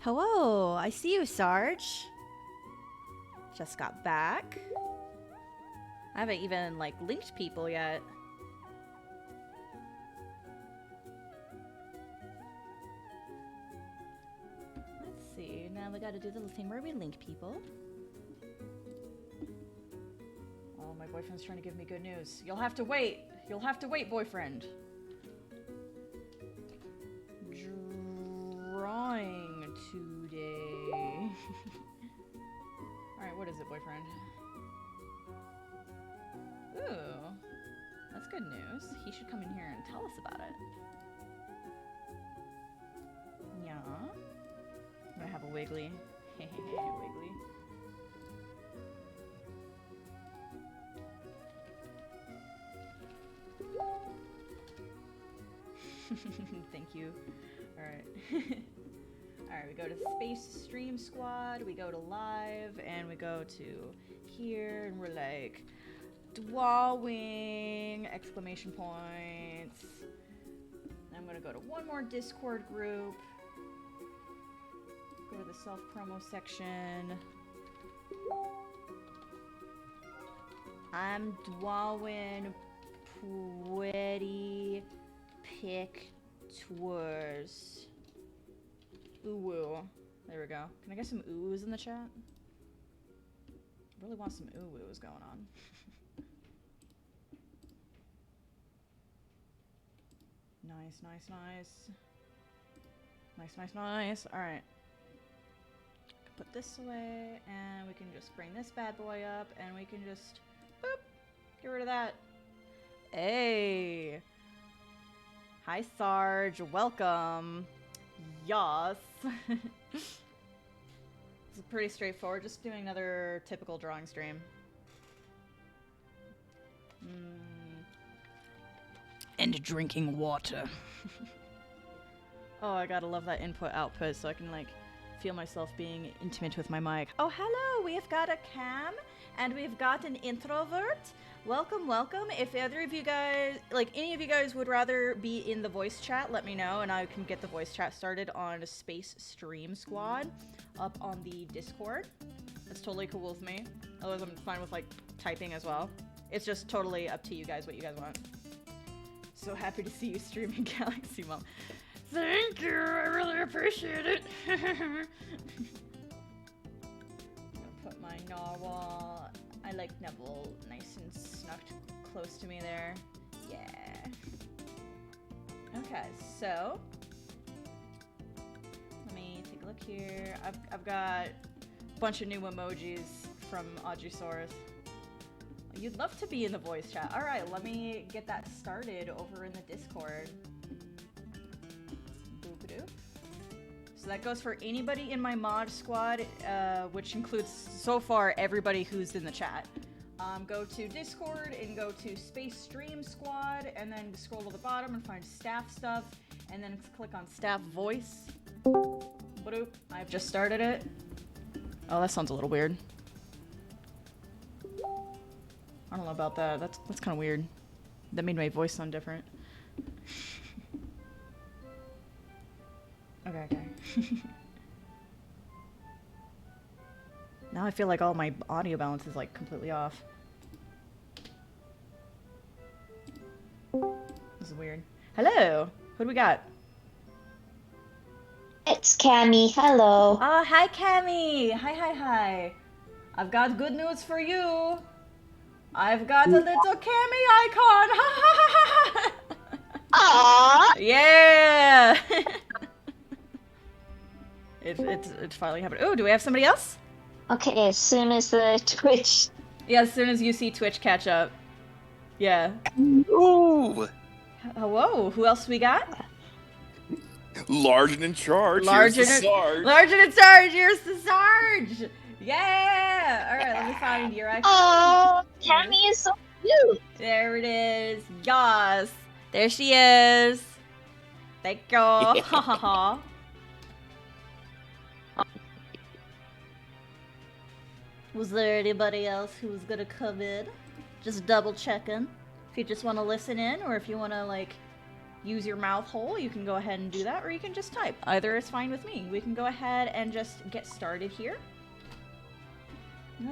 Hello, I see you, Sarge. Just got back. I haven't even, like, linked people yet. Let's see, now we gotta do the thing where we link people. Oh, my boyfriend's trying to give me good news. You'll have to wait. You'll have to wait, boyfriend. Drawing today. Alright, what is it, boyfriend? Ooh, that's good news. He should come in here and tell us about it. Yeah. I'm gonna have a wiggly. Wiggly. Thank you. Alright. Alright, we go to Space Stream Squad, we go to Live, and we go to here, and we're like, drawing! Exclamation points. I'm gonna go to one more Discord group. Go to the self-promo section. I'm drawing pretty pictures. Ooh. There we go. Can I get some oohs in the chat? I really want some oohs going on. Nice, nice, nice. Nice, nice, nice. Alright. Put this away, and we can just bring this bad boy up, and we can just, boop, get rid of that. Hey! Hi, Sarge. Welcome. Yas. It's pretty straightforward. Just doing another typical drawing stream. And drinking water. Oh, I gotta love that input-output so I can, like, feel myself being intimate with my mic. Oh, hello! We've got a cam, and we've got an introvert. Welcome, welcome. If either of you guys, like, any of you guys would rather be in the voice chat, let me know, and I can get the voice chat started on a Space Stream Squad up on the Discord. That's totally cool with me. Otherwise, I'm fine with, like, typing as well. It's just totally up to you guys what you guys want. So happy to see you streaming Galaxy Mom. Thank you, I really appreciate it. I'm gonna put my narwhal. I like Neville nice and snugged close to me there. Yeah. Okay, so let me take a look here. I've got a bunch of new emojis from Audreysaurus. You'd love to be in the voice chat. All right, let me get that started over in the Discord. Boop-a-doop. So that goes for anybody in my mod squad, which includes, so far, everybody who's in the chat. Go to Discord and go to Space Stream Squad, and then scroll to the bottom and find staff stuff, and then click on staff voice. Boop. I've just started it. Oh, that sounds a little weird. I don't know about that. That's kind of weird. That made my voice sound different. Okay. Now I feel like all my audio balance is like completely off. This is weird. Hello! Who do we got? It's Cammy. Hello. Oh, hi Cammy! Hi. I've got good news for you. I've got a little Cammy icon! Aww! Yeah! It finally happened. Oh, do we have somebody else? Okay, as soon as the Twitch... Yeah, as soon as you see Twitch catch up. Yeah. Ooh! Whoa, who else we got? Large and in charge. Large Here's and the Sarge. Large and in charge. Here's the Sarge. Yeah. All right, let me find your icon. Oh, Cammy is so cute. There it is. Yas. There she is. Thank you. Ha ha ha. Was there anybody else who was gonna come in? Just double checking. If you just want to listen in, or if you want to like use your mouth hole, you can go ahead and do that, or you can just type. Either is fine with me. We can go ahead and just get started here.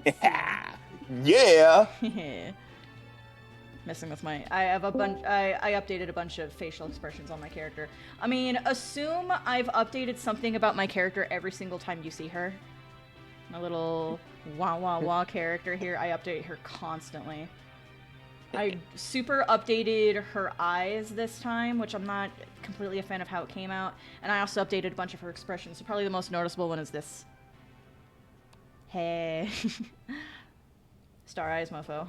Let's Yeah. Messing with my... I have a bunch... I updated a bunch of facial expressions on my character. I mean, assume I've updated something about my character every single time you see her. My little wah wah wah character here, I update her constantly. I super updated her eyes this time, which I'm not completely a fan of how it came out. And I also updated a bunch of her expressions. So probably the most noticeable one is this. Hey. Star eyes, mofo.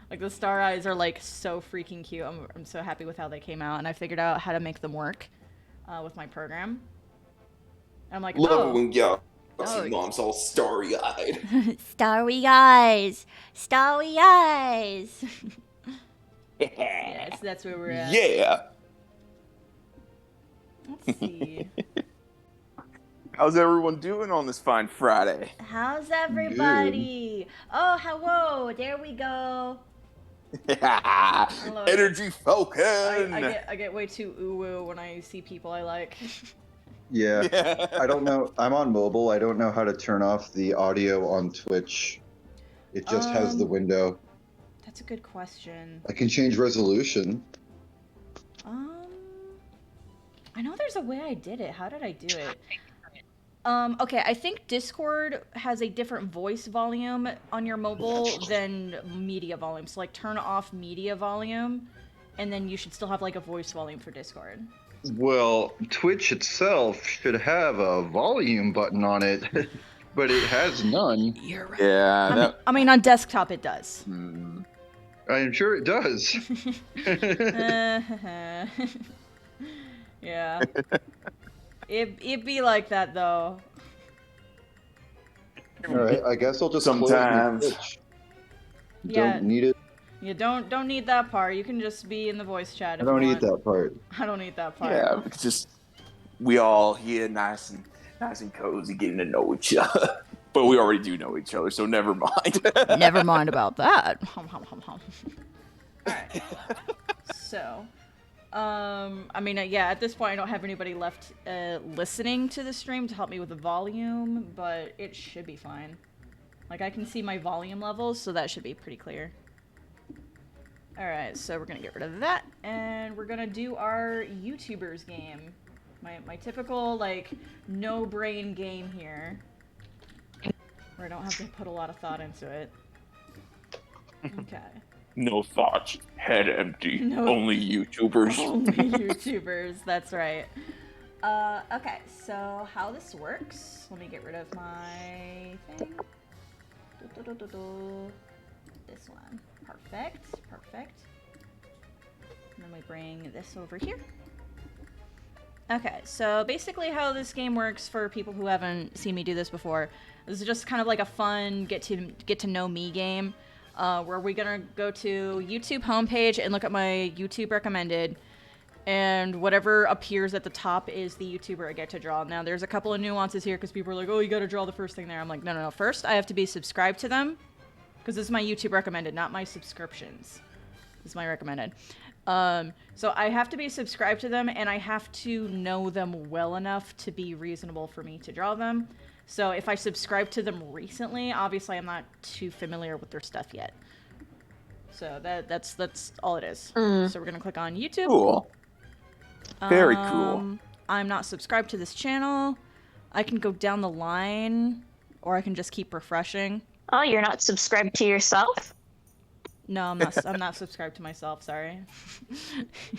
Like, the star eyes are, like, so freaking cute. I'm so happy with how they came out. And I figured out how to make them work with my program. And I'm like, Love it when oh, mom's all starry-eyed. starry eyes. Starry eyes. Yes, that's where we're at. Yeah. Let's see. How's everyone doing on this fine Friday? How's everybody? Good. Oh, hello. There we go. Energy Falcon. I get way too ooh-woo when I see people I like. Yeah. I don't know. I'm on mobile. I don't know how to turn off the audio on Twitch. It just has the window. That's a good question. I can change resolution. I know there's a way I did it. How did I do it? Okay, I think Discord has a different voice volume on your mobile than media volume. So, like, turn off media volume, and then you should still have, like, a voice volume for Discord. Well, Twitch itself should have a volume button on it, but it has none. You're right. Yeah. I mean, on desktop it does. I'm sure it does. Yeah. It'd be like that, though. Alright, I guess I'll just sometimes. Close Twitch. Yeah. Don't need it. You don't need that part. You can just be in the voice chat if I don't you need that part. I don't need that part. Yeah, it's just we all here nice and cozy getting to know each other. But we already do know each other, so never mind. Never mind about that. Alright. So, I mean, yeah, at this point I don't have anybody left listening to the stream to help me with the volume, but it should be fine. Like, I can see my volume levels, so that should be pretty clear. Alright, so we're gonna get rid of that, and we're gonna do our YouTubers game. My typical, like, no-brain game here. Where I don't have to put a lot of thought into it. Okay. No thoughts, head empty. No. Only YouTubers. Only YouTubers, that's right. Okay, so how this works, let me get rid of my thing. This one. Perfect. And then we bring this over here. Okay, so basically how this game works for people who haven't seen me do this before, this is just kind of like a fun get to know me game, where we're gonna go to YouTube homepage and look at my YouTube recommended, and whatever appears at the top is the YouTuber I get to draw. Now there's a couple of nuances here because people are like, oh, you gotta draw the first thing there. I'm like, no. First I have to be subscribed to them, because this is my YouTube recommended, not my subscriptions. This is my recommended. So I have to be subscribed to them, and I have to know them well enough to be reasonable for me to draw them. So if I subscribe to them recently, obviously I'm not too familiar with their stuff yet. So that's all it is. So we're gonna click on YouTube. Cool. Very cool. I'm not subscribed to this channel. I can go down the line, or I can just keep refreshing. Oh, you're not subscribed to yourself? No, I'm not subscribed to myself, sorry.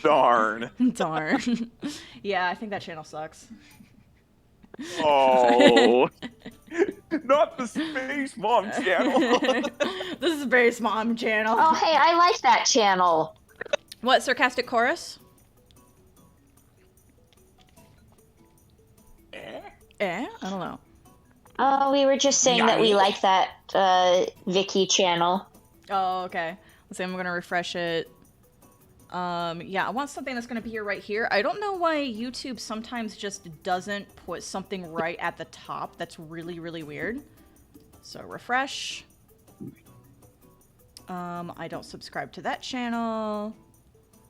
Darn. Darn. Yeah, I think that channel sucks. Oh. Not the Space Mom channel. This is Space Mom channel. Oh, hey, I like that channel. What, Sarcastic Chorus? I don't know. Oh, we were just saying that we like that Vicky channel. Oh, okay. Let's see, I'm gonna refresh it. Yeah, I want something that's gonna appear right here. I don't know why YouTube sometimes just doesn't put something right at the top. That's really, really weird. So refresh. I don't subscribe to that channel.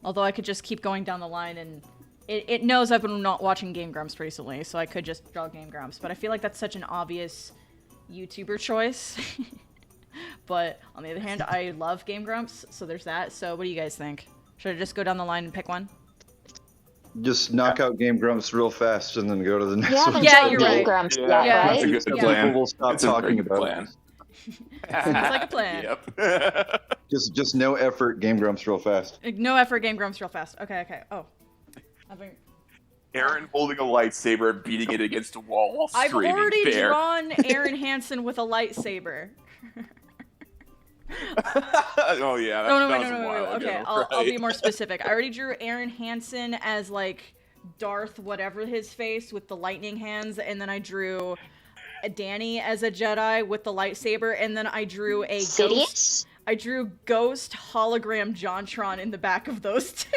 Although I could just keep going down the line, and it knows I've been not watching Game Grumps recently, so I could just draw Game Grumps. But I feel like that's such an obvious YouTuber choice. But on the other hand, I love Game Grumps, so there's that. So what do you guys think? Should I just go down the line and pick one? Just knock out Game Grumps real fast and then go to the next one. Yeah, you're Game right. Grumps Yeah, yet, yeah, right? that's a good Yeah. plan. People will stop It's a very talking good about plan. Sounds like a plan. Yep. Just no effort, Game Grumps real fast. No effort, Game Grumps real fast. Okay. Oh. Aaron holding a lightsaber, beating it against a wall while I've screaming already bear. drawn Aaron Hansen with a lightsaber. Oh yeah, that was a while ago. Okay, I'll be more specific. I already drew Aaron Hansen as like Darth whatever his face with the lightning hands, and then I drew Danny as a Jedi with the lightsaber, and then I drew a ghost. I drew ghost hologram JonTron in the back of those two.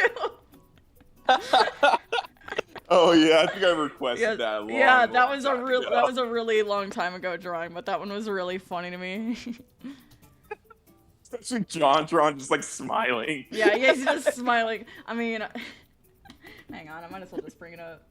Oh yeah, I think I requested that. That was a really long time ago drawing, but that one was really funny to me. Especially JonTron just like smiling. Yeah, he's just smiling. I mean, hang on, I might as well just bring it up.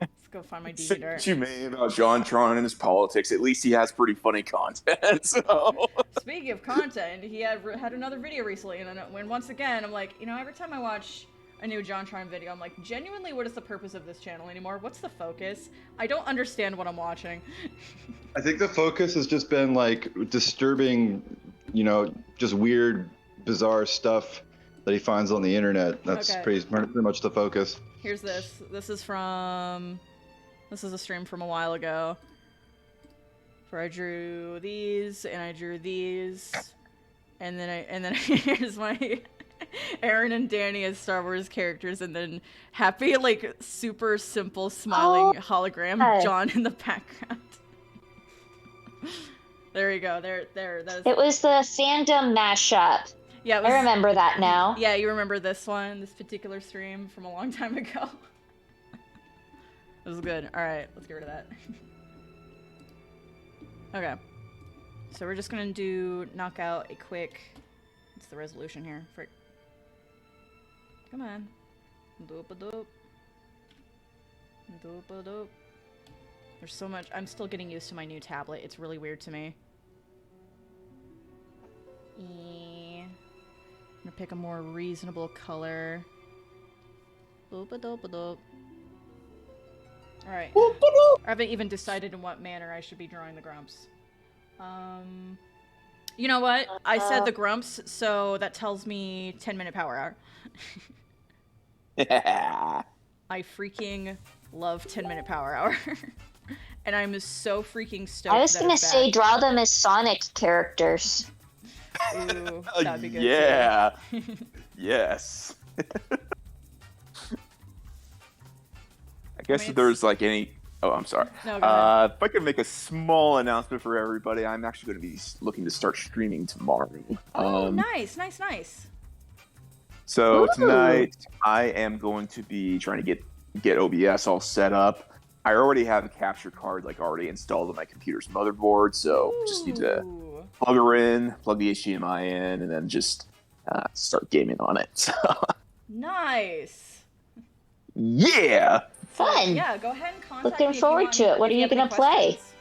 Let's go find my Say DVD. what you may about JonTron and his politics, at least he has pretty funny content. So. Speaking of content, he had another video recently, and then when once again, I'm like, every time I watch a new JonTron video, I'm like, genuinely, what is the purpose of this channel anymore? What's the focus? I don't understand what I'm watching. I think the focus has just been like disturbing, just weird, bizarre stuff that he finds on the internet. That's pretty much the focus. Here's this. This is a stream from a while ago, where I drew these and I drew these, and then here's my Aaron and Danny as Star Wars characters, and then happy, like, super simple smiling hologram John in the background. There you go. There. It was the fandom mashup. Yeah, I remember that now. Yeah, you remember this particular stream from a long time ago. It was good. All right, let's get rid of that. Okay, so we're just gonna knock out a quick. What's the resolution here? Frick. Come on. Doop-a-doop. Doop-a-doop. There's so much. I'm still getting used to my new tablet. It's really weird to me. I'm gonna pick a more reasonable color. Doop-a-doop-a-doop. Alright. I haven't even decided in what manner I should be drawing the Grumps. You know what? I said the Grumps, so that tells me 10-minute power hour. I freaking love 10-minute power hour. And I'm so freaking stoked. I was gonna say draw them as Sonic characters. Ooh, that'd be good. Yeah. Yes. I guess if there's like any. Oh, I'm sorry. No, go ahead. If I could make a small announcement for everybody, I'm actually going to be looking to start streaming tomorrow. Oh, nice. So Ooh. tonight, I am going to be trying to get OBS all set up. I already have a capture card already installed on my computer's motherboard, so just need to plug her in, plug the HDMI in, and then just start gaming on it. So. Nice. Yeah. Fun. Yeah, go ahead and contact me. Looking if you forward want- to it. What if are you have gonna any play? questions.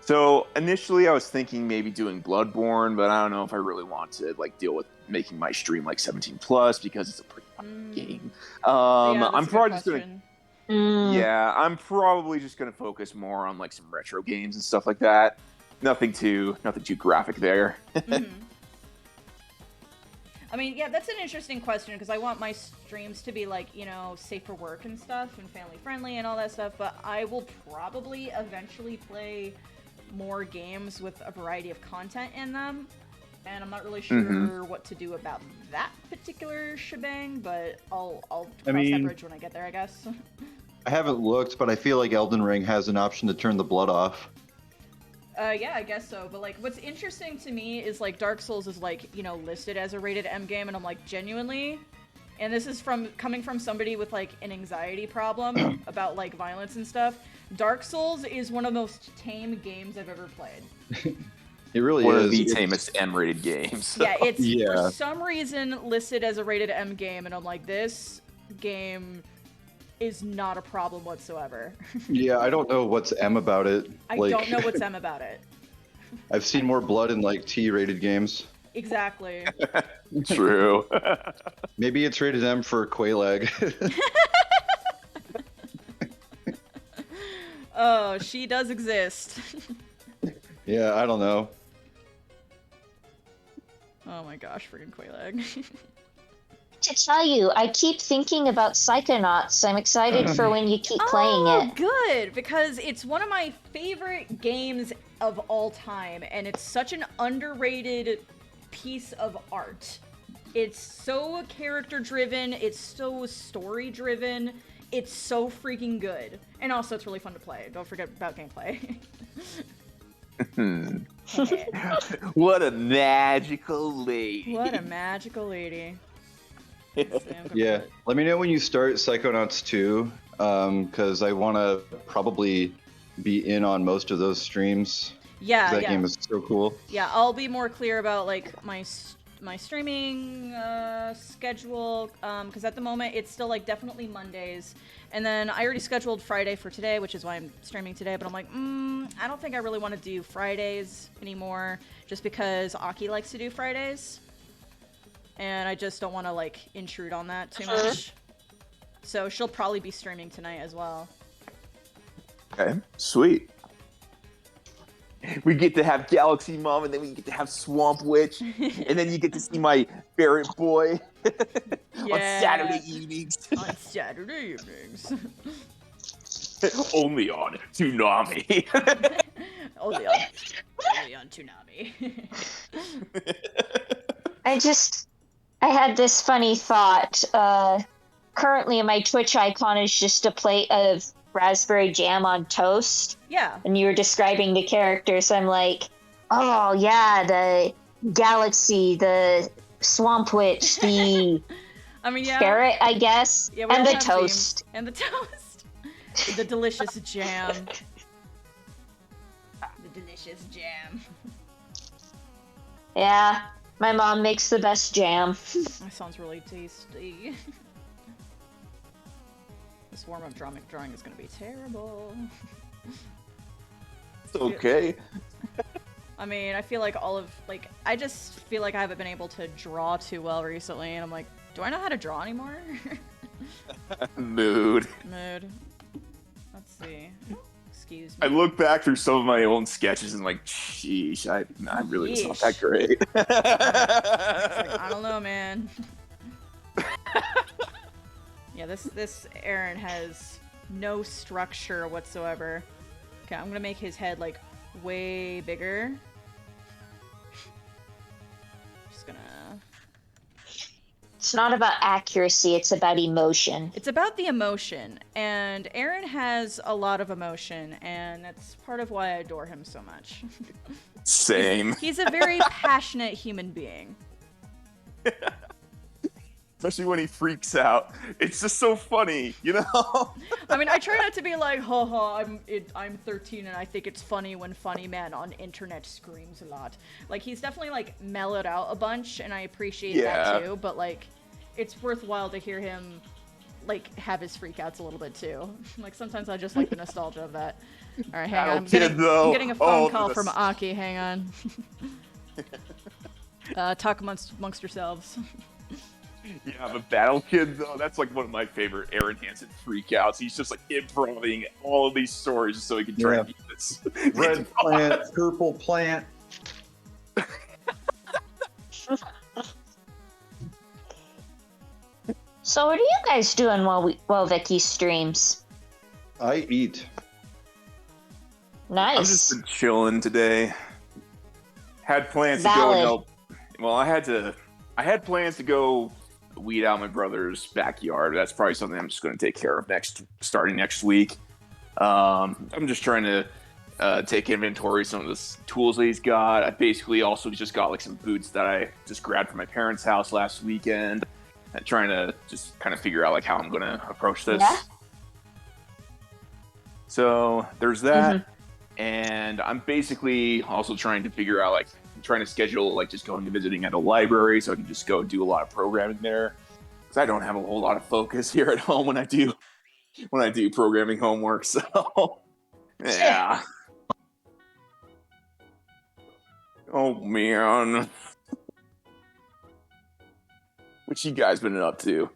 So initially, I was thinking maybe doing Bloodborne, but I don't know if I really want to deal with making my stream 17 plus because it's a pretty fun game. Yeah, I'm probably just gonna. Mm. Yeah, I'm probably just gonna focus more on some retro games and stuff like that. Nothing too graphic there. Mm-hmm. I mean, yeah, that's an interesting question because I want my streams to be safe for work and stuff and family friendly and all that stuff, but I will probably eventually play more games with a variety of content in them, and I'm not really sure what to do about that particular shebang, but I'll cross that bridge when I get there, I guess. I haven't looked, but I feel like Elden Ring has an option to turn the blood off. Yeah, I guess so. But what's interesting to me is Dark Souls is listed as a rated M game, and I'm genuinely, and this is coming from somebody with an anxiety problem about violence and stuff. Dark Souls is one of the most tame games I've ever played. It really one is. of the tamest M-rated games. Yeah, it's for some reason listed as a rated M game, and I'm like, this game is not a problem whatsoever. Yeah, I don't know what's M about it. I don't know what's M about it. I've seen more blood in like T-rated games. Exactly. True. Maybe it's rated M for Quaaleg. Oh, she does exist. Yeah, I don't know. Oh my gosh, freaking Quaaleg. To tell you, I keep thinking about Psychonauts. I'm excited for when you keep playing it. Good, because it's one of my favorite games of all time, and it's such an underrated piece of art. It's so character-driven, it's so story-driven, it's so freaking good. And also, it's really fun to play. Don't forget about gameplay. What a magical lady. What a magical lady. Yeah, let me know when you start Psychonauts 2, because I want to probably be in on most of those streams. Yeah, that game is so cool. Yeah, I'll be more clear about like my streaming schedule, because at the moment it's still like definitely Mondays, and then I already scheduled Friday for today, which is why I'm streaming today. But I'm like, I don't think I really want to do Fridays anymore, just because Aki likes to do Fridays. And I just don't want to, like, intrude on that too much. So she'll probably be streaming tonight as well. Okay, sweet. We get to have Galaxy Mom, and then we get to have Swamp Witch, and then you get to see my ferret boy on Saturday evenings. On Saturday evenings. Only on Toonami. only on Toonami. I had this funny thought. Currently, my Twitch icon is just a plate of raspberry jam on toast. Yeah. And you were describing the characters. I'm like, oh, yeah, the Galaxy, the Swamp Witch, the ferret, I guess, yeah, and the toast. And the toast. The delicious jam. The delicious jam. Yeah. My mom makes the best jam. That sounds really tasty. This warm-up drawing is going to be terrible. It's okay. I mean, I feel like I just feel like I haven't been able to draw too well recently, and I'm like, do I know how to draw anymore? Mood. Let's see. Excuse me. I look back through some of my own sketches and like, sheesh, I really was not that great. It's like, I don't know, man. Yeah, this Aaron has no structure whatsoever. Okay, I'm gonna make his head like way bigger. Just gonna. It's not about accuracy, it's about emotion. It's about the emotion, and Aaron has a lot of emotion, and that's part of why I adore him so much. Same. He's a very passionate human being. Especially when he freaks out. It's just so funny, you know? I mean, I try not to be like, haha, I'm 13 and I think it's funny when funny man on internet screams a lot. Like, he's definitely, like, mellowed out a bunch, and I appreciate that, too. But, like, it's worthwhile to hear him, like, have his freakouts a little bit, too. Like, sometimes I just like the nostalgia of that. All right, hang on. I'm getting a phone call from Aki. Hang on. Talk amongst yourselves. Yeah, but Battle Kid, though, that's like one of my favorite Aaron Hansen freakouts. He's just like improvising all of these stories just so he can try and keep this. Red plant, purple plant. So what are you guys doing while Vicky streams? I eat. Nice. I've just been chilling today. Had plans to go Valid. and help. Well, I had plans to go weed out my brother's backyard. That's probably something I'm just going to take care of starting next week. I'm just trying to take inventory of some of the tools that he's got. I basically also just got like some boots that I just grabbed from my parents' house last weekend. And trying to just kind of figure out like how I'm going to approach this. Yeah. So there's that. And I'm basically also trying to figure out, like, trying to schedule, like, just going and visiting at a library so I can just go do a lot of programming there. Because I don't have a whole lot of focus here at home when I do programming homework. So, yeah. Oh, man. What you guys been up to?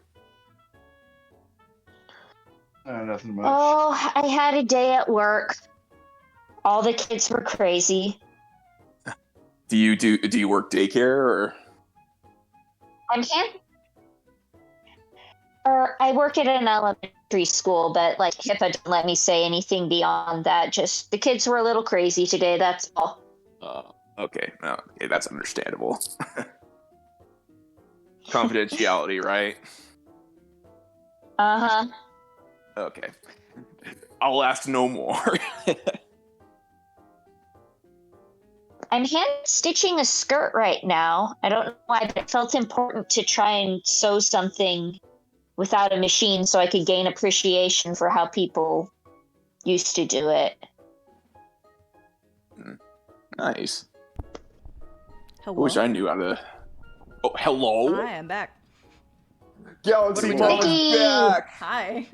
Nothing much. Oh, I had a day at work. All the kids were crazy. Do you work daycare or? I work at an elementary school, but like HIPAA don't let me say anything beyond that. Just the kids were a little crazy today. That's all. Okay. Okay, that's understandable. Confidentiality, right? Uh-huh. Okay. I'll ask no more. I'm hand stitching a skirt right now. I don't know why, but it felt important to try and sew something without a machine so I could gain appreciation for how people used to do it. Nice. Hello? I wish I knew how to... Oh, hello? Hi, I'm back. Galaxy What are we Mom doing? is back! Hi.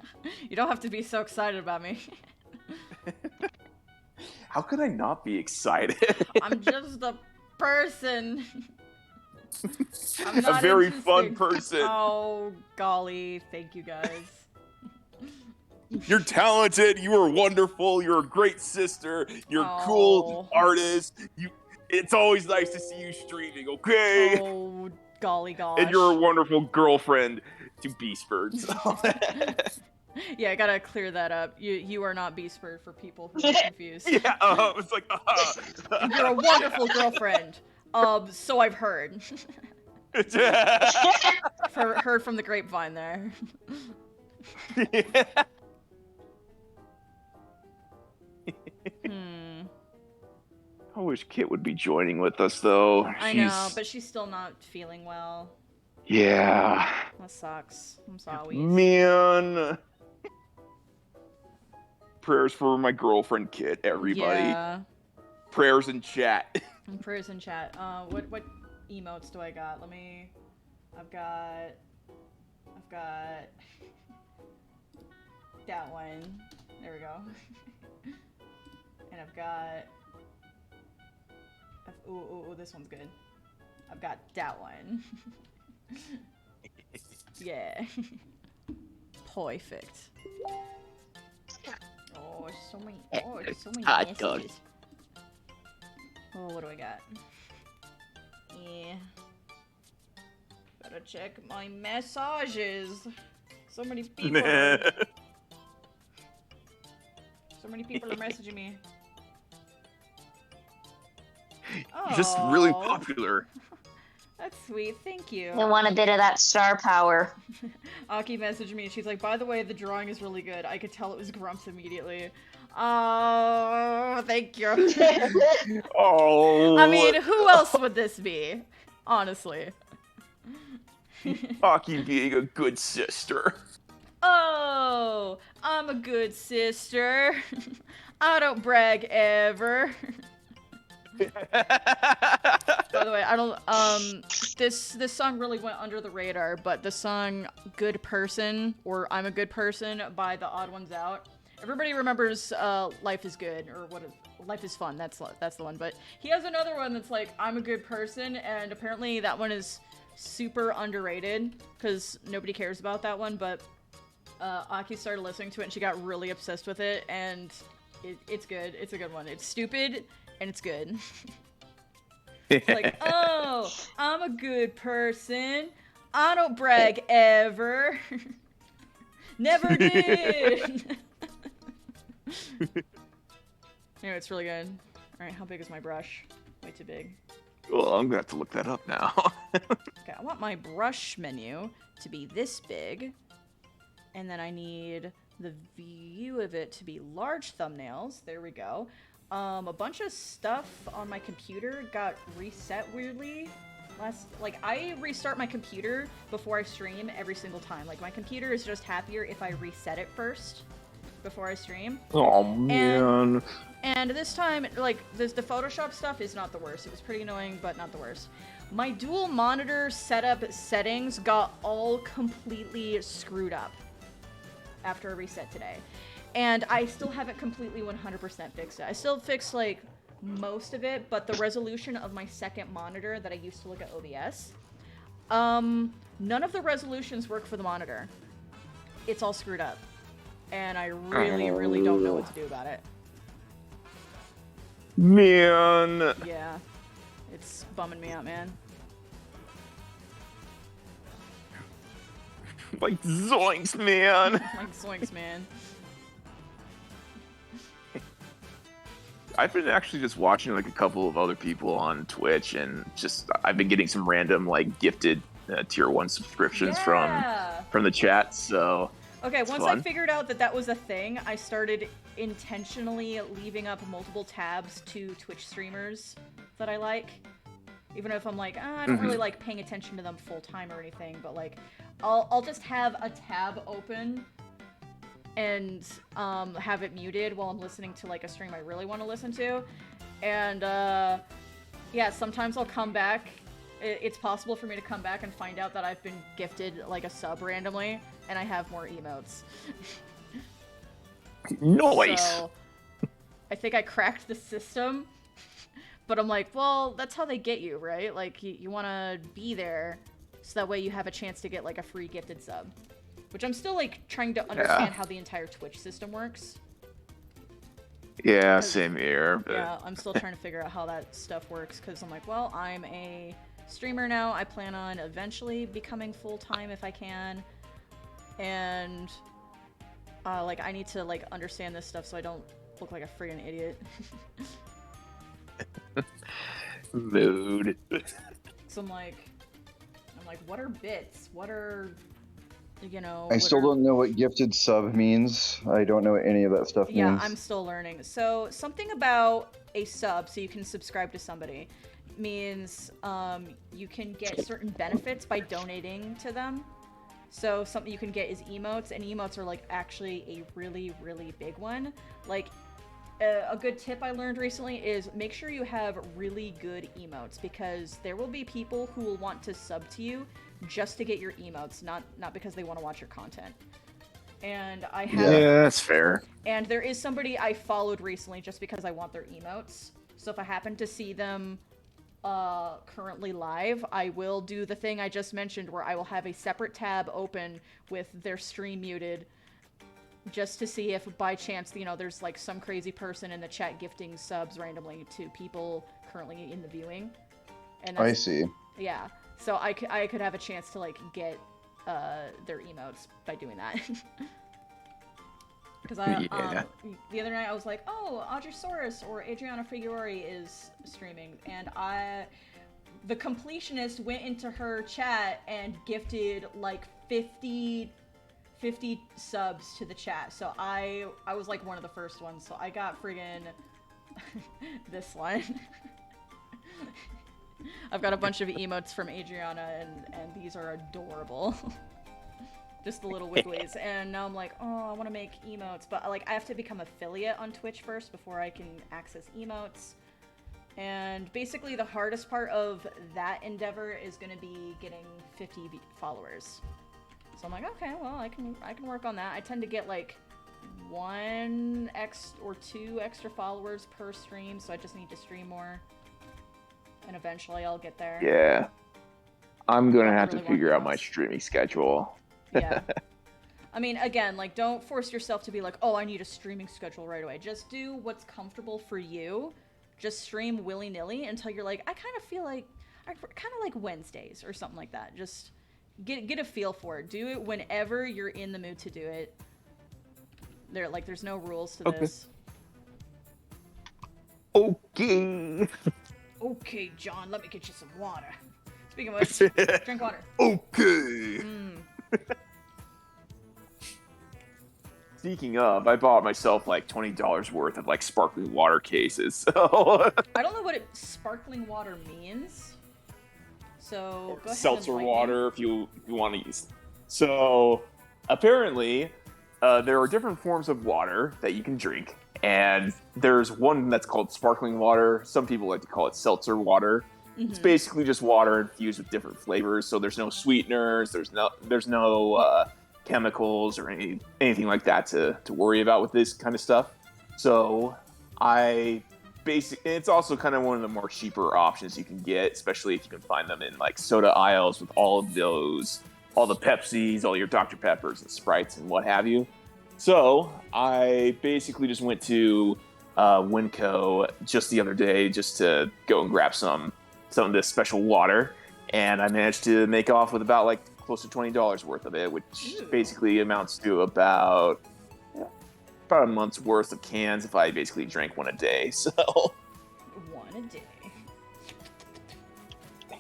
You don't have to be so excited about me. How could I not be excited? I'm just a person. I'm not A very interesting. fun person. Oh, golly. Thank you, guys. You're talented. You are wonderful. You're a great sister. You're a cool artist. It's always nice to see you streaming, okay? Oh, golly gosh. And you're a wonderful girlfriend to Beastbirds. Yeah, I gotta clear that up. You are not Beastbird for people who are confused. Yeah, it's like, You're a wonderful girlfriend. So I've heard. Heard from the grapevine there. Yeah. I wish Kit would be joining with us, though. I know, but she's still not feeling well. Yeah. That sucks. I'm sorry. Man. Prayers for my girlfriend Kit, everybody. Yeah. Prayers in chat. Prayers in chat. What emotes do I got? I've got that one. There we go. And I've got ooh, this one's good. I've got that one. Yeah. Perfect. Oh, so many messages. Oh, what do I got? Yeah. Gotta check my messages. So many people. So many people are messaging me. You're just really popular. That's sweet, thank you. I want a bit of that star power. Aki messaged me and she's like, by the way, the drawing is really good. I could tell it was Grumps immediately. Oh, thank you. Oh. I mean, who else would this be? Honestly. Aki being a good sister. Oh, I'm a good sister. I don't brag ever. By the way, I don't, this song really went under the radar, but the song Good Person, or I'm a Good Person by the Odd Ones Out. Everybody remembers, Life is Good, or Life is Fun, that's the one, but he has another one that's like, I'm a Good Person, and apparently that one is super underrated, because nobody cares about that one, but, Aki started listening to it, and she got really obsessed with it, and it's good, it's a good one. It's stupid, and it's good. Like, oh, I'm a good person. I don't brag ever. Never did. Anyway, it's really good. Alright, how big is my brush? Way too big. Well, I'm gonna have to look that up now. Okay, I want my brush menu to be this big. And then I need the view of it to be large thumbnails. There we go. A bunch of stuff on my computer got reset weirdly. I restart my computer before I stream every single time. Like, my computer is just happier if I reset it first before I stream. Oh, man. And this time, like, the Photoshop stuff is not the worst. It was pretty annoying, but not the worst. My dual monitor setup settings got all completely screwed up after a reset today. And I still haven't completely 100% fixed it. I still fixed, like, most of it, but the resolution of my second monitor that I used to look at OBS, none of the resolutions work for the monitor. It's all screwed up. And I really don't know what to do about it. Man. Yeah. It's bumming me out, man. Like, zoinks, man. Like, zoinks, man. I've been actually just watching like a couple of other people on Twitch, and just I've been getting some random like gifted tier 1 subscriptions from the chat. So okay, once fun. I figured out that was a thing, I started intentionally leaving up multiple tabs to Twitch streamers that I like. Even if I'm like, I don't really like paying attention to them full time or anything, but like, I'll just have a tab open and have it muted while I'm listening to like a stream I really want to listen to. And yeah, sometimes I'll come back. It's possible for me to come back and find out that I've been gifted like a sub randomly, and I have more emotes. Nice. So, I think I cracked the system, but I'm like, well, that's how they get you, right? Like, you want to be there, so that way you have a chance to get, like, a free gifted sub. Which I'm still, like, trying to understand how the entire Twitch system works. Yeah, same here. But... yeah, I'm still trying to figure out how that stuff works, because I'm like, well, I'm a streamer now. I plan on eventually becoming full-time if I can. And... like, I need to, like, understand this stuff so I don't look like a friggin' idiot. Mood. So I'm like, what are bits? What are, you know... I still don't know what gifted sub means. I don't know what any of that stuff means. Yeah, I'm still learning. So something about a sub, so you can subscribe to somebody, means you can get certain benefits by donating to them. So something you can get is emotes, and emotes are like actually a really, really big one. Like, a good tip I learned recently is make sure you have really good emotes, because there will be people who will want to sub to you just to get your emotes, not because they want to watch your content. And I have... yeah, that's fair. And there is somebody I followed recently just because I want their emotes. So if I happen to see them currently live, I will do the thing I just mentioned where I will have a separate tab open with their stream muted, just to see if by chance, you know, there's like some crazy person in the chat gifting subs randomly to people currently in the viewing. And I see. Yeah, so I could have a chance to like get their emotes by doing that. Because the other night I was like, oh, Audrosaurus or Adriana Figuori is streaming, and the completionist went into her chat and gifted like 50 subs to the chat. So I was like one of the first ones, so I got friggin' this one. I've got a bunch of emotes from Adriana, and these are adorable. Just the little wigglies. And now I'm like, oh, I want to make emotes, but like I have to become affiliate on Twitch first before I can access emotes. And basically the hardest part of that endeavor is going to be getting 50 followers. So I'm like, okay, well, I can work on that. I tend to get like 1 or 2 extra followers per stream, so I just need to stream more. And eventually I'll get there. Yeah. I'm going to have to figure out my streaming schedule. Yeah. I mean, again, like, don't force yourself to be like, oh, I need a streaming schedule right away. Just do what's comfortable for you. Just stream willy-nilly until you're like, I kind of feel like, I kind of like Wednesdays or something like that. Just get a feel for it. Do it whenever you're in the mood to do it. There's no rules to this. Okay. Okay, John, let me get you some water. Speaking of which, drink water. Okay. Speaking of, I bought myself like $20 worth of like sparkling water cases. So I don't know what sparkling water means. So go ahead. Seltzer water, if you want to use. So apparently, there are different forms of water that you can drink, And there's one that's called sparkling water. Some people like to call it seltzer water. It's basically just water infused with different flavors. So there's no sweeteners, there's no chemicals or anything like that to worry about with this kind of stuff. So it's also kind of one of the more cheaper options you can get, especially if you can find them in like soda aisles with all of those, all the Pepsis, all your Dr. Peppers and Sprites and what have you. So I basically just went to Winco just the other day just to go and grab some of this special water, and I managed to make off with about like close to $20 worth of it, which basically amounts to about a month's worth of cans if I basically drank one a day. So one a day.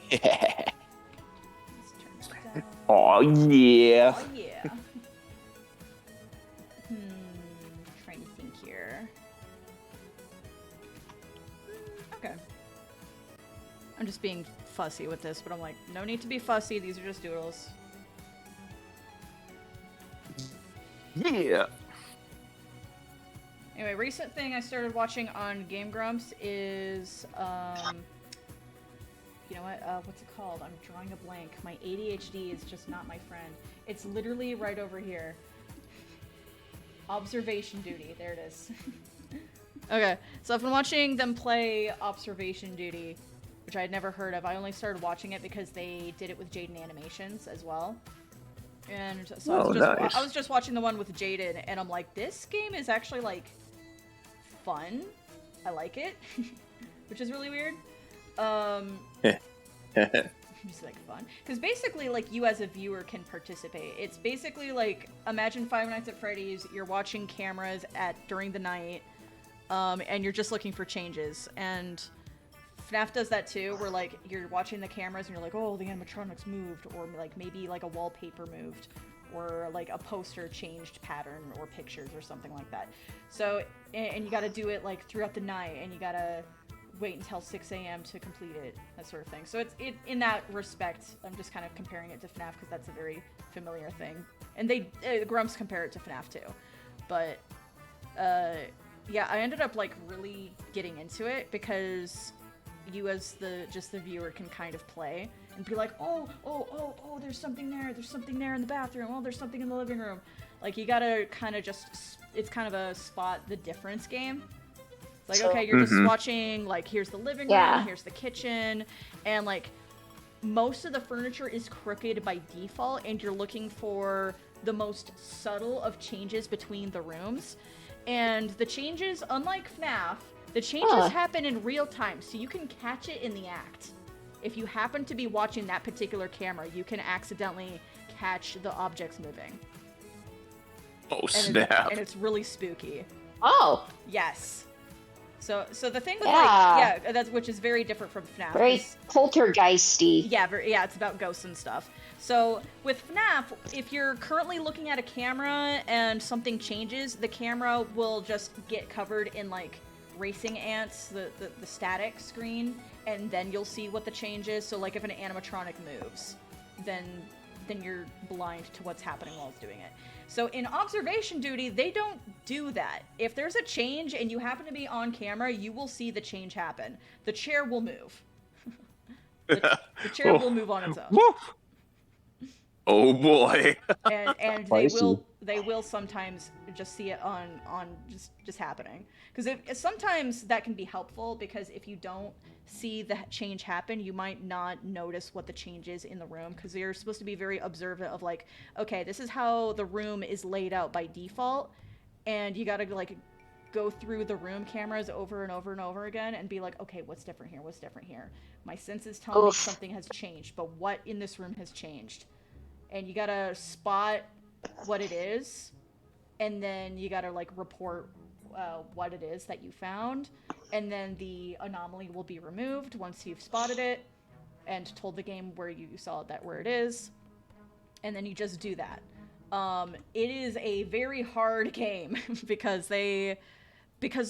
Yeah. Let's turn this down. Oh yeah. Oh yeah. Trying to think here. Okay. I'm just being fussy with this, but I'm like, no need to be fussy. These are just doodles. Yeah. Anyway, recent thing I started watching on Game Grumps is, you know what, what's it called? I'm drawing a blank. My ADHD is just not my friend. It's literally right over here. Observation Duty. There it is. Okay, so I've been watching them play Observation Duty, which I had never heard of. I only started watching it because they did it with Jaden Animations as well. And so I was just watching the one with Jaden, and I'm like, this game is actually, like, fun. I like it, which is really weird. Just, like, fun. Because basically, like, you as a viewer can participate. It's basically, like, imagine Five Nights at Freddy's, you're watching cameras during the night, and you're just looking for changes. And FNAF does that too, where like you're watching the cameras and you're like, oh, the animatronics moved, or like maybe like a wallpaper moved, or like a poster changed pattern or pictures or something like that. So, and you got to do it like throughout the night, and you got to wait until 6 a.m. to complete it, that sort of thing. So it's in that respect, I'm just kind of comparing it to FNAF because that's a very familiar thing, and Grumps compare it to FNAF too. But yeah, I ended up like really getting into it because you as the viewer can kind of play and be like, oh, there's something there in the bathroom, oh, there's something in the living room. Like, you gotta kind of it's kind of a spot the difference game. It's like, okay, you're just watching, like, here's the living room, here's the kitchen, and like most of the furniture is crooked by default, and you're looking for the most subtle of changes between the rooms. And the changes, unlike FNAF, the changes happen in real time, so you can catch it in the act. If you happen to be watching that particular camera, you can accidentally catch the objects moving. Oh, snap. And it's really spooky. Oh. Yes. So the thing with which is very different from FNAF. Very poltergeisty. Yeah, it's about ghosts and stuff. So with FNAF, if you're currently looking at a camera and something changes, the camera will just get covered in like racing ants, the static screen, and then you'll see what the change is. So like if an animatronic moves, then you're blind to what's happening while it's doing it. So in Observation Duty, they don't do that. If there's a change and you happen to be on camera, you will see the change happen. The chair will move. the chair will move on its own. Oh boy. and they will sometimes just see it on just happening. Because sometimes that can be helpful, because if you don't see the change happen, you might not notice what the change is in the room, because you're supposed to be very observant of like, okay, this is how the room is laid out by default, and you gotta like go through the room cameras over and over and over again and be like, okay, what's different here? My senses tell me something has changed, but what in this room has changed? And you gotta spot what it is, and then you gotta like report what it is that you found, and then the anomaly will be removed once you've spotted it and told the game where you saw where it is, and then you just do that. It is a very hard game because the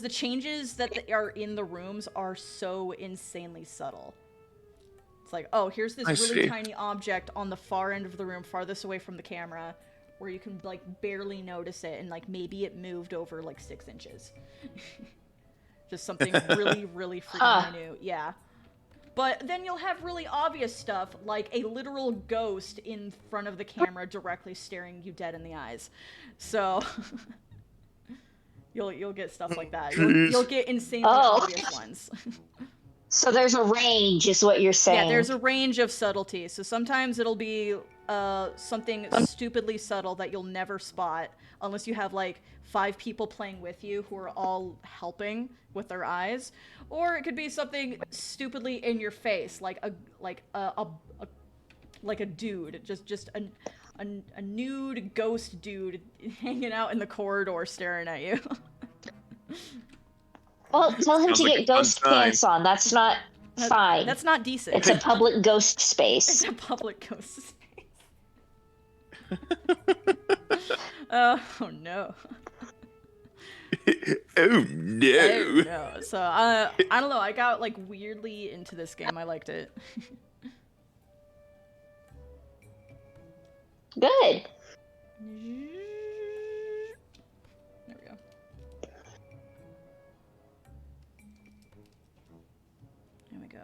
changes that are in the rooms are so insanely subtle. It's like, oh, here's this really tiny object on the far end of the room, farthest away from the camera. where you can like barely notice it, and like maybe it moved over like 6 inches. Just something really, really freaking minute. Yeah. But then you'll have really obvious stuff, like a literal ghost in front of the camera directly staring you dead in the eyes. So you'll get stuff like that. You'll get insanely obvious ones. So there's a range, is what you're saying. Yeah, there's a range of subtlety. So sometimes it'll be something stupidly subtle that you'll never spot unless you have like 5 people playing with you who are all helping with their eyes, or it could be something stupidly in your face, like a dude, just a nude ghost dude hanging out in the corridor staring at you. Well, tell him to get ghost pants on. That's not fine. That's not decent. It's a public ghost space. It's a public ghost space. Oh no. Oh no. Oh no. So I don't know. I got like weirdly into this game. I liked it. Good. There we go. There we go.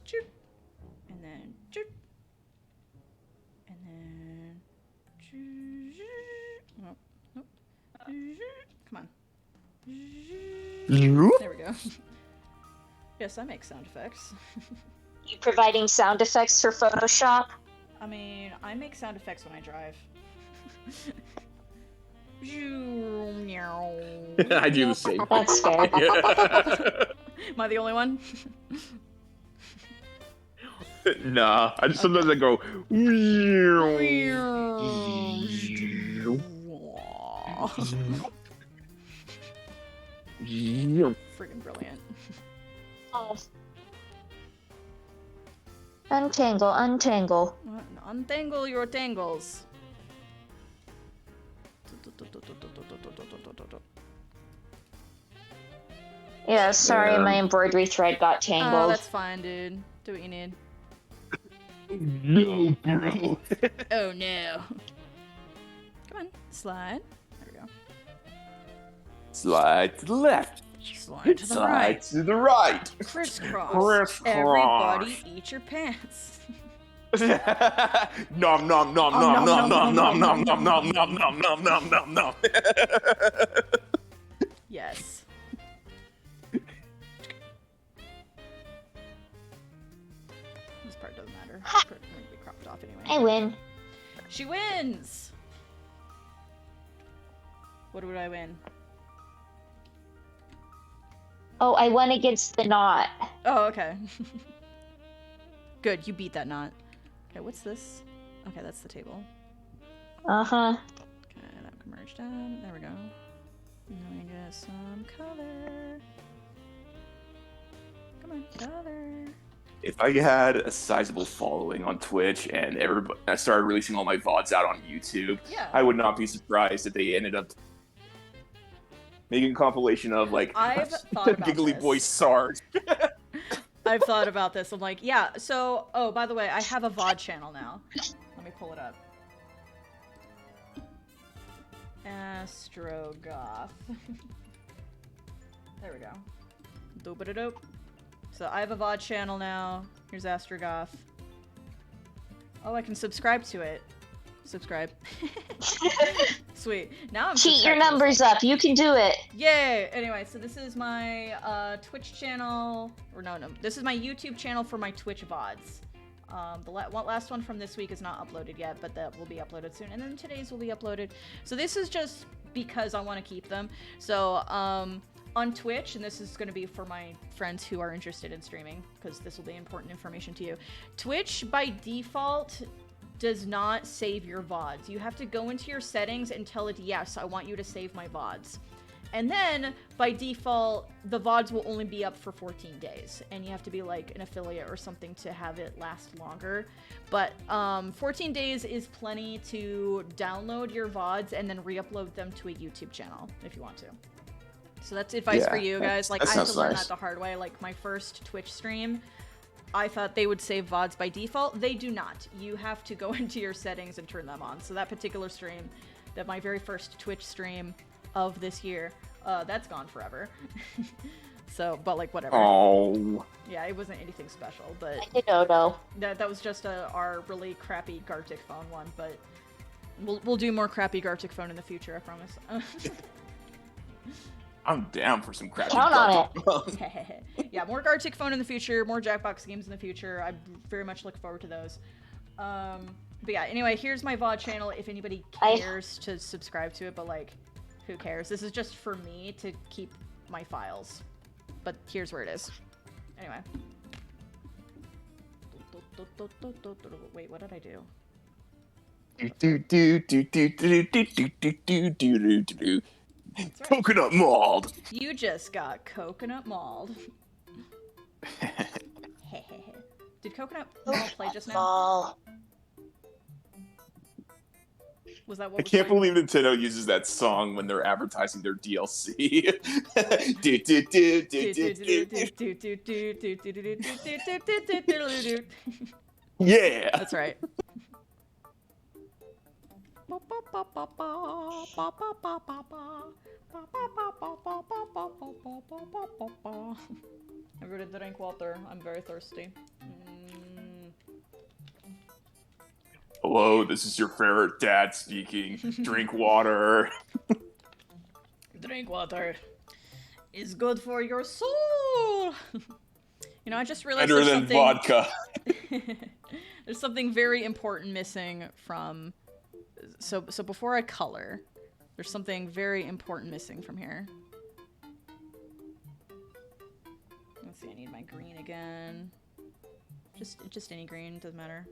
Choop. And then choop. And then oh, nope. Come on. There we go. Yes, I make sound effects. You providing sound effects for Photoshop? I mean, I make sound effects when I drive. I do the same. That's fair. Am I the only one? Nah, I just sometimes I go. Friggin' brilliant. Oh. Untangle, untangle. Untangle your tangles. Yeah, sorry, my embroidery thread got tangled. Oh, that's fine, dude. Do what you need. No, bro. Oh no. Come on, slide. There we go. Slide to the left. Slide to the Slide right. to the right. Crisscross. Crisscross. Everybody eat your pants. Nom nom nom nom nom nom nom nom nom nom nom nom nom nom nom nom. Yes. This part doesn't matter. This part can be cropped off anyway. I win. She wins! What would I win? Oh, I won against the knot. Oh, okay. Good, you beat that knot. Okay, what's this? Okay, that's the table. Uh-huh. Okay, that can merge down. There we go. Now we get some color. Come on, color. If I had a sizable following on Twitch and I started releasing all my VODs out on YouTube, Yeah. I would not be surprised if they ended up making a compilation of like I've thought about giggly this. voice Sarge. I've thought about this. I'm like, yeah, so, oh, by the way, I have a VOD channel now. Let me pull it up. AstroGoth. There we go. Doop-a-da-doop. So I have a VOD channel now. Here's AstroGoth. Oh, I can subscribe to it. Subscribe. Sweet. Now I'm Cheat your subscribed to numbers up. You can do it. Yay! Anyway, so this is my Twitch channel, or no, this is my YouTube channel for my Twitch VODs. The last one from this week is not uploaded yet, but that will be uploaded soon, and then today's will be uploaded. So this is just because I want to keep them. So on Twitch, and this is going to be for my friends who are interested in streaming, because this will be important information to you. Twitch, by default, does not save your VODs. You have to go into your settings and tell it, yes, I want you to save my VODs. And then, by default, the VODs will only be up for 14 days. And you have to be like an affiliate or something to have it last longer. But 14 days is plenty to download your VODs and then re-upload them to a YouTube channel, if you want to. So that's advice for you guys. Like, I had to learn that the hard way. Like, my first Twitch stream, I thought they would save VODs by default. They do not. You have to go into your settings and turn them on. So that particular stream, that my very first Twitch stream of this year, that's gone forever. So, but like whatever. Oh. Yeah, it wasn't anything special, but I don't know. that was just our really crappy Gartic phone one. But we'll do more crappy Gartic phone in the future, I promise. I'm down for some crappy Count on Gartic. Yeah, more Gartic phone in the future, more Jackbox games in the future. I very much look forward to those. But yeah, anyway, here's my VOD channel if anybody cares to subscribe to it, but like, who cares? This is just for me to keep my files. But here's where it is. Anyway. Wait, what did I do? Coconut mold. You just got coconut mauled. Did coconut mauled play just now? Was that what I can't believe Nintendo uses that song when they're advertising their DLC. Yeah. That's right. I'm ready to drink water. I'm very thirsty. Hello, this is your favorite dad speaking. Drink water. Drink water is good for your soul. You know, I just realized Better than vodka. There's something very important missing from. So before I color, there's something very important missing from here. Let's see. I need my green again. Just any green, doesn't matter.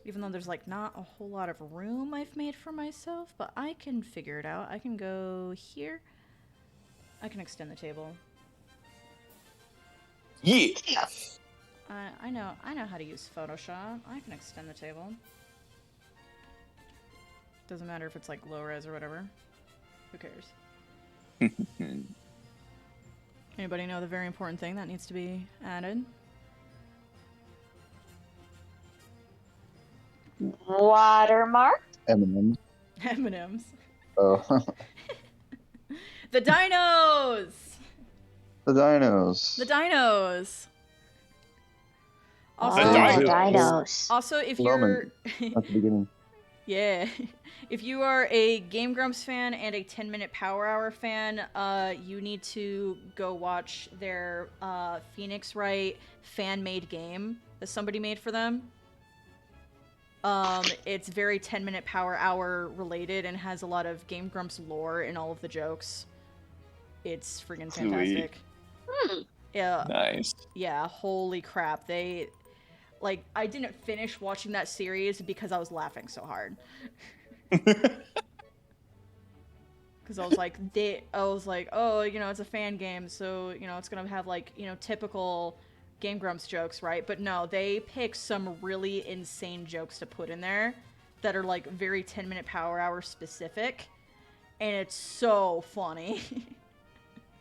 Even though there's like not a whole lot of room I've made for myself, but I can figure it out. I can go here. I can extend the table. Yeah. I know how to use Photoshop. I can extend the table. Doesn't matter if it's like low res or whatever. Who cares? Anybody know the very important thing that needs to be added? Watermark? M&M's. M&M's. Oh. The dinos! The dinos. The dinos! Also, dinos. Also, if you're... At the beginning. Yeah. If you are a Game Grumps fan and a 10-Minute Power Hour fan, you need to go watch their Phoenix Wright fan-made game that somebody made for them. It's very 10-Minute Power Hour related and has a lot of Game Grumps lore in all of the jokes. It's friggin' fantastic. Yeah. Nice. Yeah, holy crap. They... Like, I didn't finish watching that series because I was laughing so hard. Because I was like, oh, you know, it's a fan game, so, you know, it's gonna have, like, you know, typical Game Grumps jokes, right? But no, they pick some really insane jokes to put in there that are, like, very 10-Minute Power Hour specific. And it's so funny.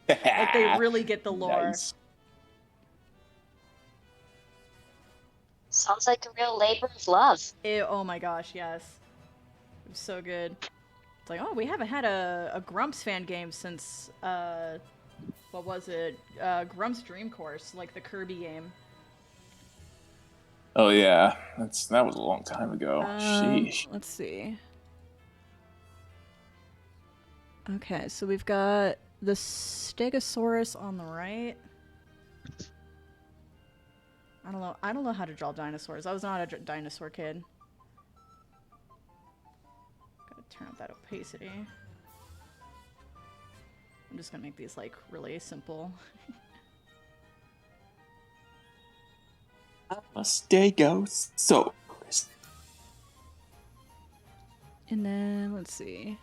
Like, they really get the lore. Nice. Sounds like a real labor of love. Oh my gosh, yes. It was so good. It's like, oh, we haven't had a Grumps fan game since, what was it? Grumps Dream Course, like the Kirby game. Oh yeah, that was a long time ago. Sheesh. Let's see. Okay, so we've got the Stegosaurus on the right. I don't know how to draw dinosaurs. I was not a dinosaur kid. Gotta turn up that opacity. I'm just gonna make these like really simple. A Stegosaurus. And then let's see.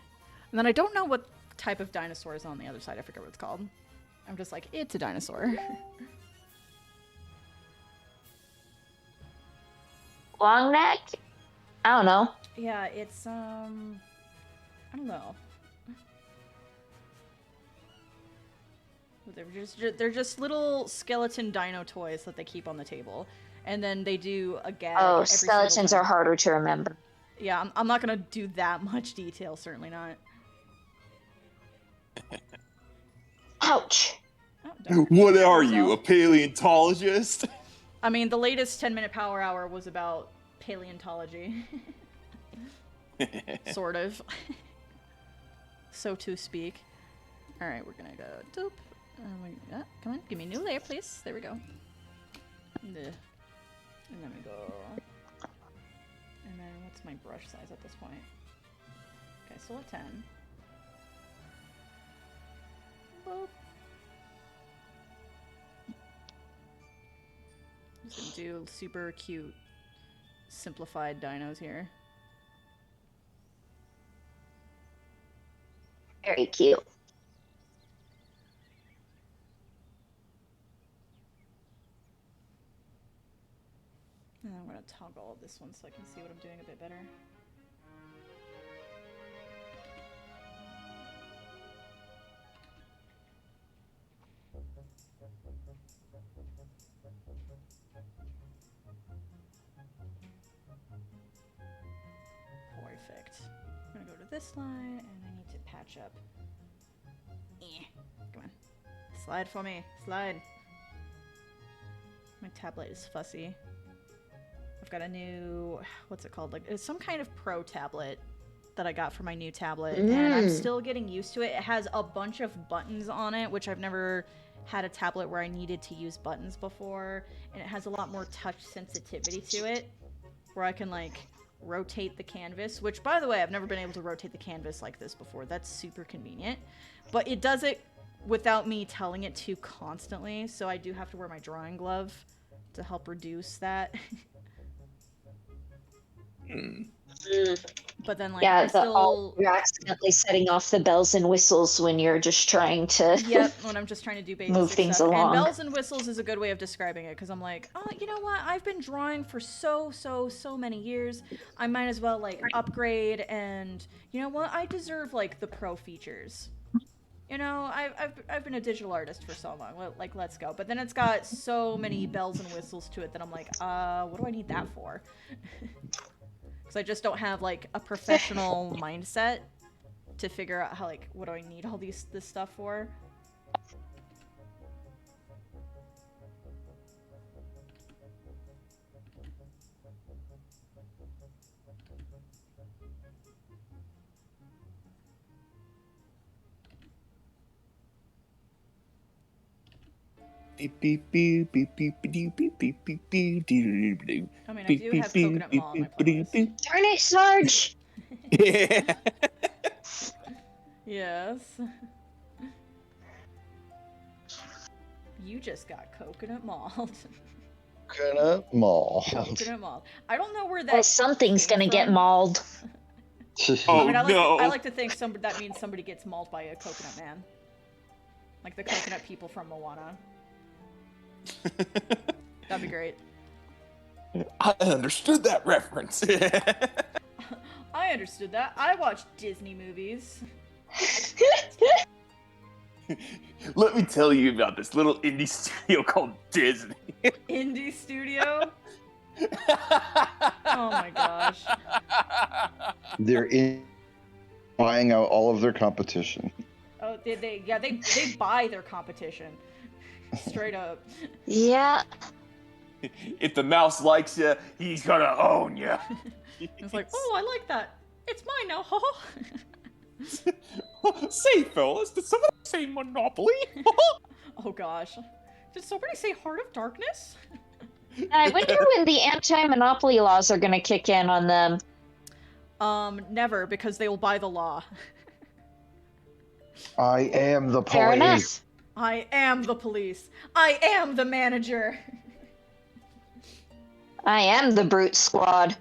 And then I don't know what type of dinosaur is on the other side. I forget what it's called. I'm just like, it's a dinosaur. Long neck? I don't know. Yeah, it's I don't know. They're just little skeleton dino toys that they keep on the table, and then they do a gag. Oh, skeletons are harder to remember. Yeah, I'm not gonna do that much detail. Certainly not. Ouch. Oh, what are you, a paleontologist? I mean, the latest 10-minute power hour was about paleontology. Sort of. So to speak. Alright, we're gonna go doop. Come on, give me a new layer, please. There we go. And then we go. And then what's my brush size at this point? Okay, still at 10. Boop. Just gonna do super cute, simplified dinos here. Very cute. And I'm gonna toggle all this one so I can see what I'm doing a bit better. Perfect. I'm gonna go to this line, and I need to patch up. Come on. Slide for me. Slide. My tablet is fussy. I've got a new... What's it called? Like, it's some kind of pro tablet that I got for my new tablet, and I'm still getting used to it. It has a bunch of buttons on it, which I've never had a tablet where I needed to use buttons before, and it has a lot more touch sensitivity to it, where I can, like, rotate the canvas, which, by the way, I've never been able to rotate the canvas like this before. That's super convenient, but it does it without me telling it to constantly, so I do have to wear my drawing glove to help reduce that. But then, like, yeah, you're accidentally setting off the bells and whistles when you're just trying to yep, when I'm just trying to do basic move things stuff. along. And bells and whistles is a good way of describing it, because I'm like, oh, you know what? I've been drawing for so many years. I might as well, like, upgrade, and you know what? I deserve, like, the pro features. You know, I've been a digital artist for so long. Like, let's go. But then it's got so many bells and whistles to it that I'm like, what do I need that for? Because I just don't have, like, a professional mindset to figure out how, like, what do I need all this stuff for. I mean, I do have coconut mall on my playlist. Darn it, Sarge! Yeah. Yes. You just got coconut mauled. Coconut mall. Coconut mauled. I don't know where that. Well, something's came gonna from. get mauled. Oh, I mean, no. I like to think that means somebody gets mauled by a coconut man. Like the coconut people from Moana. That'd be great. I understood that reference. I understood that. I watched Disney movies. Let me tell you about this little indie studio called Disney. Indie studio? Oh my gosh. They're buying out all of their competition. Oh, they buy their competition. Straight up. Yeah. If the mouse likes you, he's gonna own you. It's like, oh, I like that. It's mine now, haha. Say, fellas, did somebody say Monopoly? Oh gosh. Did somebody say Heart of Darkness? I wonder when the anti-monopoly laws are gonna kick in on them. Never, because they will buy the law. I am the Fair enough. police. I am the police. I am the manager. I am the brute squad.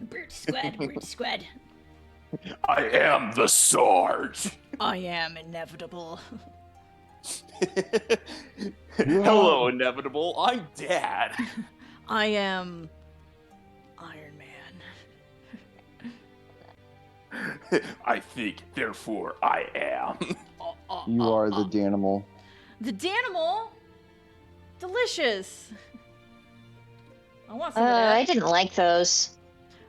Brute squad, brute squad. I am the Sarge. I am inevitable. Hello, Inevitable. I'm Dad. I am Iron Man. I think, therefore I am. You are the Danimal. The Danimal? Delicious. I want some of that. I didn't like those.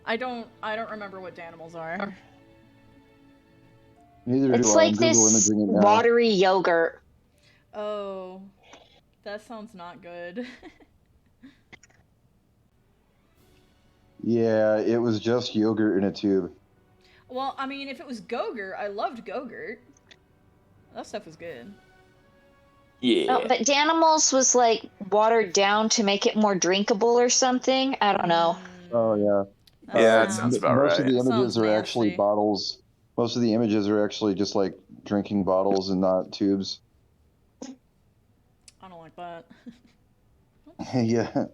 I don't remember what Danimals are. Neither It's do I. like I'm Google this imaging it now. watery yogurt. Oh, that sounds not good. Yeah, it was just yogurt in a tube. Well, I mean, if it was Go-Gurt, I loved Go-Gurt. That stuff was good. Yeah. Oh, but Danimals was like watered down to make it more drinkable or something. I don't know. Oh yeah. Yeah, that sounds about Most of the right. images Sounds are actually nasty. bottles. Most of the images are actually just like drinking bottles and not tubes. I don't like that. Yeah. I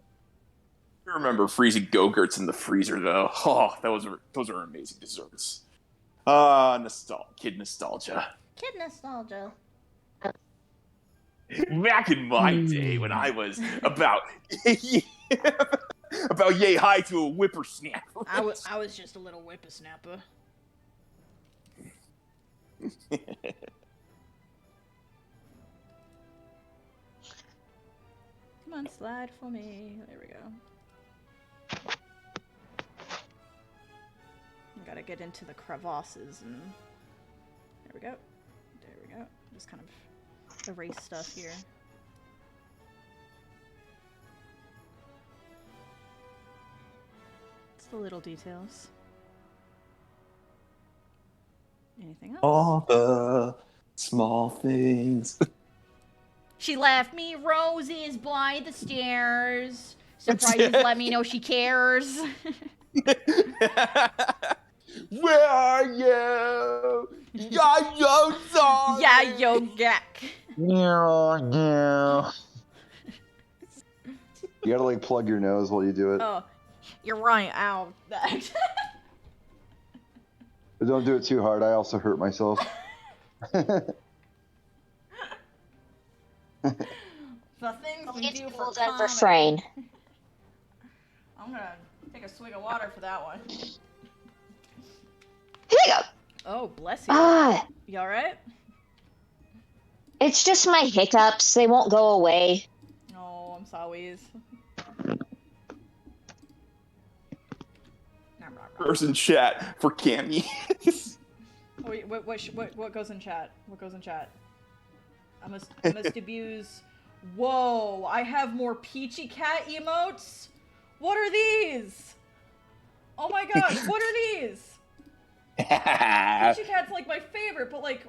remember freezing Go-Gurts in the freezer, though. Oh, those are amazing desserts. Kid nostalgia. Kid nostalgia. Back in my day, when I was about yay high to a whippersnapper. I was just a little whippersnapper. Come on, slide for me. There we go. Gotta get into the crevasses and there we go. There we go. Just kind of erase stuff here. It's the little details. Anything else? All the small things. She left me roses by the stairs. Surprises let me know she cares. Where are you? Yo, sorry. Yeah, yo, gack. Yeah. You gotta like plug your nose while you do it. Oh, you're right. Ow. But don't do it too hard. I also hurt myself. The things we do for comedy. Refrain. I'm gonna take a swig of water for that one. Here we go. Oh, bless you. Ah, You alright? it's just my hiccups. They won't go away. Oh, I'm sorry. Person chat for Cammy. Wait, what goes in chat? What goes in chat? I must abuse. Whoa, I have more Peachy Cat emotes? What are these? Oh my gosh, what are these? Peachy Cat's like my favorite, but like,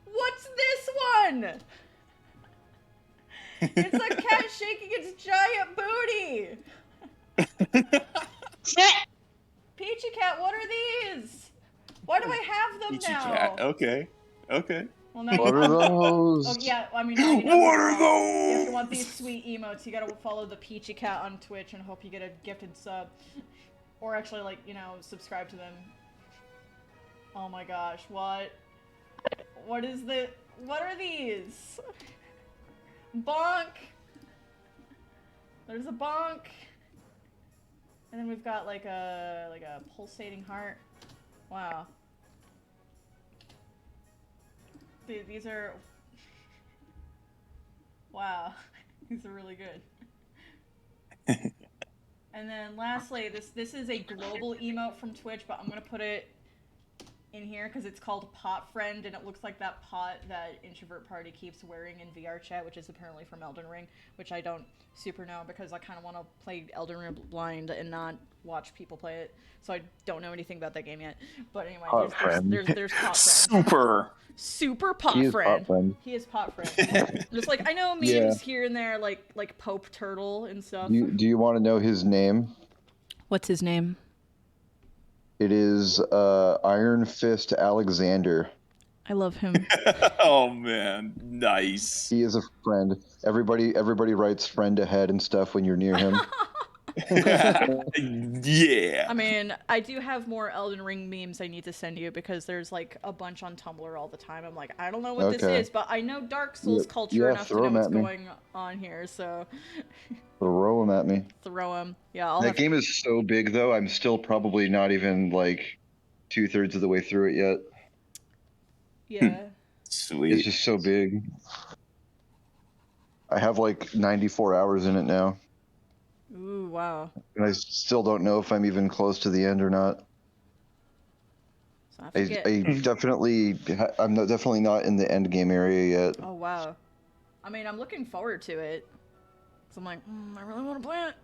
what's this one? It's a cat shaking its giant booty. Peachy Cat, what are these? Why do I have them Peachy now? cat. Okay. Well, no, What are those? Oh yeah, I mean, What are if those? you want these sweet emotes, you gotta follow the Peachy Cat on Twitch and hope you get a gifted sub, or actually like subscribe to them. Oh my gosh, what? What is the? What are these? Bonk. There's a bonk. And then we've got like a pulsating heart. Wow. These are. Wow, these are really good. And then lastly, this is a global emote from Twitch, but I'm gonna put it in here because it's called Pot Friend, and it looks like that pot that Introvert Party keeps wearing in VR chat, which is apparently from Elden Ring, which I don't super know because I kind of want to play Elden Ring blind and not watch people play it, so I don't know anything about that game yet. But anyway, there's Pot Friend. Super Pot Friend. He is Pot Friend. Just like I know memes here and there, like Pope Turtle and stuff. Do you want to know his name? What's his name? It is Iron Fist Alexander. I love him. Oh man, nice. He is a friend. Everybody writes friend ahead and stuff when you're near him. Yeah. I mean, I do have more Elden Ring memes I need to send you because there's like a bunch on Tumblr all the time. I'm like, I don't know what this is, but I know Dark Souls culture enough to know what's going on here, so... Throw them at me. Throw them. Yeah, that game is so big, though. I'm still probably not even, like, 2/3 of the way through it yet. Yeah. Sweet. It's just so big. I have like 94 hours in it now. Ooh, wow. And I still don't know if I'm even close to the end or not. So I I'm definitely not in the end game area yet. Oh, wow. I mean, I'm looking forward to it. So I'm like, I really want to play it.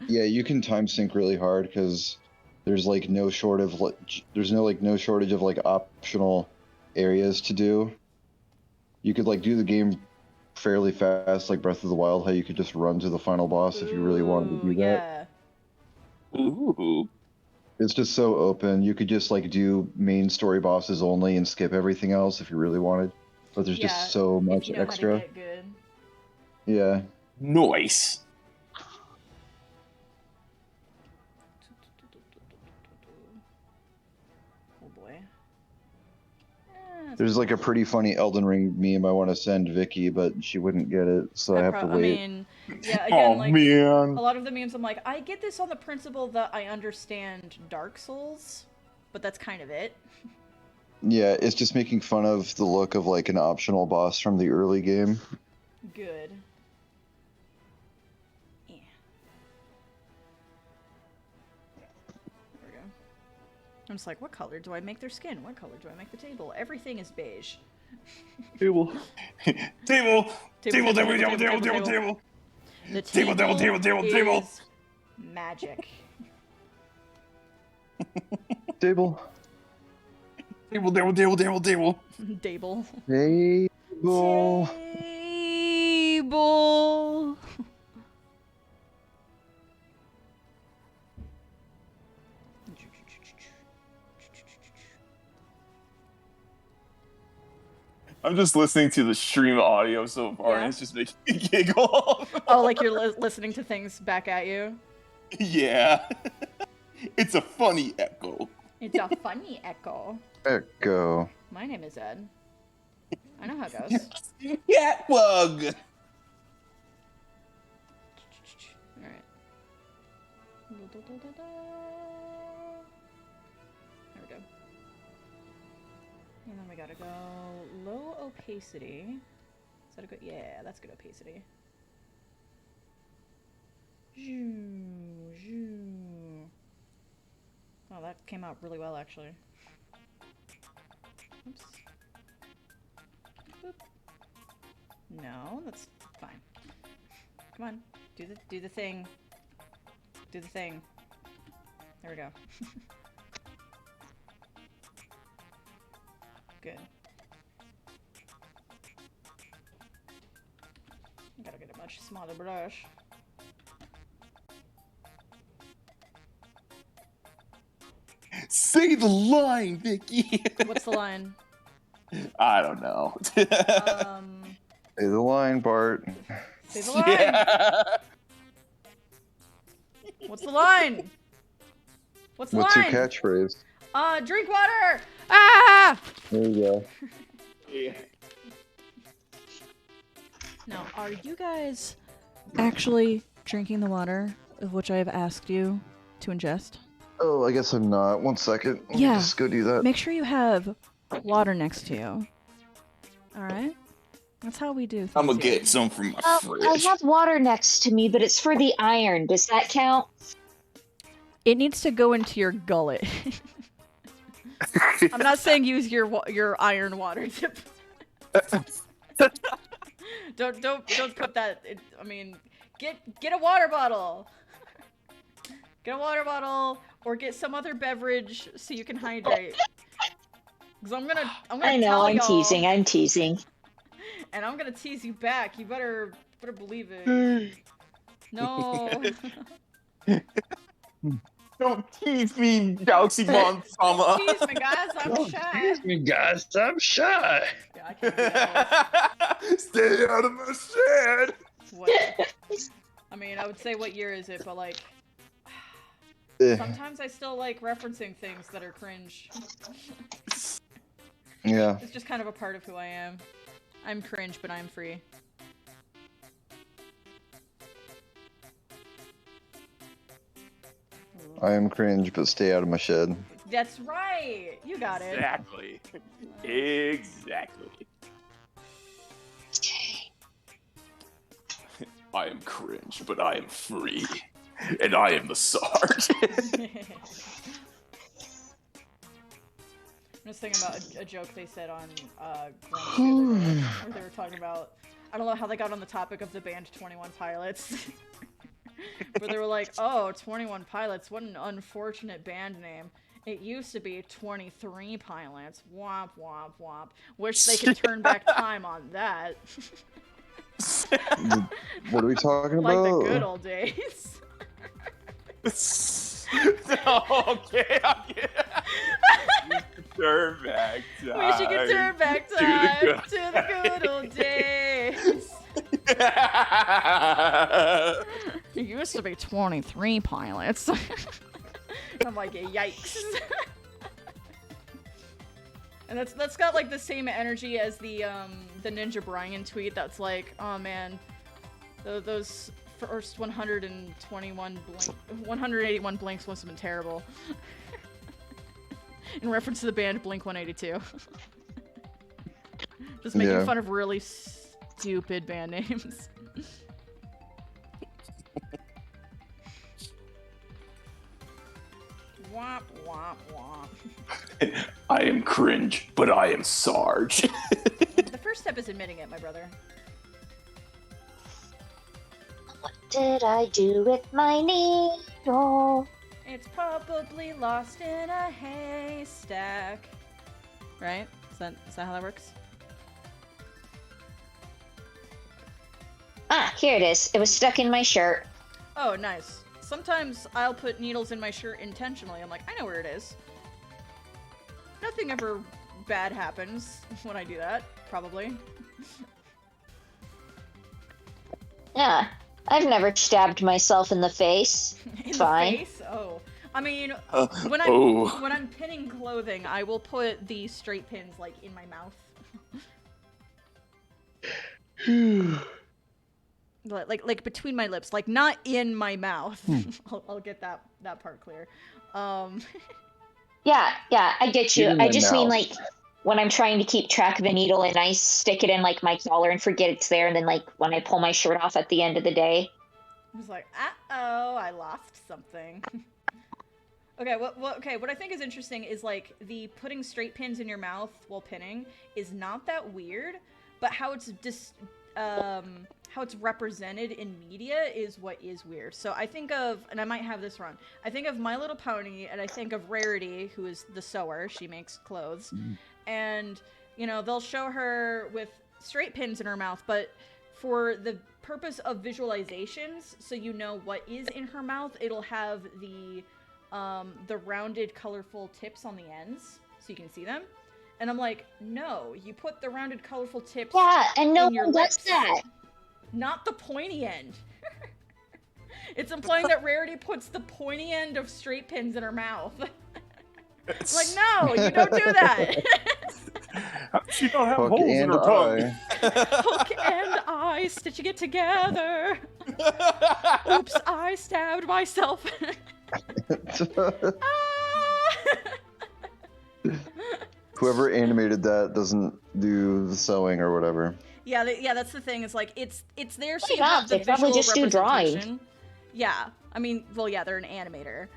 Yeah, you can time sync really hard because there's like no shortage of like optional areas to do. You could like do the game fairly fast, like Breath of the Wild, how you could just run to the final boss if you really wanted to do that. Yeah. Ooh. It's just so open. You could just like do main story bosses only and skip everything else if you really wanted. But there's just so much if you know extra. How to get good. Yeah. Nice. Oh boy. There's like a pretty funny Elden Ring meme I want to send Vicky, but she wouldn't get it, so I have to wait. I mean, yeah, again, like, man. a lot of the memes, I'm like, I get this on the principle that I understand Dark Souls, but that's kind of it. Yeah, it's just making fun of the look of like an optional boss from the early game. Good. Yeah. There we go. I'm just like, what color do I make their skin? What color do I make the table? Everything is beige. Table. Table. Table. Table. The Table. is magic. Table. Table. Table. Table. Table. I'm just listening to the stream audio so far, and it's just making me giggle. Oh, like you're listening to things back at you? Yeah. It's a funny echo. It's a funny echo. Echo. My name is Ed. I know how it goes. Cat bug. Alright. There we go. And then we gotta go low opacity. Is that a good? Yeah, that's good opacity. Oh, that came out really well, actually. Oops. Boop. No, that's fine. Come on, do the thing. Do the thing. There we go. Good. I gotta get a much smaller brush. Say the line, Vicky. What's the line? I don't know. Say the line, Bart. Say the line. Yeah. What's the line? What's the What's line? your catchphrase? Drink water. Ah! There you go. Yeah. Now, are you guys actually drinking the water of which I have asked you to ingest? Oh, I guess I'm not. 1 second. Let me Yeah. just go do that. Make sure you have water next to you. Alright? That's how we do things. I'm gonna here. get some from my I fridge. have water next to me, but it's for the iron. Does that count? It needs to go into your gullet. I'm not saying use your iron water to. don't put that. I mean, get a water bottle. Get a water bottle or get some other beverage so you can hydrate. Because I'm gonna I know, tell I'm y'all, teasing, I'm teasing. and I'm gonna tease you back. You better believe it. No. Don't tease me, Galaxy Bond Sama. Don't tease me, guys. I'm shy. me, guys. I'm shy. Yeah, I can't do that voice. Stay out of my shed. What? I mean, I would say what year is it, but like, sometimes I still like referencing things that are cringe. Yeah. It's just kind of a part of who I am. I'm cringe, but I'm free. I am cringe, but stay out of my shed. That's right! You got it. Exactly. Exactly. I am cringe, but I am free. And I am the Sarge. I'm just thinking about a joke they said on Grumps the other day, where they were talking about, I don't know how they got on the topic of the band 21 Pilots. Where they were like, oh, 21 Pilots, what an unfortunate band name. It used to be 23 Pilots. Womp, womp, womp. Wish they could turn back time on that. What are we talking about? Like the good old days. Okay. Turn back time. Wish you could turn back time to the good old days. It used to be 23 pilots. I'm like, yikes. And that's got like the same energy as the Ninja Brian tweet that's like, oh man, those first 181 blinks must have been terrible. In reference to the band Blink-182. Just making fun of really stupid band names. Womp, womp, womp. I am cringe, but I am Sarge. The first step is admitting it, my brother. What did I do with my needle? It's probably lost in a haystack. Right? Is that how that works? Ah, here it is. It was stuck in my shirt. Oh, nice. Sometimes I'll put needles in my shirt intentionally. I'm like, I know where it is. Nothing ever bad happens when I do that, probably. Yeah, I've never stabbed myself in the face. In Fine. the face? Oh. I mean, when I'm pinning clothing, I will put the straight pins, like, in my mouth. like between my lips, like not in my mouth. I'll get that part clear. Yeah, I get you. I just mean mouth. like when I'm trying to keep track of a needle and I stick it in like my collar and forget it's there, and then like when I pull my shirt off at the end of the day. I was like, uh-oh, I lost something. Okay, what I think is interesting is like the putting straight pins in your mouth while pinning is not that weird, but how it's represented in media is what is weird. So I think of, and I might have this wrong, I think of My Little Pony, and I think of Rarity, who is the sewer. She makes clothes. And, you know, they'll show her with straight pins in her mouth, but for the purpose of visualizations, so you know what is in her mouth, it'll have the rounded, colorful tips on the ends, so you can see them. And I'm like, no, you put the rounded, colorful tips and no in your one does lips. that. Not the pointy end. It's implying that Rarity puts the pointy end of straight pins in her mouth. Like, no, you don't do that. She don't have Hook holes in and her tongue. Hook and eye stitching it together. Oops, I stabbed myself. Whoever animated that doesn't do the sewing or whatever. Yeah, that's the thing. Is like it's there so you Yeah, have the they probably visual just do drawing. representation. Yeah, I mean, well, yeah, they're an animator,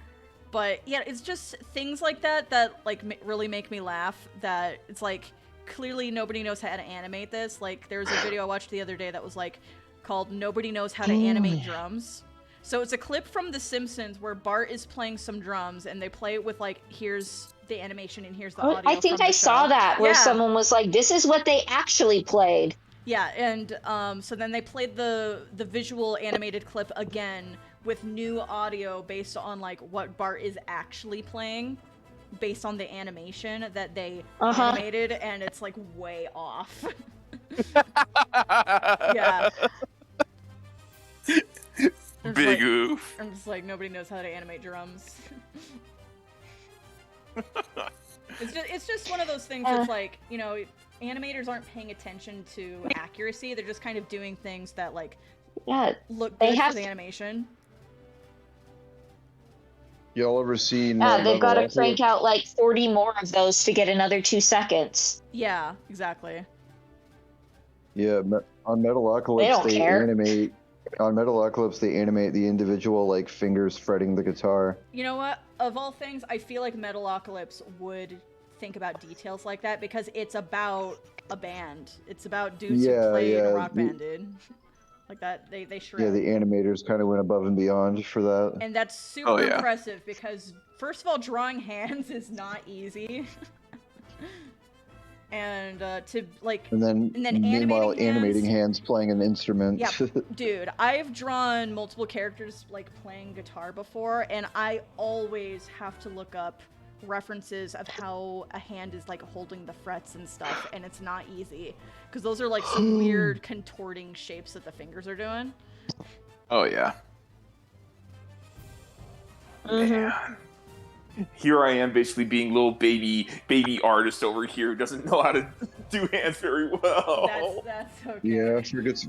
but yeah, it's just things like that like really make me laugh. That it's like clearly nobody knows how to animate this. Like there was a video I watched the other day that was like called "Nobody Knows How to Animate Drums." So it's a clip from The Simpsons where Bart is playing some drums, and they play it with like, here's the animation and here's the audio. I think from the I saw show. that where Yeah. someone was like, "This is what they actually played." Yeah, and so then they played the visual animated clip again with new audio based on like what Bart is actually playing, based on the animation that they animated, and it's like way off. Yeah. Big oof. I'm just like, nobody knows how to animate drums. It's just one of those things that's like, you know, animators aren't paying attention to accuracy. They're just kind of doing things that like look good for the animation. Y'all ever seen? They've got to crank out like 40 more of those to get another 2 seconds. Yeah, exactly. Yeah, on Metalocalypse They don't care. animate On Metalocalypse, they animate the individual like fingers fretting the guitar. You know what? Of all things, I feel like Metalocalypse would think about details like that because it's about a band. It's about dudes who play in a rock band, dude. Like that, they shred. Yeah, the animators kind of went above and beyond for that. And that's super impressive because, first of all, drawing hands is not easy. And and then meanwhile animating hands playing an instrument. Yeah, dude, I've drawn multiple characters like playing guitar before, and I always have to look up references of how a hand is like holding the frets and stuff, and it's not easy because those are like some weird contorting shapes that the fingers are doing. Oh yeah. Mm-hmm. Here I am, basically being little baby artist over here who doesn't know how to do hands very well. That's okay. Yeah,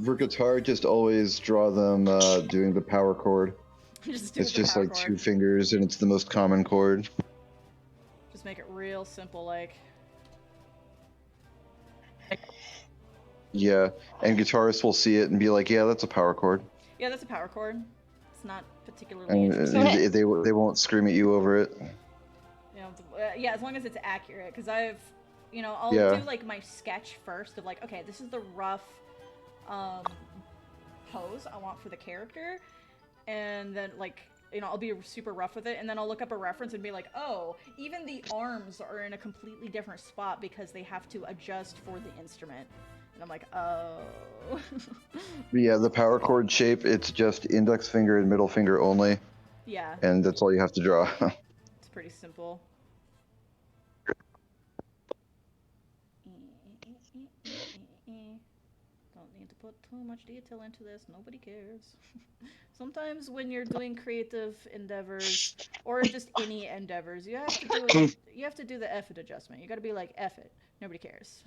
for guitar, just always draw them doing the power chord. It's just like 2 fingers, and it's the most common chord. Just make it real simple, like. Yeah, and guitarists will see it and be like, "Yeah, that's a power chord." Yeah, that's a power chord. It's not particularly and interesting. they won't scream at you over it. You know, yeah, as long as it's accurate. Because I'll do like my sketch first of like, okay, this is the rough pose I want for the character, and then like, I'll be super rough with it, and then I'll look up a reference and be like, oh, even the arms are in a completely different spot because they have to adjust for the instrument. And I'm like, oh. Yeah, the power chord shape, it's just index finger and middle finger only. Yeah. And that's all you have to draw. It's pretty simple. Don't need to put too much detail into this. Nobody cares. Sometimes when you're doing creative endeavors, or just any endeavors, you have to do the F it adjustment. You gotta be like, F it. Nobody cares.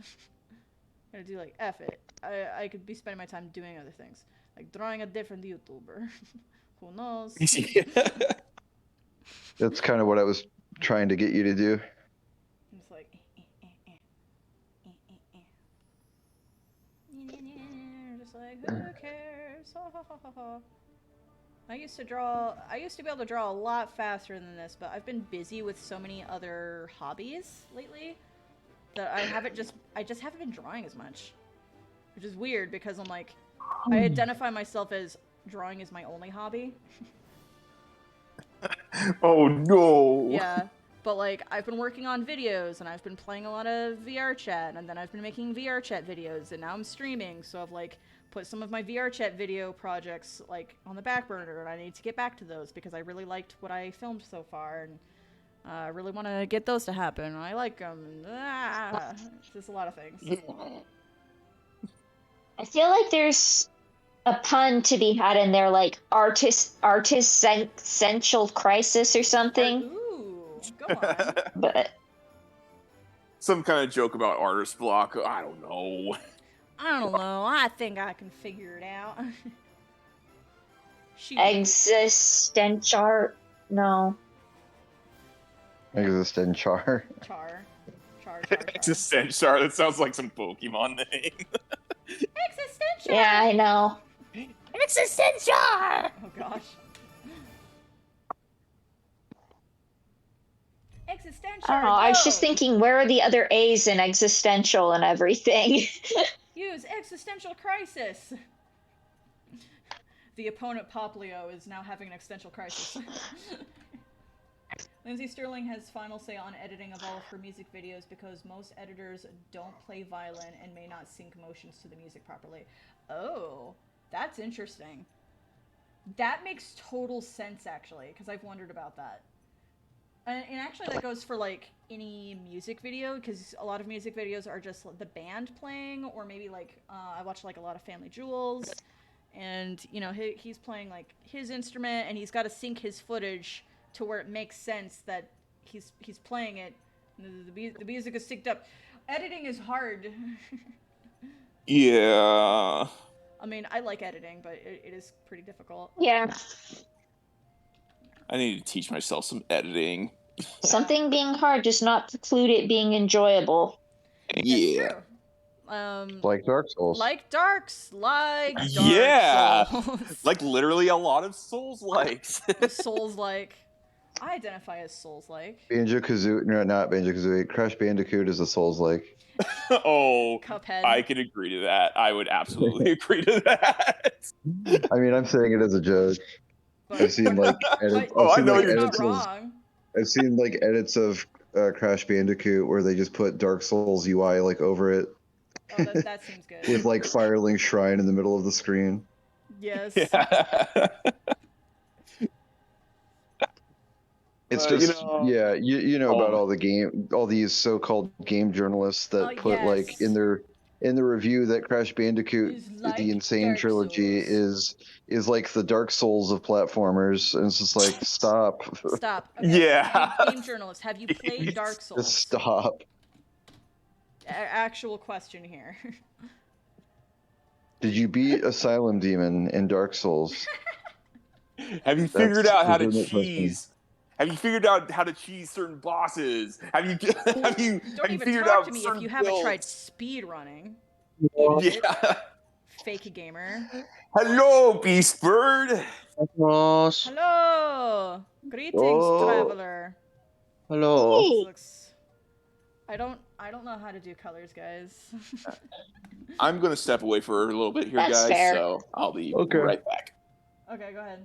Gotta do like, F it. I could be spending my time doing other things. Like drawing a different YouTuber. Who knows? That's kind of what I was trying to get you to do. It's like, just like, who cares? I used to be able to draw a lot faster than this, but I've been busy with so many other hobbies lately that I just haven't been drawing as much, which is weird because I'm like, I identify myself as drawing is my only hobby. Oh no. Yeah, but like I've been working on videos and I've been playing a lot of VR chat, and then I've been making VR chat videos, and now I'm streaming, so I've like put some of my VR chat video projects like on the back burner, and I need to get back to those because I really liked what I filmed so far, and I really want to get those to happen. I like them. It's just a lot of things. I feel like there's a pun to be had in there, like essential crisis or something. Ooh, go on. But some kind of joke about artist block. I don't know. I think I can figure it out. Existential. No. Existential. Char. Existential. That sounds like some Pokemon name. Existential. Yeah, I know. Existential. Oh gosh. Existential. I don't know. I was just thinking, where are the other A's in existential and everything? Use existential crisis. The opponent Poplio is now having an existential crisis. Lindsay Sterling has final say on editing of all of her music videos because most editors don't play violin and may not sync motions to the music properly. Oh, that's interesting. That makes total sense, actually, because I've wondered about that. And actually that goes for, like, any music video, because a lot of music videos are just the band playing, or maybe, like, I watch, like, a lot of Family Jewels, and, he's playing, like, his instrument, and he's got to sync his footage to where it makes sense that he's playing it. The music is synced up. Editing is hard. Yeah. I mean, I like editing, but it is pretty difficult. Yeah. I need to teach myself some editing. Something being hard does not preclude it being enjoyable. Yeah. True. Like Dark Souls. Like Dark Yeah! Souls. Like literally a lot of Souls-likes. Souls-like. I identify as Souls-like. Banjo-Kazooie, no, not Banjo-Kazooie. Crash Bandicoot is a Souls-like. Oh, Cuphead. I can agree to that. I would absolutely agree to that. I mean, I'm saying it as a joke. But, I've seen like edits. Oh, I I've seen know like you're edits not of. wrong. I've seen like edits of Crash Bandicoot where they just put Dark Souls UI like over it. Oh, that seems good. With like Firelink Shrine in the middle of the screen. Yes. Yeah. It's just you you know about all these so-called game journalists that put like in their review that Crash Bandicoot Like the Insane Dark Trilogy Souls. is like the Dark Souls of platformers, and it's just like stop. Stop. Okay. Yeah. Game journalist, have you played Dark Souls? Just stop. Actual question here. Did you beat Asylum Demon in Dark Souls? Have you figured out how to legitimate question. cheese? Have you figured out how to cheese certain bosses? Have you Don't even figured talk out to me if certain you haven't builds? tried speed running. Yeah. Fake gamer. Hello, Beast Bird. Hello. Greetings, traveler. Hello. Hey. Looks. I don't know how to do colors, guys. I'm gonna step away for a little bit here, That's guys. fair. So I'll be Okay. right back. Okay, go ahead.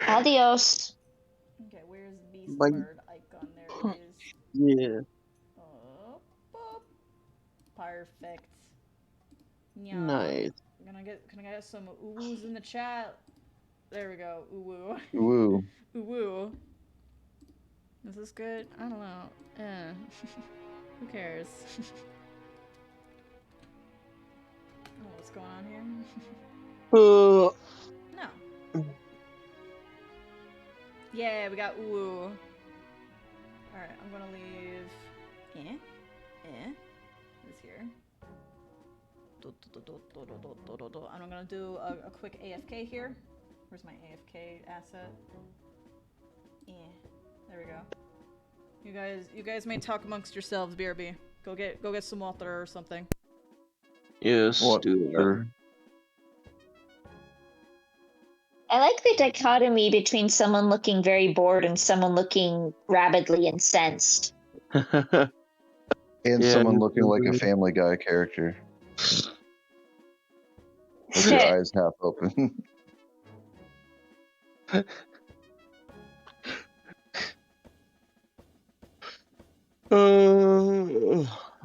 Adios. Okay, where's Beast Bye. Bird icon? There it is. Yeah. Oh, boop. Perfect. Yeah. Nice. Can I get some ooh-woos in the chat? There we go. Ooh-woo. Woo. Ooh-woo. Is this good? I don't know. Who cares? Oh, what's going on here? Uh, No. Yeah, we got ooh. Alright, I'm gonna leave this here. And I'm gonna do a quick AFK here. Where's my AFK asset? There we go. You guys may talk amongst yourselves, BRB. Go get some water or something. yes, do that. I like the dichotomy between someone looking very bored and someone looking rabidly incensed. And Yeah, someone this looking is like a weird. Family Guy character. With your eyes half open.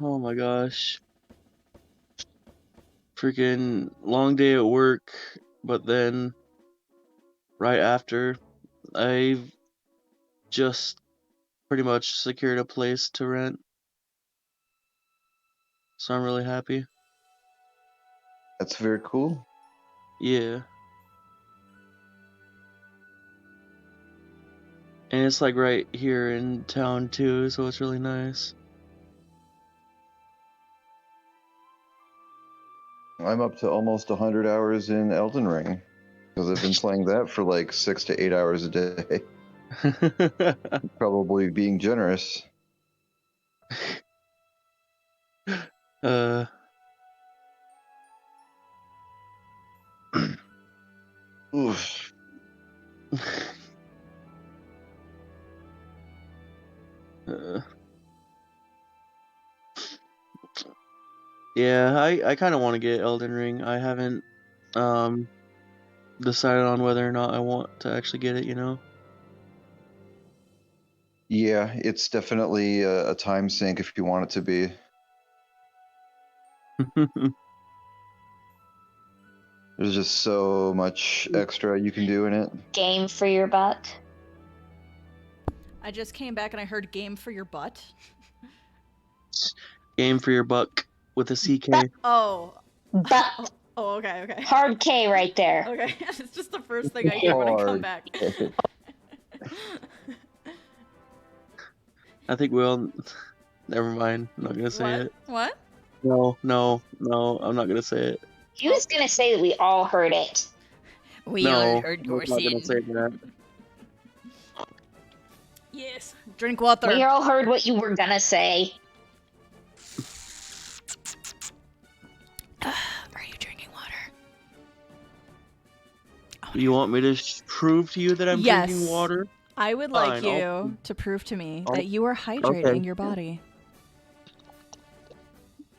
Oh my gosh. Freaking long day at work, but then right after, I've just pretty much secured a place to rent. So I'm really happy. That's very cool. Yeah. And it's like right here in town too, so it's really nice. I'm up to almost 100 hours in Elden Ring. Because I've been playing that for like 6 to 8 hours a day. Probably being generous. Oof. Yeah, I kind of want to get Elden Ring. I haven't decided on whether or not I want to actually get it, you know? Yeah, it's definitely a time sink if you want it to be. There's just so much extra you can do in it. Game for your butt. I just came back and I heard game for your butt. Game for your buck with a CK. Oh. Butt. Oh, okay. Hard K right there. Okay, it's just the first thing I hear when I come Hard back. I think we'll... Never mind. I'm not gonna say it. What? No, I'm not gonna say it. He was gonna say that we all heard it. We No, all heard I'm your not gonna say sin. that. Yes. Drink water. We all heard what you were gonna say. Are you drinking water? You want me to prove to you that I'm drinking water? I would like you to prove to me that you are hydrating your body.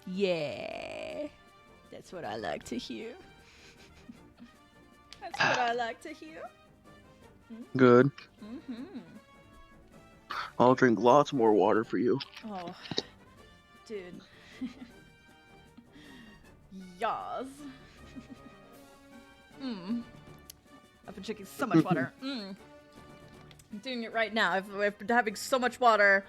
Yeah. That's what I like to hear. That's what I like to hear. Good. Mm-hmm. I'll drink lots more water for you. Oh, dude. Yas. I've been drinking so much water. I'm doing it right now. I've been having so much water.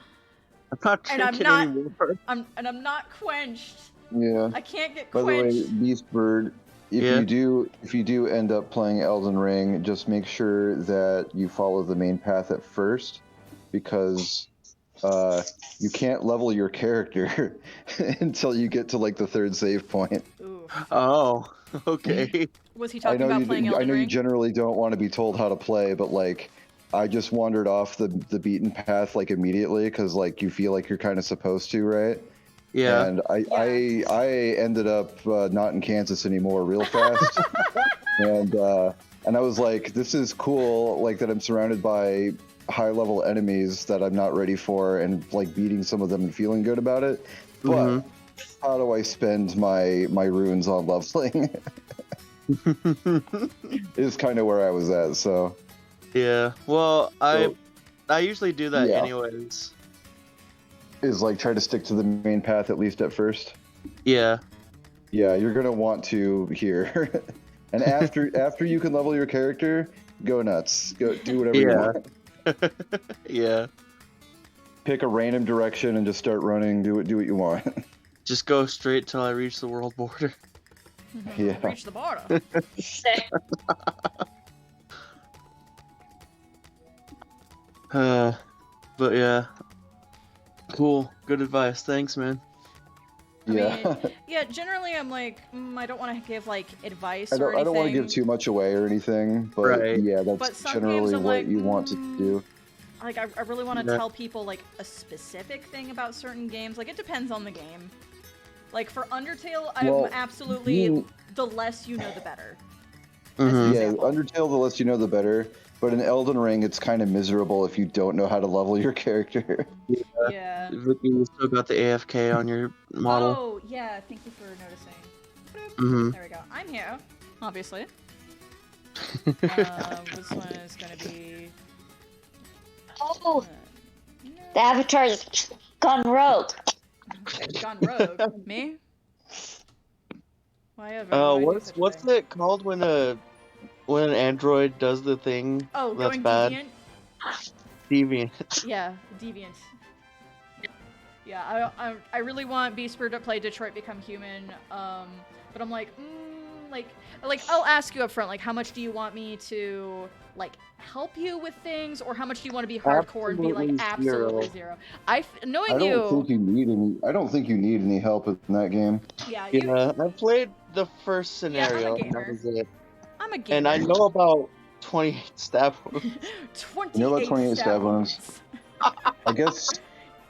I'm not drinking anymore. I'm not quenched. Yeah. I can't get By quenched. the way, Beastbird, if you do end up playing Elden Ring, just make sure that you follow the main path at first, because you can't level your character until you get to like the 3rd save point. Ooh. Oh, okay. Was he talking about playing Elden Ring? I know you generally don't want to be told how to play, but like, I just wandered off the beaten path like immediately because like you feel like you're kind of supposed to, right? Yeah. And I ended up not in Kansas anymore real fast, and I was like, this is cool, like that I'm surrounded by high level enemies that I'm not ready for, and like beating some of them and feeling good about it. But how do I spend my runes on leveling? Is kind of where I was at. So yeah, well, I usually do that anyways. Is like try to stick to the main path at least at first. Yeah. Yeah, you're gonna want to here, and after you can level your character, go nuts. Go do whatever you want. Yeah. Pick a random direction and just start running. Do what you want. Just go straight till I reach the world border. Yeah. Reach the border. But yeah. Cool. Good advice. Thanks, man. I mean, generally I'm like, I don't want to give like advice or anything. I don't want to give too much away or anything, but yeah, that's generally what you want to do. Like, I really want to tell people like a specific thing about certain games. Like, it depends on the game. Like for Undertale, I'm absolutely the less you know, the better. Yeah, Undertale, the less you know, the better. But in Elden Ring, it's kind of miserable if you don't know how to level your character. Yeah. You still got the AFK on your model. Oh, yeah. Thank you for noticing. There we go. I'm here, obviously. This one is going to be... Oh! The avatar's gone rogue. Gone rogue? Me? Why what's it called when an android does the thing that's bad? Deviant? Deviant. Yeah, Deviant. Yeah, I really want Beastbird to play Detroit Become Human, but I'm like, I'll ask you up front, like, how much do you want me to, like, help you with things, or how much do you want to be hardcore and be like absolutely zero? I don't think you need any help in that game. Yeah, I played the first scenario. I'm a gamer. And that was it. I'm a gamer. And I know about 28 stab wounds. 28 stab wounds. I guess.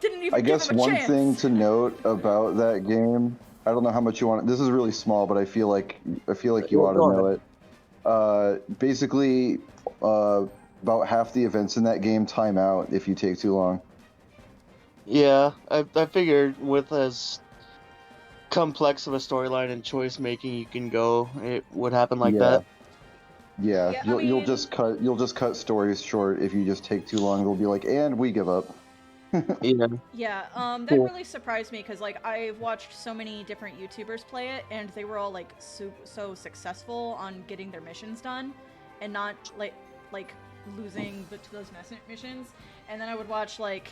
Didn't even give him a one chance. thing to note about that game. I don't know how much you want. This is really small, but I feel like you ought to know it. Basically, about half the events in that game time out if you take too long. Yeah, I figured with as complex of a storyline and choice making you can go, it would happen like that. Yeah, you'll just cut stories short if you just take too long. They'll be like, and we give up. Yeah, that really surprised me because like I've watched so many different YouTubers play it, and they were all like so successful on getting their missions done, and not like losing those missions. And then I would watch like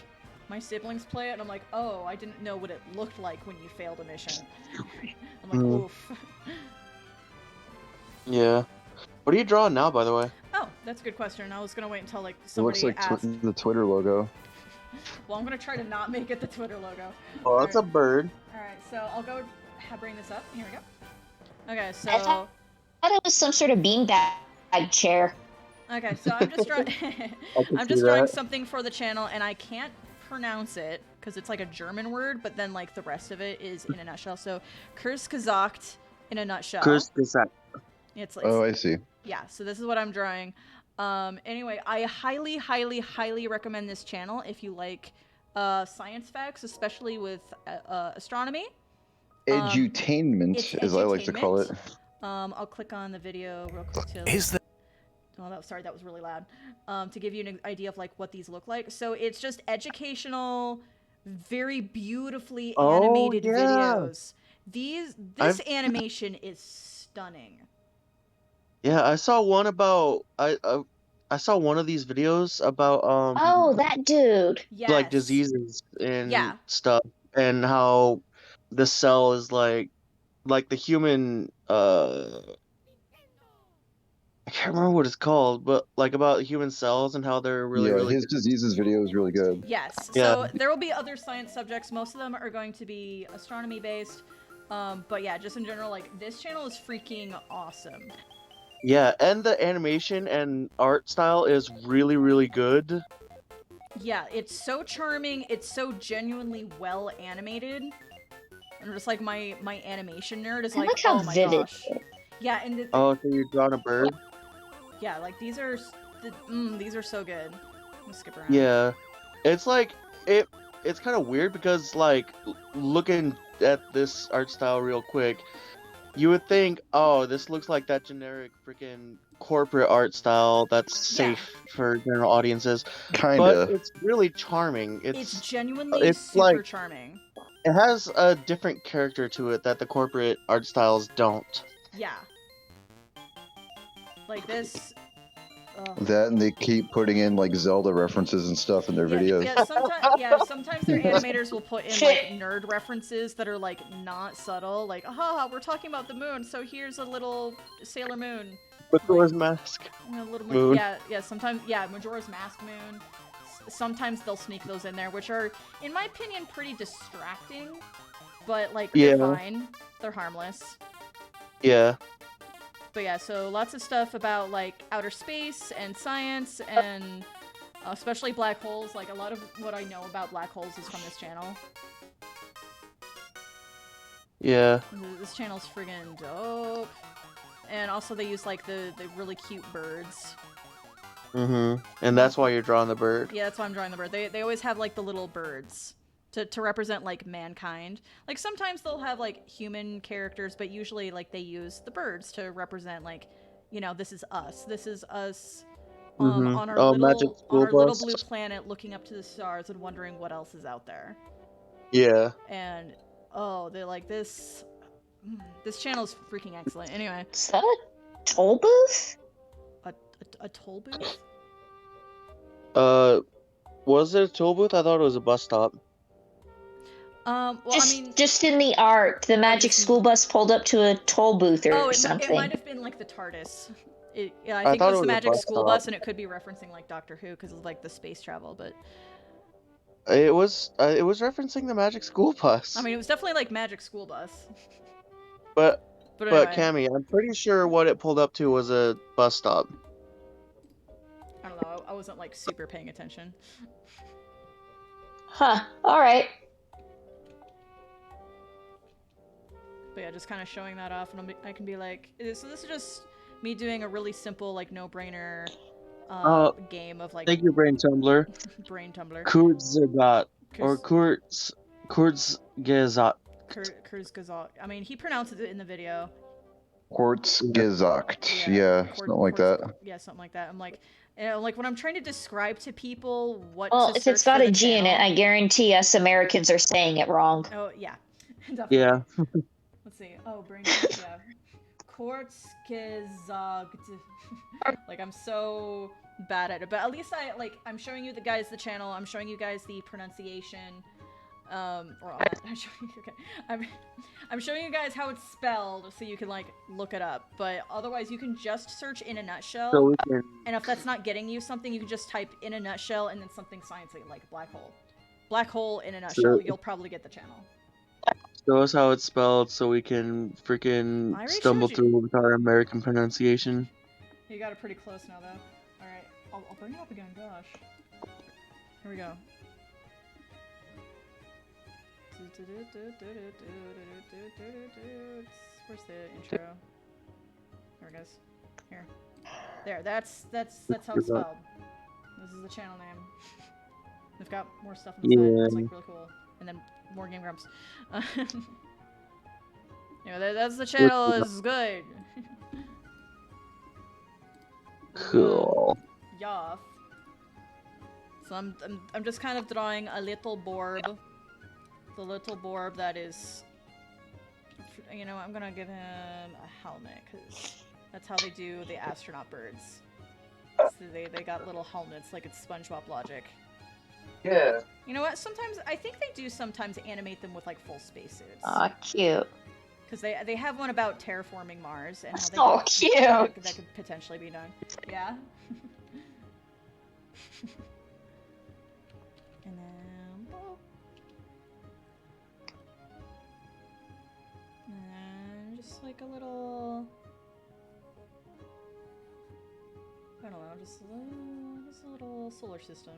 my siblings play it, and I'm like, oh, I didn't know what it looked like when you failed a mission. I'm like, oof. Yeah. What are you drawing now, by the way? Oh, that's a good question. I was gonna wait until like somebody It looks like asked. the Twitter logo. Well, I'm gonna try to not make it the Twitter logo. Oh, that's a bird. Alright, so I'll go bring this up. Here we go. Okay, so... I thought it was some sort of beanbag chair. Okay, so I'm just drawing... I'm just drawing something for the channel, and I can't pronounce it, because it's like a German word, but then like the rest of it is in a nutshell. So, Kurzgesagt in a nutshell. Kurzgesagt. Oh, I see. Yeah, so this is what I'm drawing. Anyway, I highly, highly, highly recommend this channel if you like science facts, especially with astronomy. Edutainment, as I like to call it. I'll click on the video real quick to... Oh, that was really loud. To give you an idea of like what these look like. So it's just educational, very beautifully animated videos. This animation is stunning. Yeah, I saw one about I saw one of these videos about Oh, that dude. Yes. like diseases and stuff, and how the cell is like the human I can't remember what it's called, but like about human cells and how they're really really his diseases video is really good. Yes. Yeah. So there will be other science subjects. Most of them are going to be astronomy based. But yeah, just in general, like this channel is freaking awesome. Yeah, and the animation and art style is really really good. Yeah, it's so charming. It's so genuinely well animated. And just like my animation nerd is like, how oh my vivid. gosh. Yeah, and Oh, so you're drawing a bird? yeah, like these are so good. Let me skip around. Yeah, it's like it's kind of weird because like looking at this art style real quick, you would think, oh, this looks like that generic freaking corporate art style that's safe for general audiences. Kinda. But it's really charming. It's genuinely super like, charming. It has a different character to it that the corporate art styles don't. Yeah. Like this. That, and they keep putting in like Zelda references and stuff in their videos. Sometimes their animators will put in like nerd references that are like not subtle. Like, we're talking about the moon, so here's a little Sailor Moon. Majora's Mask. A little moon. Yeah. Sometimes, Majora's Mask moon. Sometimes they'll sneak those in there, which are, in my opinion, pretty distracting. But like, they're fine. They're harmless. Yeah. But yeah, so lots of stuff about like outer space and science and especially black holes. Like a lot of what I know about black holes is from this channel. Yeah. This channel's friggin' dope. And also they use like the really cute birds. Mm-hmm. And that's why you're drawing the bird. Yeah, that's why I'm drawing the bird. They always have like the little birds to represent like mankind. Like sometimes they'll have like human characters, but usually like they use the birds to represent like, you know, this is us. This is us on our little blue planet looking up to the stars and wondering what else is out there. Yeah. And they're like this channel is freaking excellent. Anyway. Is that a toll booth? A toll booth? Was it a toll booth? I thought it was a bus stop. Well, just in the art, the magic school bus pulled up to a toll booth or something. It might have been like the TARDIS. I think it was the magic school bus, and it could be referencing like Doctor Who because of like the space travel, but it was referencing the magic school bus. I mean, it was definitely like magic school bus. But anyway. Cammy, I'm pretty sure what it pulled up to was a bus stop. I don't know. I wasn't like super paying attention. Huh. All right. But yeah, just kind of showing that off, and I can be like, so this is just me doing a really simple, like, no-brainer game of like. Thank you, Brain Tumbler. Brain Tumbler. Kurzgesagt or Kurzgesagt. Kurzgesagt. I mean, he pronounces it in the video. Kurzgesagt. Yeah, something like that. Yeah, something like that. I'm like, when I'm trying to describe to people what. Well, if it's got a G in it, I guarantee us Americans are saying it wrong. Oh yeah, definitely. Yeah. Let's see. Oh, brain. Yeah. Kurzgesagt. Like I'm so bad at it, but at least I'm showing you the channel. I'm showing you guys the pronunciation. I'm showing you guys how it's spelled so you can like look it up. But otherwise, you can just search in a nutshell. So and if that's not getting you something, you can just type in a nutshell and then something sciencey like black hole. Black hole in a nutshell. You'll probably get the channel. Show us how it's spelled so we can freaking stumble through with our American pronunciation. You got it pretty close now, though. Alright, I'll bring it up again, gosh. Here we go. Where's the intro? There it goes. Here. There. That's how it's spelled. This is the channel name. They've got more stuff on the side. It's like really cool. And then more Game Grumps. That's the channel. Is good. Cool. Yoff. So I'm just kind of drawing a little borb. The little borb that is. You know, I'm gonna give him a helmet because that's how they do the astronaut birds. So they got little helmets like it's SpongeBob logic. Yeah. You know what? Sometimes I think they do sometimes animate them with like full spacesuits. Aw, cute. Because they have one about terraforming Mars and how they So cute. that could potentially be done. Yeah. And then, and just like a little. I don't know, just a little solar system.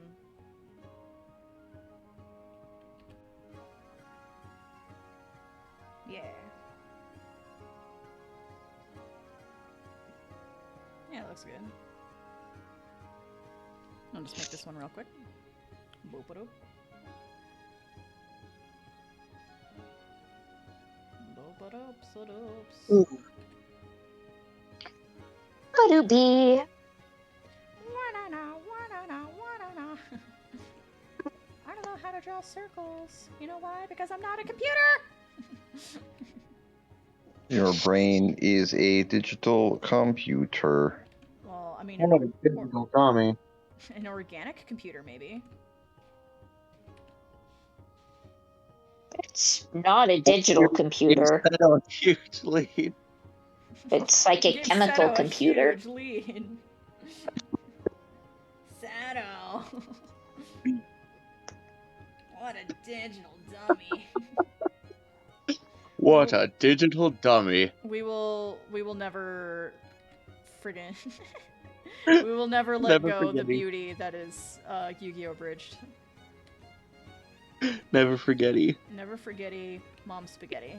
Yeah. Yeah, it looks good. I'll just make this one real quick. Boop-a-doop. Boop-a-doop-sa-doops. Ba-doo-bee. Wa-na-na. I don't know how to draw circles. You know why? Because I'm not a computer! Your brain is a digital computer. Well, I mean, Tommy. an organic computer, maybe. It's not a digital computer. Hugely. It's like a Give chemical Sato computer. A huge lead. Sato. What a digital dummy. What a digital dummy. We will never friggin' we will never let go the beauty that is Yu-Gi-Oh! Abridged. Never forgetty. Never forgetty mom spaghetti.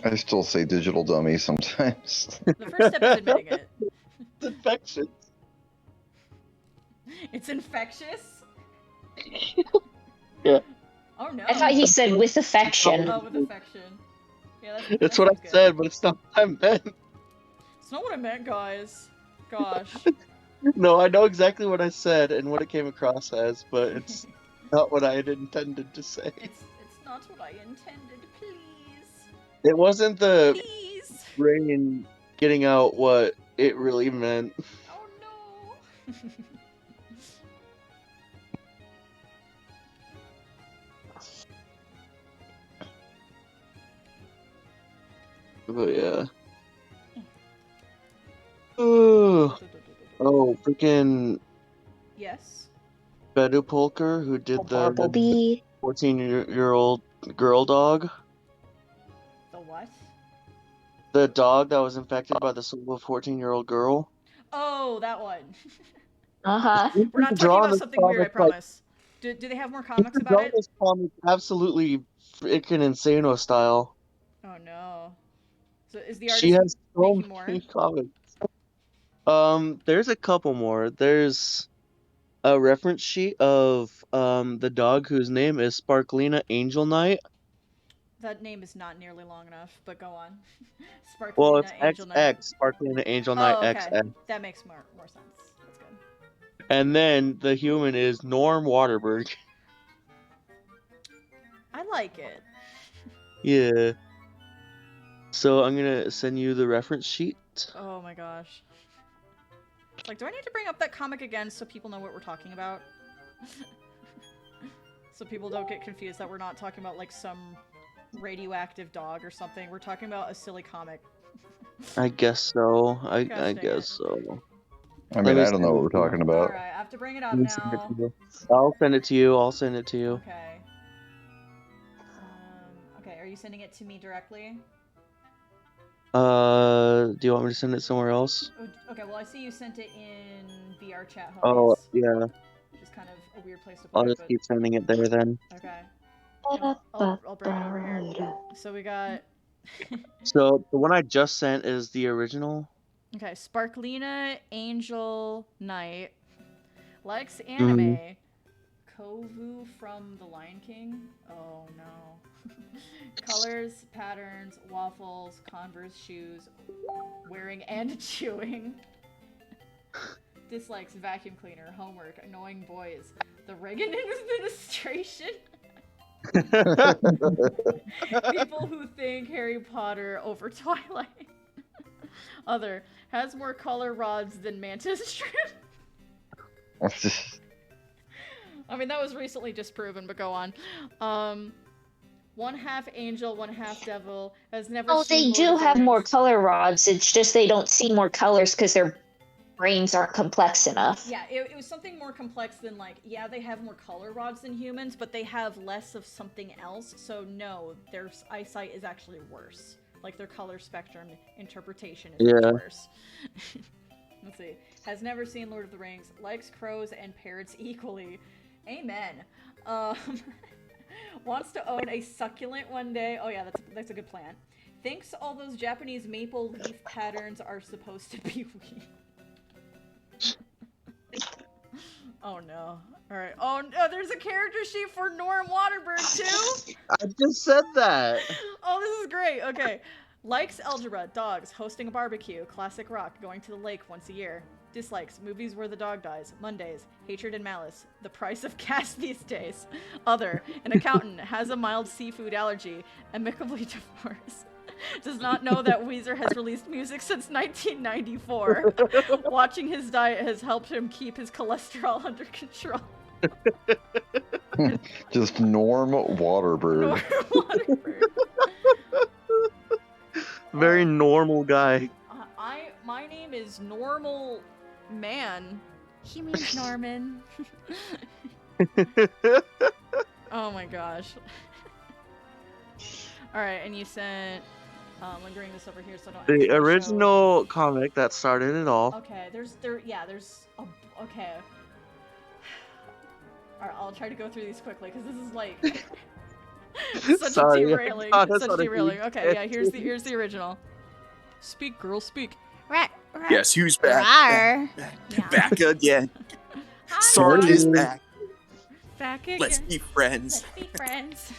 I still say digital dummy sometimes. The first step is admitting it. It's infectious. It's infectious? Yeah. Oh no. I thought he said with affection. Oh, with affection. Yeah, That's what I good. said, but it's not what I meant. It's not what I meant, guys. Gosh. No, I know exactly what I said and what it came across as, but it's not what I had intended to say. It's not what I intended, please. It wasn't the Please. brain getting out what it really meant. Oh no. Oh yeah. Oh, freaking Yes. Bedu Polker, who did the Bumblebee. 14-year-old girl dog. The what? The dog that was infected by the soul of a 14-year-old girl. Oh, that one. Uh-huh. We're not talking about something weird, I promise. Do they have more comics about it? This comic absolutely freaking Insano style. Oh no. So is the artist She has so making many more? comics. There's a couple more. There's a reference sheet of the dog whose name is Sparklina Angel Knight. That name is not nearly long enough, but go on. Sparklina Well, it's Angel XX, Knight. Sparklina Angel Knight Oh, okay. XX. That makes more sense. That's good. And then the human is Norm Waterberg. I like it. Yeah. So I'm gonna send you the reference sheet. Oh my gosh. Like, do I need to bring up that comic again so people know what we're talking about? So people don't get confused that we're not talking about, like, some radioactive dog or something. We're talking about a silly comic. I guess so. I dang guess so. I mean, I don't know what we're talking about. Alright, I have to bring it up Let me send it now. to you. I'll send it to you. I'll send it to you. Okay. Okay, are you sending it to me directly? Do you want me to send it somewhere else? Okay, well I see you sent it in VR chat, homies. Oh, yeah. Which is kind of a weird place to put I'll it, just but... keep sending it there then. Okay. I'll bring it over here. So we got So the one I just sent is the original. Okay, Sparklina Angel Knight likes anime. Kovu from The Lion King. Oh no. Colors, patterns, waffles, Converse shoes, wearing and chewing. Dislikes vacuum cleaner, homework, annoying boys, the Reagan administration. People who think Harry Potter over Twilight. Other has more color rods than mantis shrimp. I mean, that was recently disproven, but go on. One half angel, one half devil, has never Oh, seen they Lord do of the have more Rings. color rods. It's just they don't see more colors because their brains aren't complex enough. Yeah, it was something more complex than, like, yeah, they have more color rods than humans, but they have less of something else, so no, their eyesight is actually worse. Like, their color spectrum interpretation is much worse. Let's see. Has never seen Lord of the Rings, likes crows and parrots equally. Amen. Wants to own a succulent one day. Oh yeah, that's a good plan. Thinks all those Japanese maple leaf patterns are supposed to be weird. Oh no. Alright. Oh no, there's a character sheet for Norm Waterberg too? I just said that. Oh, this is great. Okay. Likes algebra, dogs, hosting a barbecue, classic rock, going to the lake once a year. Dislikes movies where the dog dies, Mondays, hatred and malice, the price of gas these days. Other, an accountant, has a mild seafood allergy, amicably divorced. Does not know that Weezer has released music since 1994. Watching his diet has helped him keep his cholesterol under control. Just Norm Waterberg. Norm Waterberg. Very normal guy. My name is Normal Man. He means Norman. Oh my gosh. Alright, and you sent lingering this over here so I don't The actually original comic that started it all. Okay, there's okay. Alright, I'll try to go through these quickly because this is like such Sorry, a derailing. that's Such what I derailing. mean. Okay, yeah, here's the original. Speak, girl, speak. Guess who's back? Rawr. Yeah. Back again. Hi, Sarge guys. is back. Back again. Let's be friends. Let's be friends.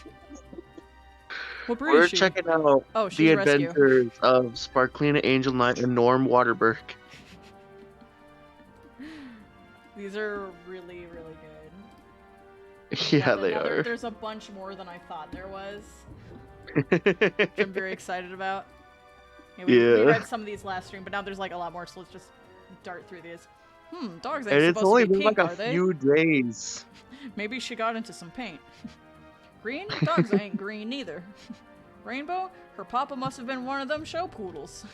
What breed We're is she? checking out Oh, she's the a rescue. adventures of Sparklina Angel Knight and Norm Waterberg. These are really, really good. Yeah, they are. There's a bunch more than I thought there was. Which I'm very excited about. Yeah, we read some of these last stream, but now there's like a lot more, so let's just dart through these. Dogs ain't And it's supposed only to be been pink, like are a they? few days. Maybe she got into some paint. Green? Dogs ain't green neither. Rainbow? Her papa must have been one of them show poodles.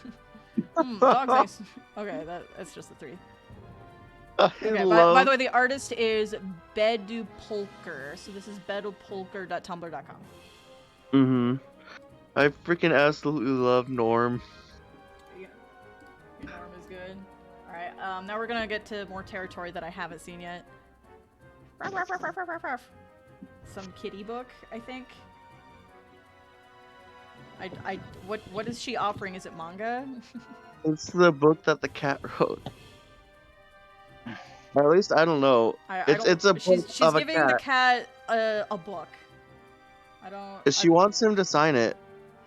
Dogs ain't... Okay, that's just the three. Okay, by the way, the artist is Bedupolker. So this is bedupolker.tumblr.com. Mm-hmm. I freaking absolutely love Norm. Yeah. Norm is good. Alright, now we're gonna get to more territory that I haven't seen yet. Ruff, ruff, ruff, ruff, ruff, ruff. Some kitty book, I think. What is she offering? Is it manga? It's the book that the cat wrote. Or at least I don't know. It's a book she's of a giving cat. the cat a book. She wants him to sign it.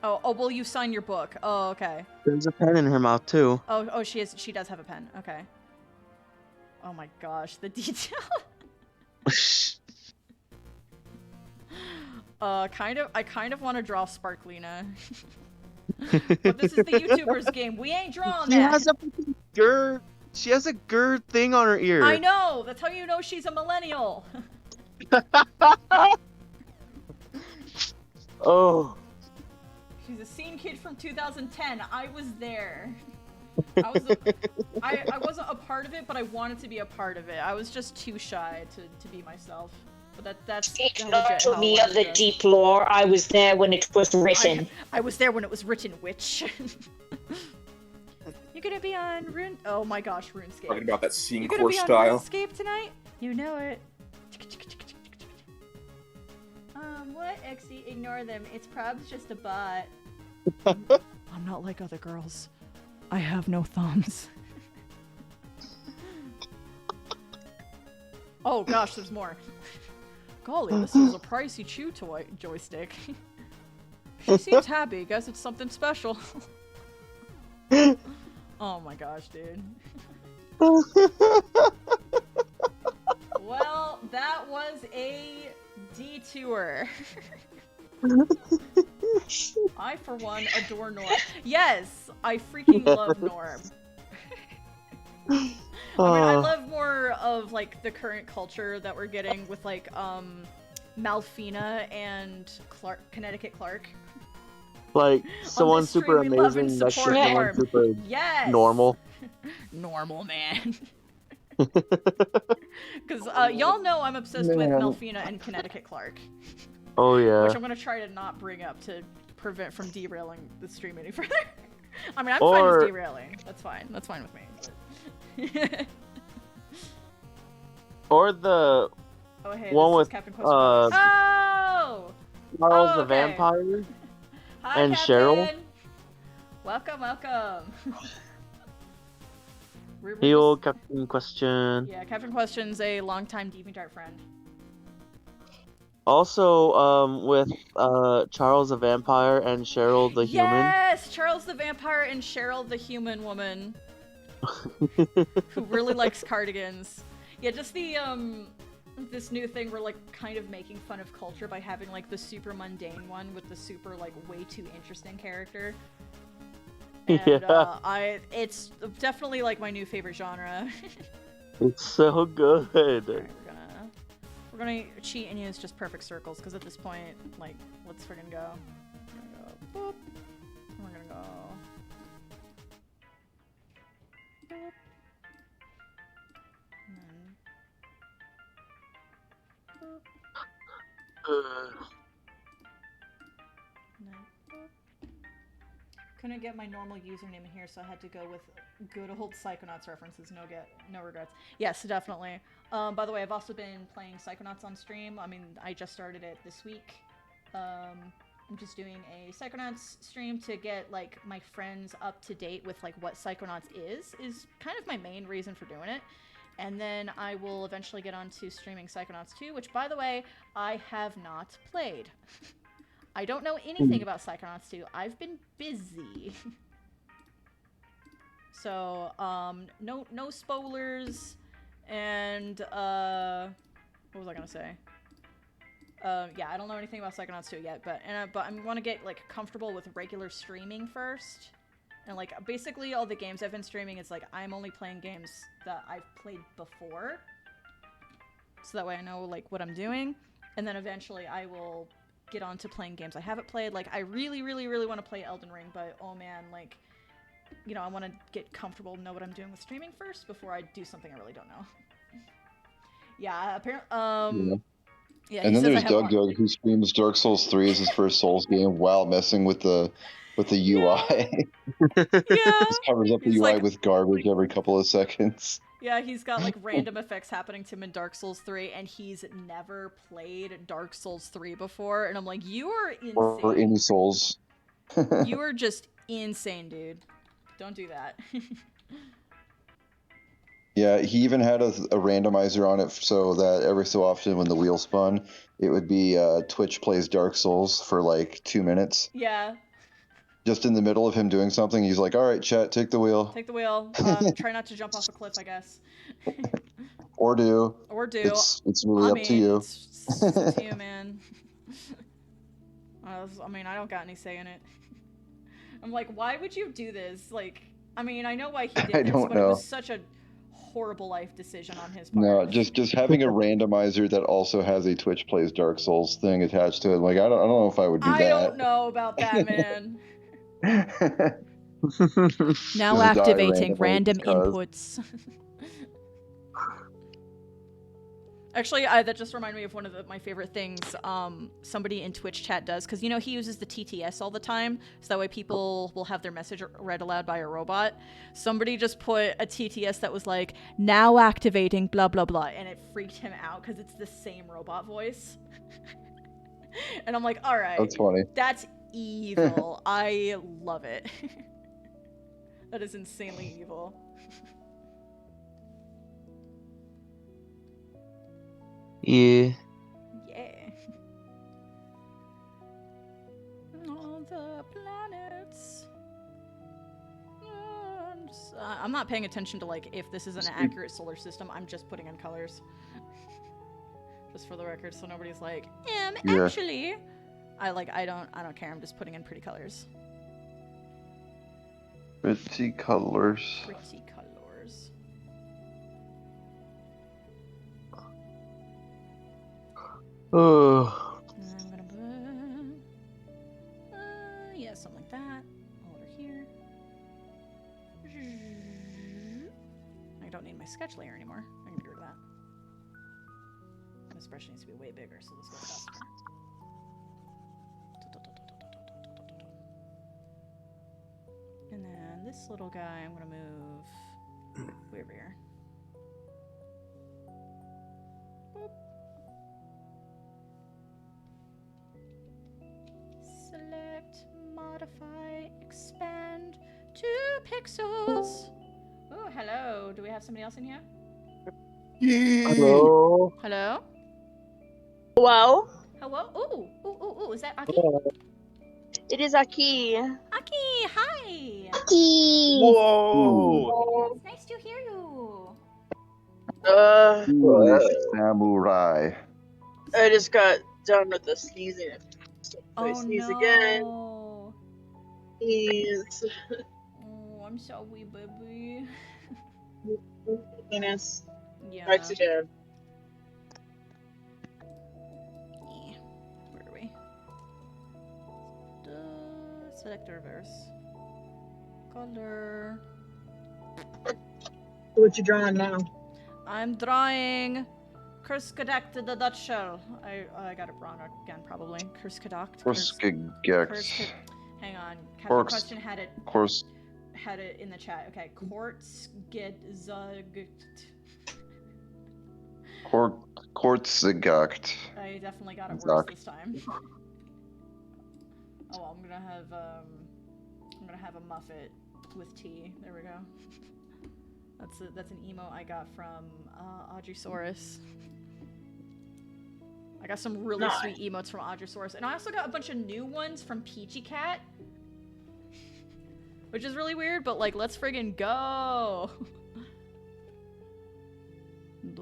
Oh, well, you sign your book. Oh, okay. There's a pen in her mouth too. Oh, she does have a pen. Okay. Oh my gosh, the detail. I kind of want to draw Sparklina. But this is the YouTuber's game. We ain't drawing that. She has a GERD thing on her ear. I know. That's how you know she's a millennial. Oh. She's a scene kid from 2010. I was there. I wasn't a part of it, but I wanted to be a part of it. I was just too shy to be myself. But that's Speak not to me of the deep lore. I was there when it was written. I was there when it was written, witch. You gonna be on Rune? Oh my gosh, RuneScape. Talking about that scene You gonna course be on style. RuneScape tonight? You know it. What? XD, ignore them. It's probably just a bot. I'm not like other girls. I have no thumbs. Oh gosh, there's more. Golly, this is a pricey chew toy joystick. She seems happy. Guess it's something special. Oh my gosh, dude. Well, that was a detour. I, for one, adore Norb. Yes, I freaking love Norb. I love more of, like, the current culture that we're getting with, like, Malfina and Connecticut Clark. Like, someone super amazing next to someone super normal. Normal, man. Because y'all know I'm obsessed with Malfina and Connecticut Clark. Oh, yeah. Which I'm going to try to not bring up to prevent from derailing the stream any further. I mean, I'm fine with derailing. That's fine. That's fine with me. Or the one with Charles the Vampire. Hi, and Captain. Cheryl. Welcome. Heal Captain Question. Yeah, Captain Question's a longtime DeviantArt friend. Also, with Charles the Vampire and Cheryl the Human. Yes, Charles the Vampire and Cheryl the Human Woman. Who really likes cardigans. Yeah, just the this new thing we're like kind of making fun of culture by having like the super mundane one with the super like way too interesting character. And Yeah. It's definitely like my new favorite genre. It's so good. Alright, we're gonna cheat and use just perfect circles because at this point, like, let's friggin' go. We're gonna go boop. We're gonna go boop. And then boop. And then boop. Couldn't get my normal username in here, so I had to go with good old Psychonauts references. No regrets. Yes, definitely. By the way, I've also been playing Psychonauts on stream. I mean, I just started it this week. I'm just doing a Psychonauts stream to get like my friends up to date with like what Psychonauts is kind of my main reason for doing it. And then I will eventually get on to streaming Psychonauts 2, which, by the way, I have not played. I don't know anything about Psychonauts 2. I've been busy. So, no spoilers, and, what was I gonna say? Yeah, I don't know anything about Psychonauts 2 yet, but I want to get, like, comfortable with regular streaming first. And, like, basically all the games I've been streaming is, like, I'm only playing games that I've played before. So that way I know, like, what I'm doing. And then eventually I will get on to playing games I haven't played. Like, I really, really, really want to play Elden Ring, but, oh man, like, you know, I want to get comfortable and know what I'm doing with streaming first before I do something I really don't know. Yeah, apparently, yeah, and then there's Doug who streams Dark Souls 3 as his first Souls game while messing with the UI. Yeah. Just covers up the UI like, with garbage every couple of seconds. Yeah, he's got like random effects happening to him in Dark Souls 3, and he's never played Dark Souls 3 before, and I'm like, you are insane. Or any Souls. You are just insane, dude. Don't do that. Yeah, he even had a randomizer on it so that every so often when the wheel spun, it would be Twitch plays Dark Souls for like 2 minutes. Yeah. Just in the middle of him doing something, he's like, all right, chat, take the wheel. Take the wheel. Try not to jump off a cliff, I guess. Or do. Or do. It's really up to you. It's up to you, man. I mean, I don't got any say in it. I'm like, why would you do this? Like, I mean, I know why he did this, but it was such a horrible life decision on his part. No, just having a randomizer that also has a Twitch plays Dark Souls thing attached to it. Like, I don't know if I would do that. I don't know about that, man. Now activating random inputs. Actually, that just reminded me of one of my favorite things somebody in Twitch chat does, because, you know, he uses the TTS all the time, so that way people will have their message read aloud by a robot. Somebody just put a TTS that was like, now activating blah, blah, blah, and it freaked him out because it's the same robot voice. And I'm like, all right. That's funny. That's evil. I love it. That is insanely evil. Yeah. Yeah. All the planets. I'm not paying attention to like if this is an accurate solar system. I'm just putting in colors. Just for the record, so nobody's like, Yeah. actually. I don't care. I'm just putting in pretty colors. Pretty colors. Pretty colors. Oh. I'm gonna put, yeah, something like that. Over here. I don't need my sketch layer anymore. I can get rid of that. This brush needs to be way bigger, so this goes faster. And then this little guy, I'm gonna move way over here. Boop. Select, modify, expand, 2 pixels. Oh, hello. Do we have somebody else in here? Hello. Hello? Hello? Hello? Ooh, is that Aki? It is Aki. Aki, hi! Whoa! It's nice to hear you. Holy samurai. I just got done with the sneezing. So I Oh sneeze no. again. Sneeze. Oh, I'm sorry, baby. Penis. Yeah. Starts again. Where are we? Select reverse. Color. What you drawing now? I'm drawing Kurzgesagt the Dutch shell. I got it wrong again, probably. Kurzgesagt. Kurzgesagt. Hang on. Captain Question had it in the chat. Okay, Kurzgesagt. I definitely got it worse this time. Oh, well, I'm gonna have a Muffet with tea. There we go. That's an emote I got from Audreysaurus. I got some really sweet emotes from Audreysaurus, and I also got a bunch of new ones from Peachy Cat, which is really weird. But like, let's friggin' go!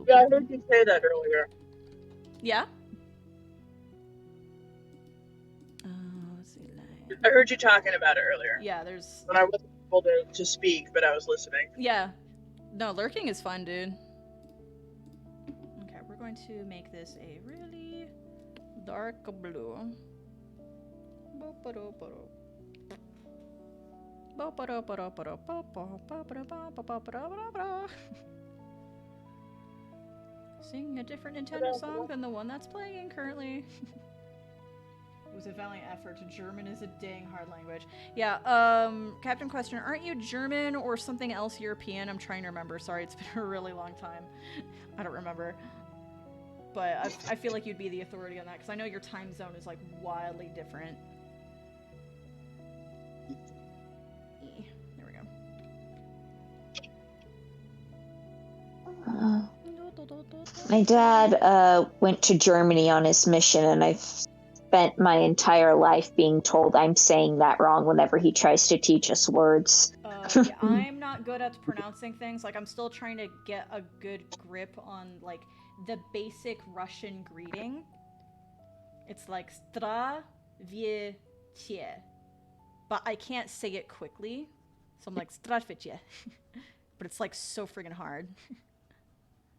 Yeah, I heard you say that earlier. Yeah. Let's see. I heard you talking about it earlier. Yeah, there's. When I wasn't able to speak, but I was listening. Yeah. No, lurking is fun, dude. Okay, we're going to make this a really dark blue. Sing a different Nintendo song than the one that's playing currently. It was a valiant effort. German is a dang hard language. Yeah, Captain Question, aren't you German or something else European? I'm trying to remember. Sorry, it's been a really long time. I don't remember. But I feel like you'd be the authority on that, because I know your time zone is, like, wildly different. There we go. My dad went to Germany on his mission, and I've spent my entire life being told I'm saying that wrong whenever he tries to teach us words. Yeah, I'm not good at pronouncing things. Like, I'm still trying to get a good grip on, like, the basic Russian greeting. It's like Zdravie. But I can't say it quickly. So I'm like, Zdravie. But it's, like, so friggin' hard.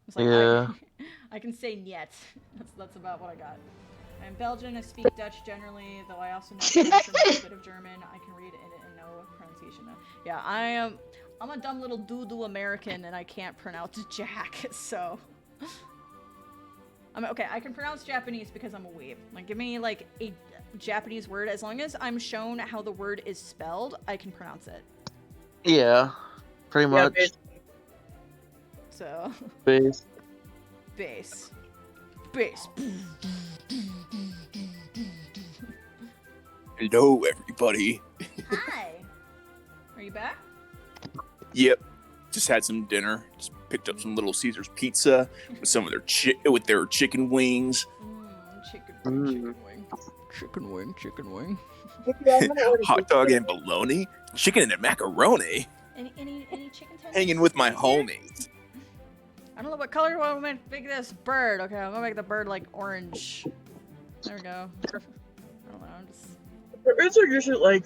It's like, Yeah. I can say niet. That's about what I got. I'm Belgian. I speak Dutch generally, though I also know French and a little bit of German. I can read it and know pronunciation. Yeah, I'm a dumb little doo-doo American, and I can't pronounce Jack, so... okay, I can pronounce Japanese because I'm a weeb. Like, give me, like, a Japanese word. As long as I'm shown how the word is spelled, I can pronounce it. Yeah, pretty much. Yeah, So... Base. Bass. Bass. Hello, everybody. Hi. Are you back? Yep. Just had some dinner. Just picked up some Little Caesars pizza with some of their chicken wings. Chicken wing. Hot dog and bologna. Chicken and macaroni. Any chicken tenders? Hanging with my homies. I don't know what color I want to make this bird. Okay, I'm gonna make the bird like orange. There we go. I don't know. I'm just. Birds are usually like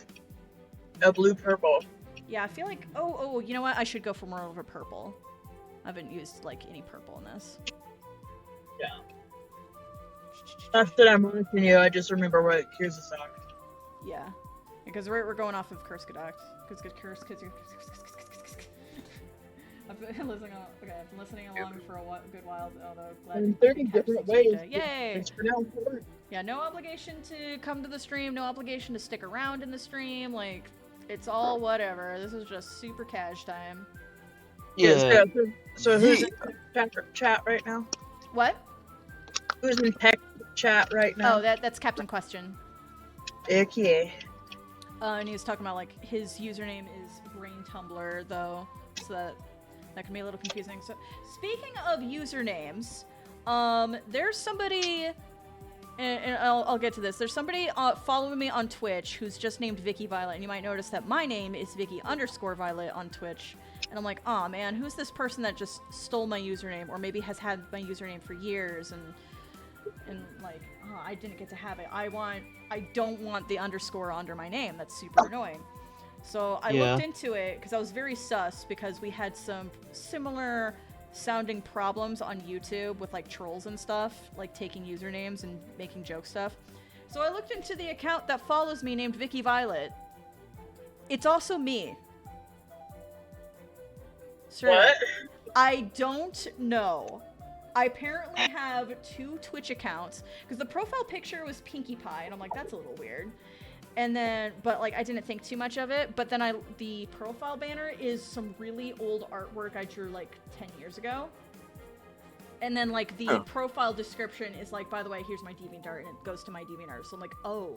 a blue-purple. Yeah, I feel like. Oh, you know what? I should go for more of a purple. I haven't used like any purple in this. Yeah. Not that I'm watching you. I just remember what Kurzgesagt. Yeah, because we're going off of Kurzgesagt. I've been listening. Okay, I've been listening along for a good while. Although glad. In 30 different ways. Yay! It's pronounced the word. Yeah, no obligation to come to the stream. No obligation to stick around in the stream. Like, it's all whatever. This is just super cash time. Yeah. So who's in chat right now? What? Who's in tech chat right now? Oh, that's Captain Question. Okay. And he was talking about like his username is Brain Tumbler though, so that can be a little confusing. So speaking of usernames, there's somebody, and I'll get to this. There's somebody following me on Twitch who's just named Vicky Violet, and you might notice that my name is Vicky_Violet on Twitch. And I'm like, oh man, who's this person that just stole my username, or maybe has had my username for years, and like, oh, I didn't get to have it. I don't want the underscore under my name. That's super annoying. So I looked into it because I was very sus because we had some similar sounding problems on YouTube with like trolls and stuff, like taking usernames and making joke stuff. So I looked into the account that follows me named Vicky Violet. It's also me. Straight What? up. I don't know. I apparently have 2 Twitch accounts because the profile picture was Pinkie Pie, and I'm like, that's a little weird. And then, but like, I didn't think too much of it. But then the profile banner is some really old artwork I drew like 10 years ago. And then like the profile description is like, by the way, here's my DeviantArt, and it goes to my DeviantArt. So I'm like, oh,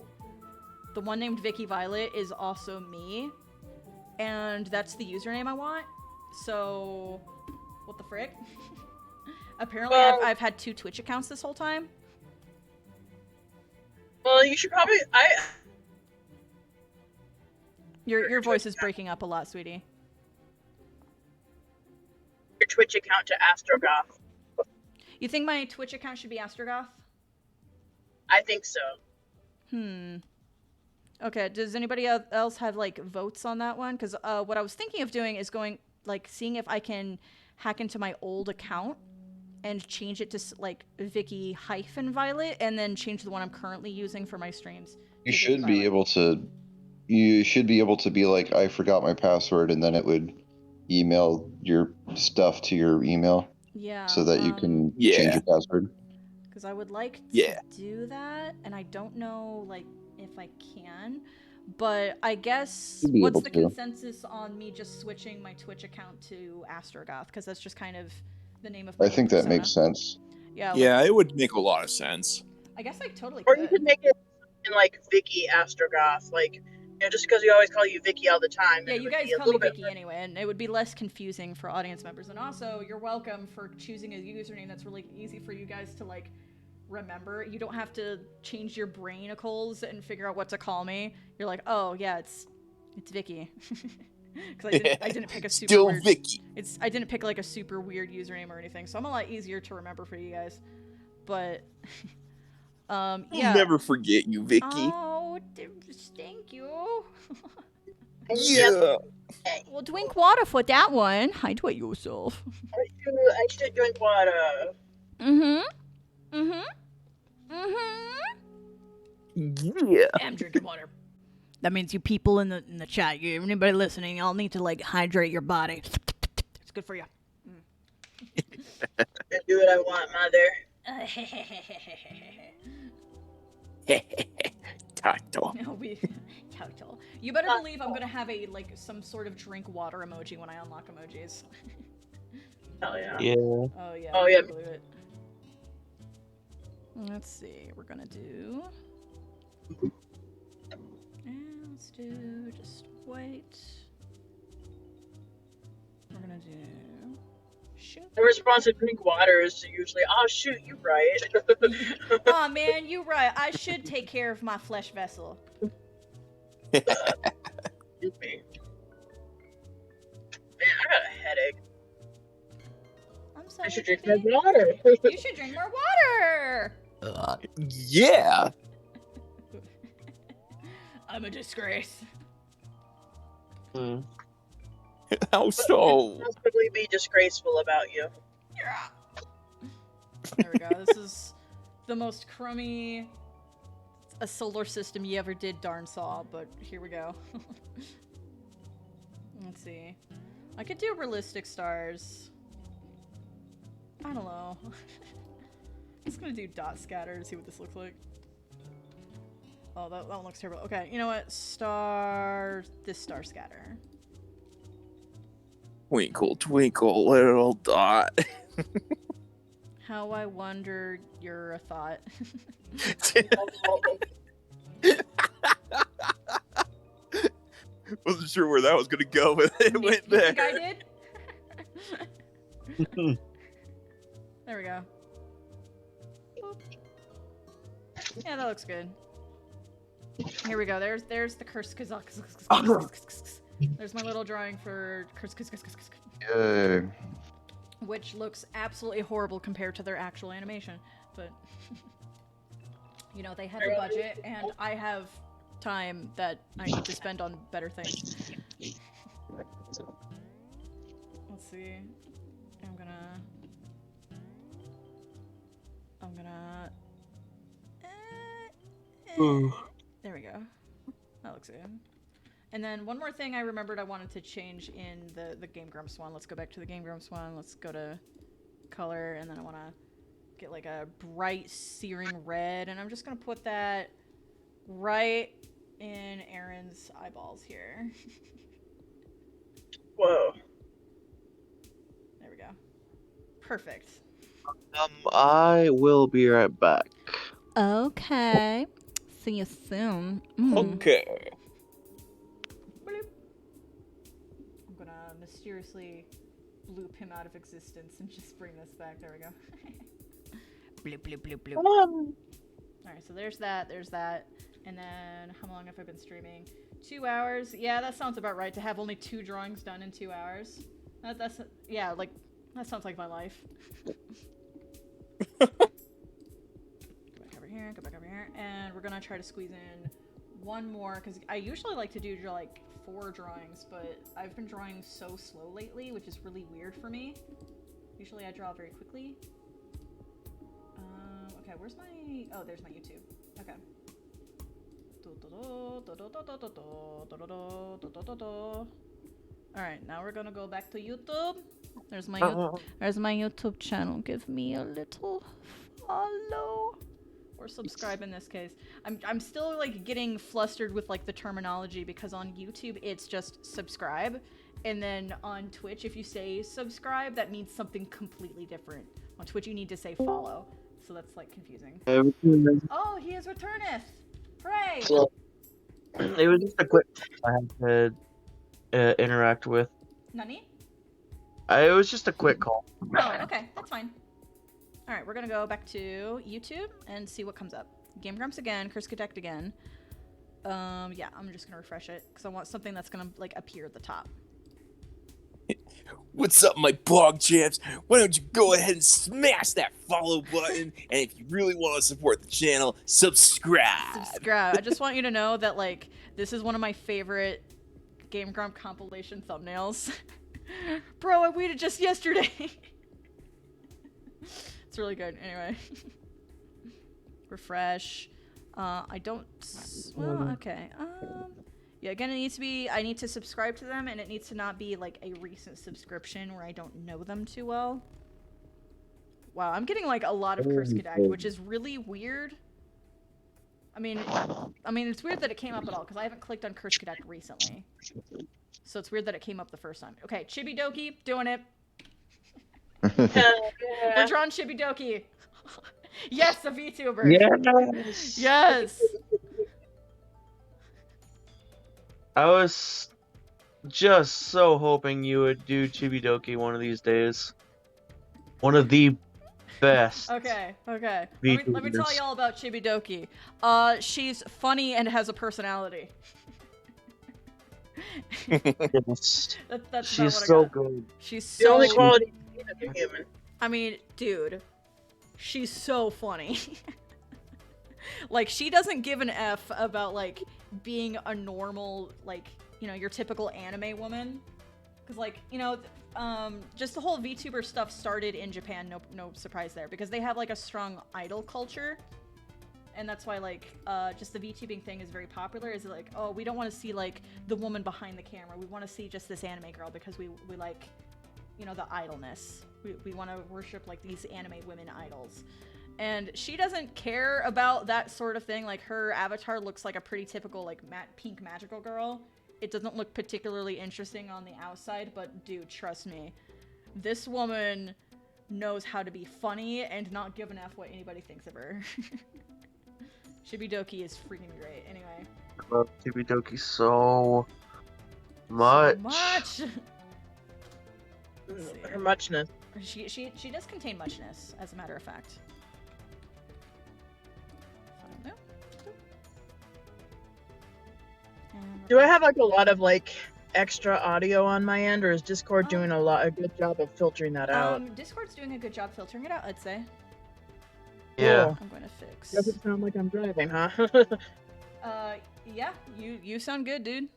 the one named Vicky Violet is also me, and that's the username I want. So, what the frick? Apparently, I've had 2 Twitch accounts this whole time. Well, you should probably. Your voice is breaking up a lot, sweetie. Your Twitch account to AstroGoth. You think my Twitch account should be AstroGoth? I think so. Okay, does anybody else have, like, votes on that one? Because what I was thinking of doing is seeing if I can hack into my old account and change it to, like, Vicky-Violet, and then change the one I'm currently using for my streams. You should be able to be like, I forgot my password, and then it would email your stuff to your email. Yeah. So that you can change your password. Because I would like to do that, and I don't know, like, if I can. But I guess, what's the consensus on me just switching my Twitch account to AstroGoth? Because that's just kind of the name of my I think persona. that makes sense. Yeah. Yeah, it would make a lot of sense. I guess I totally Or could. you could make it in like Vicky AstroGoth, like, you know, just because we always call you Vicky all the time. Yeah, you guys call me Vicky anyway, and it would be less confusing for audience members. And also, you're welcome for choosing a username that's really easy for you guys to, like, remember. You don't have to change your brainicles and figure out what to call me. You're like, oh yeah, it's Vicky. Because I didn't pick a super Still weird, Vicky. I didn't pick like a super weird username or anything, so I'm a lot easier to remember for you guys. But yeah. I'll never forget you, Vicky. Oh, thank you. Yeah. Well, drink water for that one. Hydrate yourself. I should drink water. Yeah. I'm drinking water. That means you people in the chat, anybody listening, y'all need to like hydrate your body. It's good for you. I do what I want, mother. Tato. No, Tato. You better believe I'm gonna have some sort of drink water emoji when I unlock emojis. Hell yeah. Yeah. Oh yeah. Oh, yeah. I believe it. Let's see. We're gonna do. do, just wait. We're gonna do shoot. The response to drink water is usually, "Oh shoot, you right." Aw, man, you right. I should take care of my flesh vessel. Excuse me. Man, I got a headache. I'm sorry. I should drink Tiffany. more water. You should drink more water. Yeah. I'm a disgrace. How so? Possibly be disgraceful about you. There we go. This is the most crummy a solar system you ever did darn saw, but here we go. Let's see. I could do realistic stars. I don't know. I'm just gonna do dot scatter to see what this looks like. Oh, that one looks terrible. Okay, you know what? This star scatter. Twinkle, twinkle, little dot. How I wonder you're a thought. Wasn't sure where that was gonna go, but it went You there. think I did? There we go. Boop. Yeah, that looks good. Here we go. There's the Kurzgesagt. There's my little drawing for Kurzgesagt. Yay. Which looks absolutely horrible compared to their actual animation, but you know, they have a budget and I have time that I need to spend on better things. Let's see. I'm gonna there we go. That looks good. And then one more thing I remembered I wanted to change in the Game Grumps one. Let's go back to the Game Grumps one. Let's go to color, and then I want to get like a bright searing red, and I'm just gonna put that right in Aaron's eyeballs here. Whoa. There we go. Perfect. I will be right back. Okay. See you soon. Okay. Bloop. I'm gonna mysteriously bloop him out of existence and just bring this back. There we go. Bloop, bloop, bloop, bloop. Alright, so there's that, and then how long have I been streaming? 2 hours? Yeah, that sounds about right, to have only 2 drawings done in 2 hours. That's yeah, like, that sounds like my life. Go back over here, and we're gonna try to squeeze in one more, because I usually like to do like 4 drawings, but I've been drawing so slow lately, which is really weird for me. Usually I draw very quickly. Okay, where's my... Oh, there's my YouTube. Okay. Alright, now we're gonna go back to YouTube. There's my YouTube channel. Give me a little follow. Or subscribe in this case. I'm still like getting flustered with like the terminology, because on YouTube it's just subscribe, and then on Twitch if you say subscribe that means something completely different. On Twitch you need to say follow, so that's like confusing. Oh, he is returneth! Hooray! So, it was just a quick I had to interact with. Nani? It was just a quick call. Oh, okay, that's fine. Alright, we're gonna go back to YouTube and see what comes up. Game Grumps again, Kurzgesagt again. Yeah, I'm just gonna refresh it, because I want something that's gonna, like, appear at the top. What's up, my blog champs? Why don't you go ahead and smash that follow button, and if you really want to support the channel, subscribe. Subscribe. I just want you to know that, like, this is one of my favorite Game Grump compilation thumbnails. Bro, I waited just yesterday! It's really good. Anyway. Refresh. I don't... Well, okay. Yeah, again, it needs to be... I need to subscribe to them, and it needs to not be, like, a recent subscription where I don't know them too well. Wow, I'm getting, like, a lot of Kurzgesagt, which is really weird. I mean, it's weird that it came up at all, because I haven't clicked on Kurzgesagt recently. So it's weird that it came up the first time. Okay, Chibidoki, doing it. We're drawing Chibidoki. Yes, a VTuber. Yes. Yes. I was just so hoping you would do Chibidoki one of these days. One of the best. Okay. Let me tell VTubers. y'all about Chibidoki. She's funny and has a personality. Yes. That's She's about what I so got. good. She's The only so. quality you need as a human. I mean, dude, she's so funny. Like, she doesn't give an F about, like, being a normal, like, you know, your typical anime woman. Because, like, you know, just the whole VTuber stuff started in Japan, no surprise there, because they have, like, a strong idol culture. And that's why, like, just the VTubing thing is very popular, is like, oh, we don't want to see, like, the woman behind the camera. We want to see just this anime girl because we like, you know, the idleness. We want to worship, like, these anime women idols. And she doesn't care about that sort of thing. Like, her avatar looks like a pretty typical, like, pink magical girl. It doesn't look particularly interesting on the outside, but dude, trust me. This woman knows how to be funny and not give an F what anybody thinks of her. Chibidoki is freaking great. Anyway. I love Chibidoki so much. So much! Her muchness. She does contain muchness, as a matter of fact. Do I have like a lot of like extra audio on my end, or is Discord doing a good job of filtering that out? Discord's doing a good job filtering it out, I'd say. Yeah. Cool. I'm going to fix. Doesn't sound like I'm driving, huh? Yeah, you sound good, dude.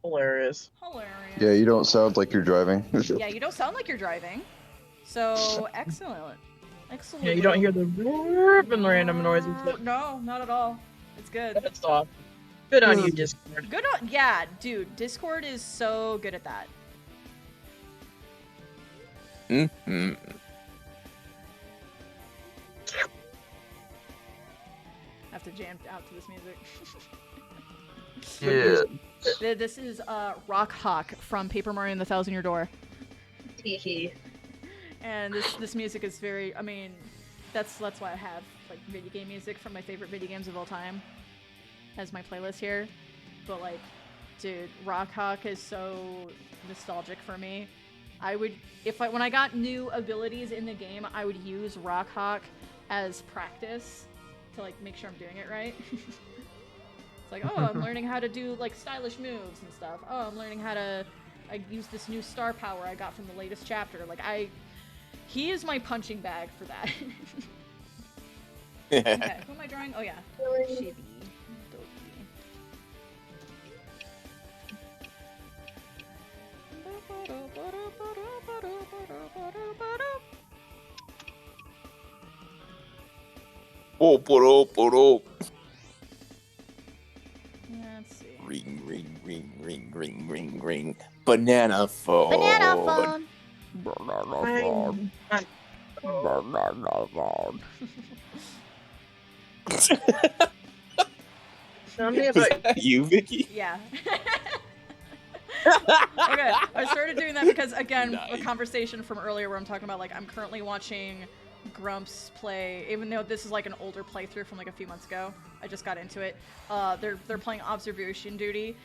Hilarious. Hilarious. Yeah, you don't sound like you're driving. Yeah, you don't sound like you're driving. So, excellent. Excellent. Yeah, you don't hear the ripping random noises. No, not at all. It's good. That's off. Good on you, Discord. Good on, yeah, dude. Discord is so good at that. Mm-hmm. I have to jam out to this music. Yeah. This is Rock Hawk from Paper Mario and the Thousand Year Door. Hee. And this music is very, I mean, that's why I have like video game music from my favorite video games of all time as my playlist here. But like, dude, Rock Hawk is so nostalgic for me. I would, when I got new abilities in the game, I would use Rock Hawk as practice to like make sure I'm doing it right. It's like, oh, I'm learning how to do like stylish moves and stuff. Oh, I'm learning how to use this new star power I got from the latest chapter. Like he is my punching bag for that. Okay, who am I drawing? Oh yeah, Chibi. Let's see. Ring, ring, ring, ring, ring, ring, ring. Banana phone. Banana phone. Banana phone. Tell me Is about that you, Vicky? Yeah. Okay, I started doing that because, again, a Nice. conversation from earlier where I'm talking about, like, I'm currently watching Grumps play, even though this is, like, an older playthrough from, like, a few months ago. I just got into it. They're playing Observation Duty,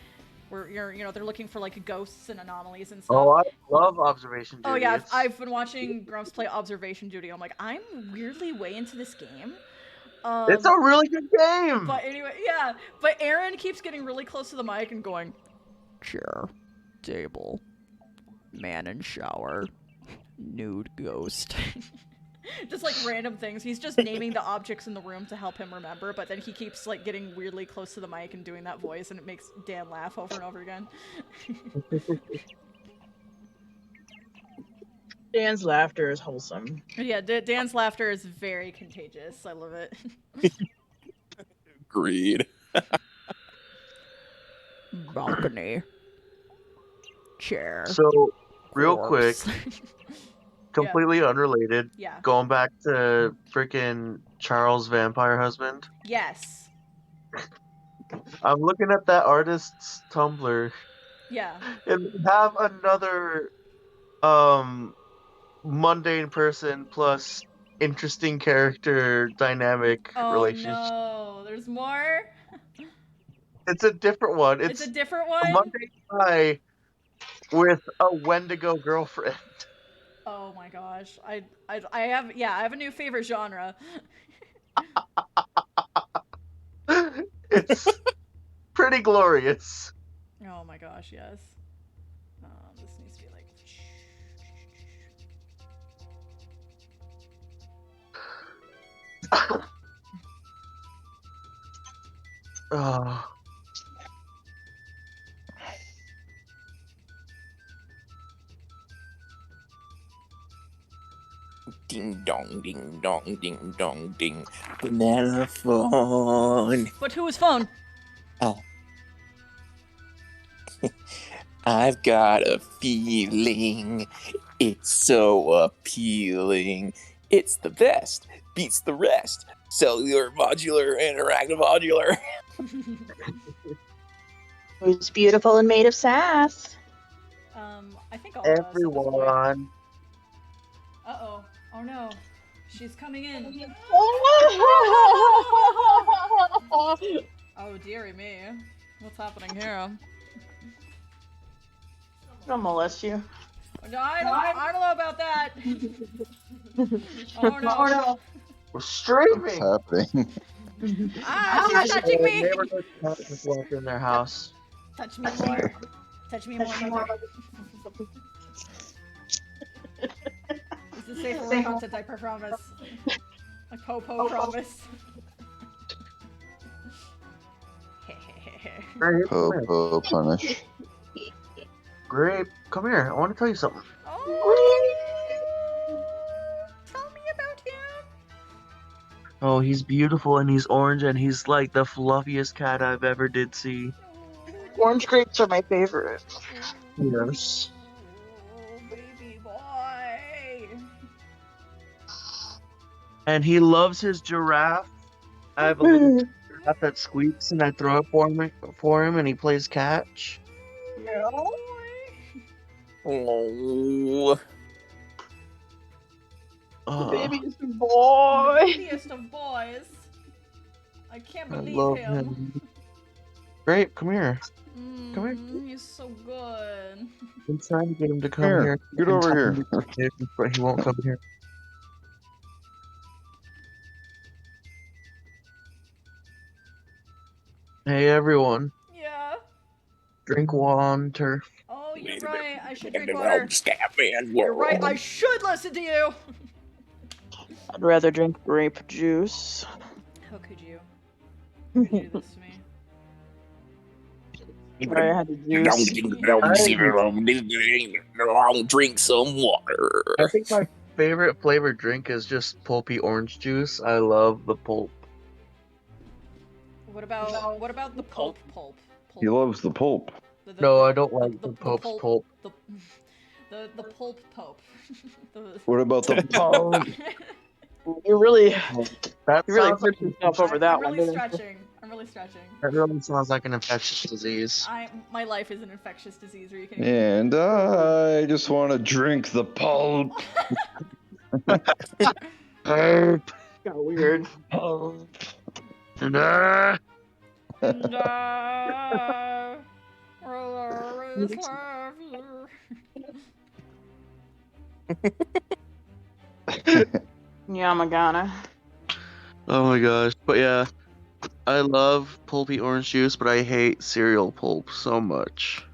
where, they're looking for, like, ghosts and anomalies and stuff. Oh, I love Observation Duty. Oh, yeah, It's- I've been watching Grumps play Observation Duty. I'm like, I'm weirdly way into this game. It's a really good game! But anyway, yeah. But Aaron keeps getting really close to the mic and going, chair, table, man in shower, nude ghost. Just like random things. He's just naming the objects in the room to help him remember, but then he keeps like getting weirdly close to the mic and doing that voice, and it makes Dan laugh over and over again. Dan's laughter is wholesome. Yeah, Dan's laughter is very contagious. I love it. Agreed. Balcony. Chair. So, real quick, corpse. completely unrelated, Yeah. going back to freaking Charles' vampire husband. Yes. I'm looking at that artist's Tumblr, Yeah. and they have another mundane person plus interesting character dynamic Oh relationship. no, there's more? It's a different one. It's a different one? Monday Pie with a Wendigo girlfriend. Oh my gosh. I have a new favorite genre. It's pretty glorious. Oh my gosh, yes. This needs to be like. Oh. Ding dong, ding dong, ding dong, ding. Banana phone. But whose phone? Oh. I've got a feeling. It's so appealing. It's the best. Beats the rest. Cellular, modular, interactive modular. Who's beautiful and made of sass? I think all of us at this point. Everyone. Uh-oh. Oh no. She's coming in. Oh dearie me. What's happening here? I'll molest you. No, I don't know about that. Oh no. We're What's streaming. happening? She's touching me. Neighborhood cat just walked in their house. Touch me more. Touch me more. This is safe for content, I promise. A po-po promise. Grape, come here. Po punish. Grape, come here. I want to tell you something. Oh, tell me about him. Oh, he's beautiful and he's orange and he's like the fluffiest cat I've ever did see. Orange grapes are my favorite. Yes. Oh, baby boy. And he loves his giraffe. I have a little giraffe that squeaks and I throw it for him and he plays catch. Oh. The baby's boy. Babiest of boys. I can't I believe love him. him. Grape, come here. Come here. He's so good. I'm trying to get him to come here. Get over here. But he won't come here. Hey everyone, Yeah. drink water. Oh, you're right. I should drink water. Man, You're right. I should listen to you. I'd rather drink grape juice. How could you? How could you do this to me? Sorry, I had to juice. Drink some water. I think my favorite flavored drink is just pulpy orange juice. I love the pulp. What about the pulp? He loves the pulp. No, I don't like the Pope's pulp. The pulp pope. What about the pulp? You really That sounds hurt yourself over that I'm one. really didn't you? stretching. I'm really stretching. That really sounds like an infectious disease. My life is an infectious disease. Are you kidding? And I just want to drink the pulp. Pulp. Got weird. Pulp. Nah. And always love you. Yamagana. Oh my gosh. But yeah, I love pulpy orange juice, but I hate cereal pulp so much.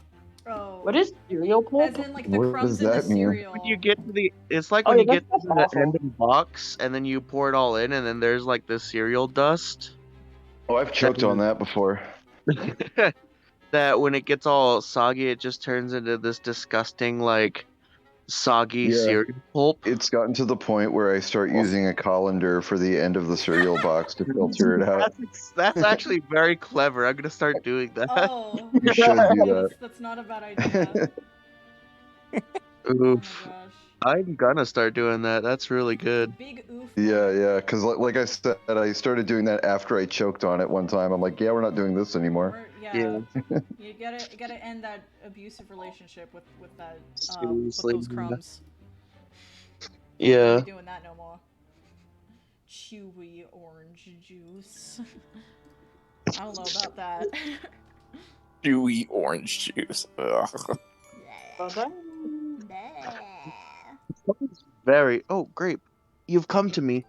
Oh. What is cereal pulp? As in, like, the What crumbs does in the that mean? cereal. When you get to the, it's like Oh, when yeah, you get that's to the awful. end of the box and then you pour it all in, and then there's like the cereal dust. Oh, I've choked on that before. That when it gets all soggy, it just turns into this disgusting, like, soggy Yeah. cereal pulp. It's gotten to the point where I start using a colander for the end of the cereal box to filter it out. That's actually very clever. I'm gonna start doing that. Oh. You should do that. That's not a bad idea. Oof. Oh my gosh. I'm gonna start doing that. That's really good. Big oof. Yeah, because like I said, I started doing that after I choked on it one time. I'm like, yeah, we're not doing this anymore. Yeah. You gotta end that abusive relationship with that with Seriously. those crumbs. Yeah. Not doing that no more. Chewy orange juice. I don't know about that. chewy orange juice. Ugh. Very. Oh, grape. You've come to me.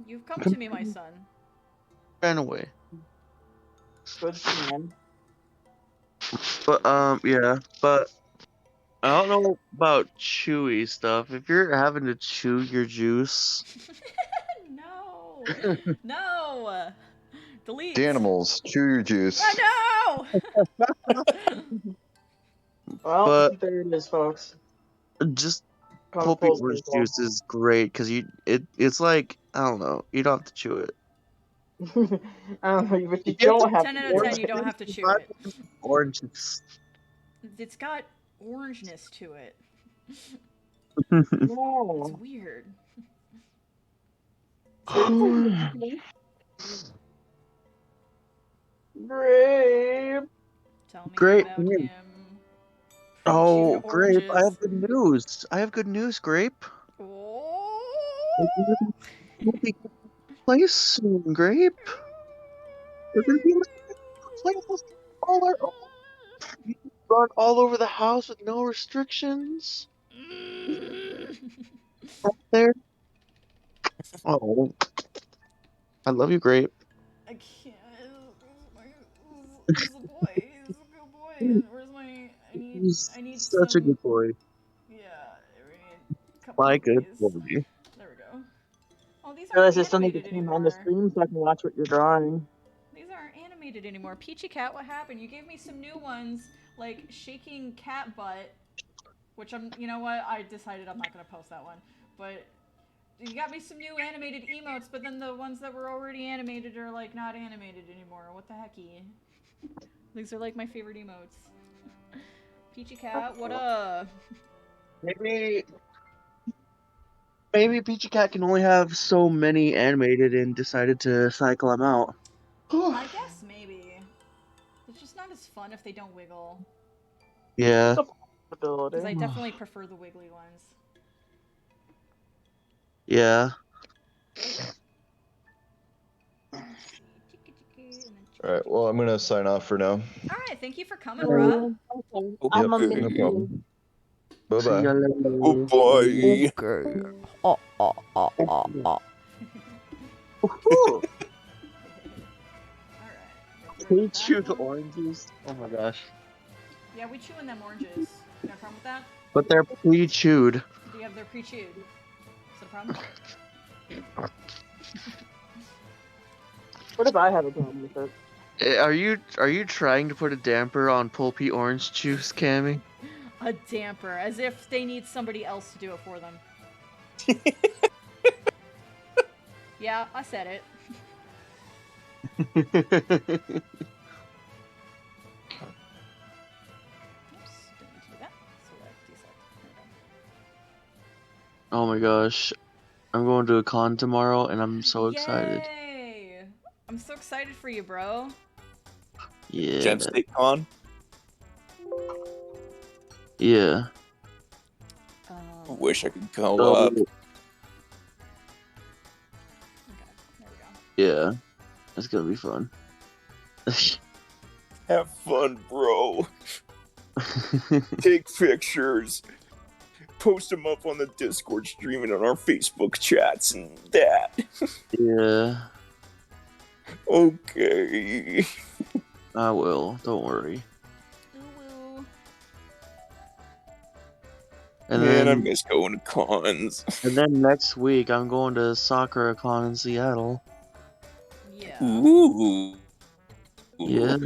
You've come to me, my son. Ran away. Good man. But yeah. But I don't know about chewy stuff. If you're having to chew your juice, No. No. Delete. The animals, chew your juice. Oh no. Well, But- there it is, folks. just Come pulpy full orange circle. juice is great because it's like I don't know. You don't have to chew it. I don't know, but you You have don't have 10 to. out of 10, you don't have to chew it. Oranges. It's got orangeness to it. No. It's weird. Grape. Tell me Great about news. him. Oh, Chewing Grape! I oranges. have good news. I have good news, Grape. Oh. We'll be place soon, Grape. We're gonna be places run all over the house with no restrictions. Up there. Oh, I love you, Grape. I can't. He's a boy. He's a good boy. Where's my? I need Such some. a good boy. Yeah, a couple My of good these. boy. There we go. Oh, these I realize aren't I still need to animated turn on the anymore. stream so I can watch what you're drawing. These aren't animated anymore. Peachy Cat, what happened? You gave me some new ones, like shaking cat butt, which you know what? I decided I'm not gonna post that one. But you got me some new animated emotes, but then the ones that were already animated are like not animated anymore. What the hecky? These are like my favorite emotes. Peachy Cat, what up? Maybe Peachy Cat can only have so many animated and decided to cycle them out. I guess maybe. It's just not as fun if they don't wiggle. Yeah. Because I definitely prefer the wiggly ones. Yeah. Alright, well, I'm gonna sign off for now. Alright, thank you for coming, bruh. Okay. Yep, I'm a no minion. problem. Bye See bye. ya later. Oh boy. Okay. Alright. Can you chew the oranges? Oh my gosh. Yeah, we chewing them oranges. You got a problem with that? But they're pre-chewed. Do you have their pre-chewed? Is that a problem? What if I have a problem with it? Are you trying to put a damper on pulpy orange juice, Cammy? A damper, as if they need somebody else to do it for them. Yeah, I said it. Oops, didn't mean to do that. Select, deselect. There we go. Oh my gosh. I'm going to a con tomorrow and I'm so excited. Yay! I'm so excited for you, bro. Yeah. Gem State Con. Yeah. I wish I could go So, up. Okay, there we go. yeah. It's gonna be fun. Have fun, bro. Take pictures. Post them up on the Discord stream and on our Facebook chats and that. Yeah. Okay. I will. Don't worry. Ooh. And Man, I then miss going to cons. next week I'm going to Sakura Con in Seattle. Yeah. Ooh. Yeah.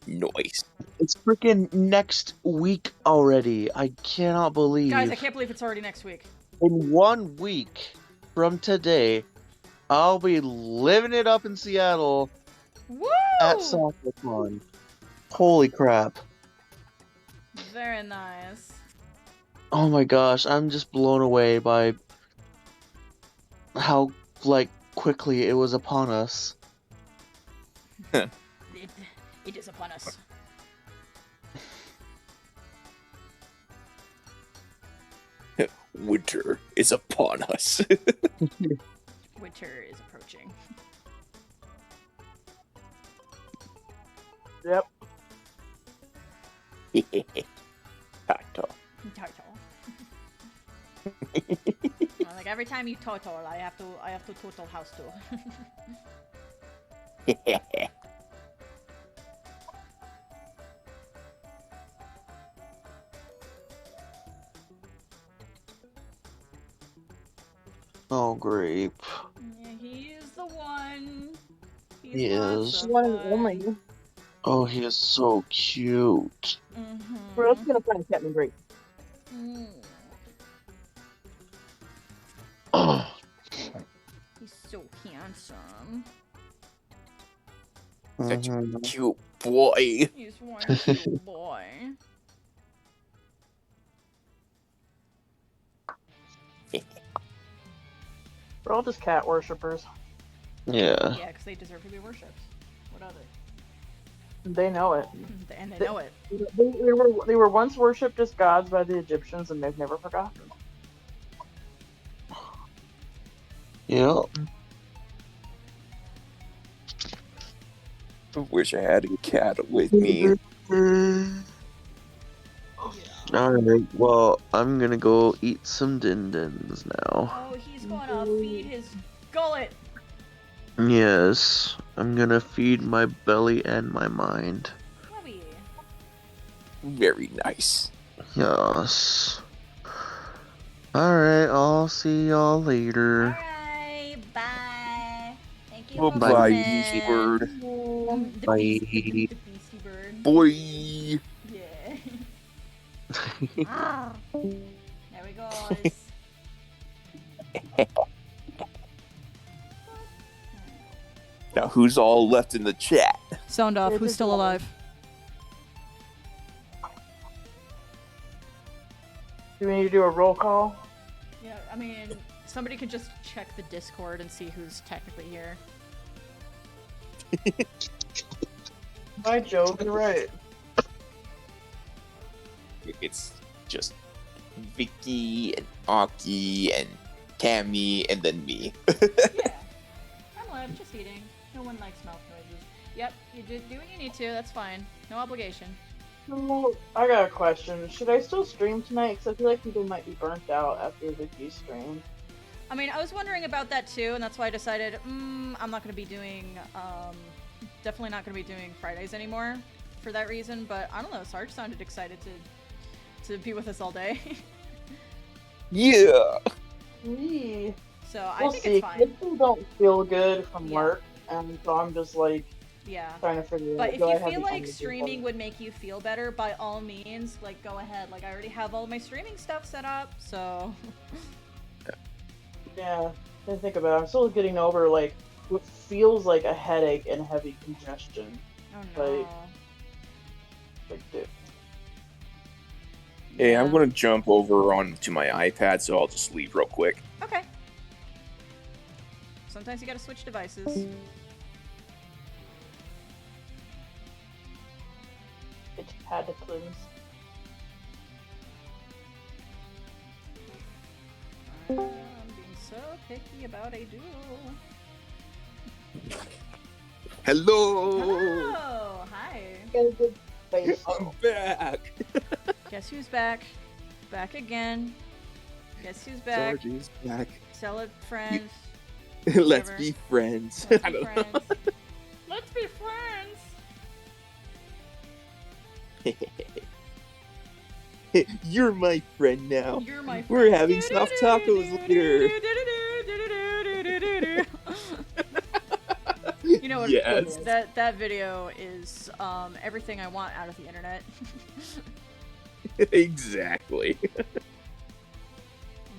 Nice. It's freaking next week already. I cannot believe. Guys, I can't believe it's already next week. In 1 week from today, I'll be living it up in Seattle Woo! at Sakura Con. Holy crap. Very nice. Oh my gosh, I'm just blown away by how, quickly it was upon us. It is upon us. Winter is upon us. Winter is approaching. Yep. Tato. Turtle. Well, like every time you total, I have to total house tour. Oh, Grape. Yeah, he is the one. He's He lots is. of One and fun. only. Oh, he is so cute. We're also gonna find Captain Great. Mm. Oh, He's so handsome. Such a mhm. cute boy. He's one cute boy. We're all just cat worshippers. Yeah. Yeah, because they deserve to be worshipped. What are they? They know it. And they know it. They were once worshipped as gods by the Egyptians, and they've never forgotten. Yeah. I wish I had a cat with me. Alright, well, I'm gonna go eat some din-dins now. Oh, he's gonna feed his gullet. Yes, I'm gonna feed my belly and my mind. Yummy. Very nice. Yes. Alright, I'll see y'all later. Alright, bye. Thank you Bye for bye, listening. Beastie Bird. The Bye. Beastie Bird. Boy. Yeah. Ah. There we go. Now, who's all left in the chat? Sound off. It Who's is still alive? Do we need to do a roll call? Yeah, I mean, somebody could just check the Discord and see who's technically here. By Jove, you're right. It's just Vicky and Aki and Cammy and then me. Yeah. I'm alive, just eating. No one likes mouth noises. Yep, you do what you need to. That's fine. No obligation. So, I got a question. Should I still stream tonight? Because I feel like people might be burnt out after Vicky's stream. I mean, I was wondering about that too, and that's why I decided, I'm not going to be doing, definitely not going to be doing Fridays anymore for that reason, but I don't know, Sarge sounded excited to be with us all day. Yeah. Yeah. So I We'll think see. it's I fine. still don't feel good from Yeah. work, and so I'm just like Yeah. trying to figure But out. if do I you have feel the like energy for streaming it? would make you feel better, by all means, like, go ahead. Like, I already have all my streaming stuff set up, so... Yeah, I think about it. I'm still getting over like what feels like a headache and heavy congestion. Oh no. Dude. Hey, I'm Yeah. going to jump over onto my iPad, so I'll just leave real quick. Okay. Sometimes you gotta switch devices. It had to close. I'm being so picky about a duel. Hello! Hello! Hi. I'm back! Guess who's back? Back again. Guess who's back? Sarge's back. Tell a friend. Let's Whatever. be friends. Let's I be don't know. friends. Let's be friends! You're my friend now. You're my friend. We're having soft tacos later. You know what? Yes. That video is everything I want out of the internet. Exactly. Get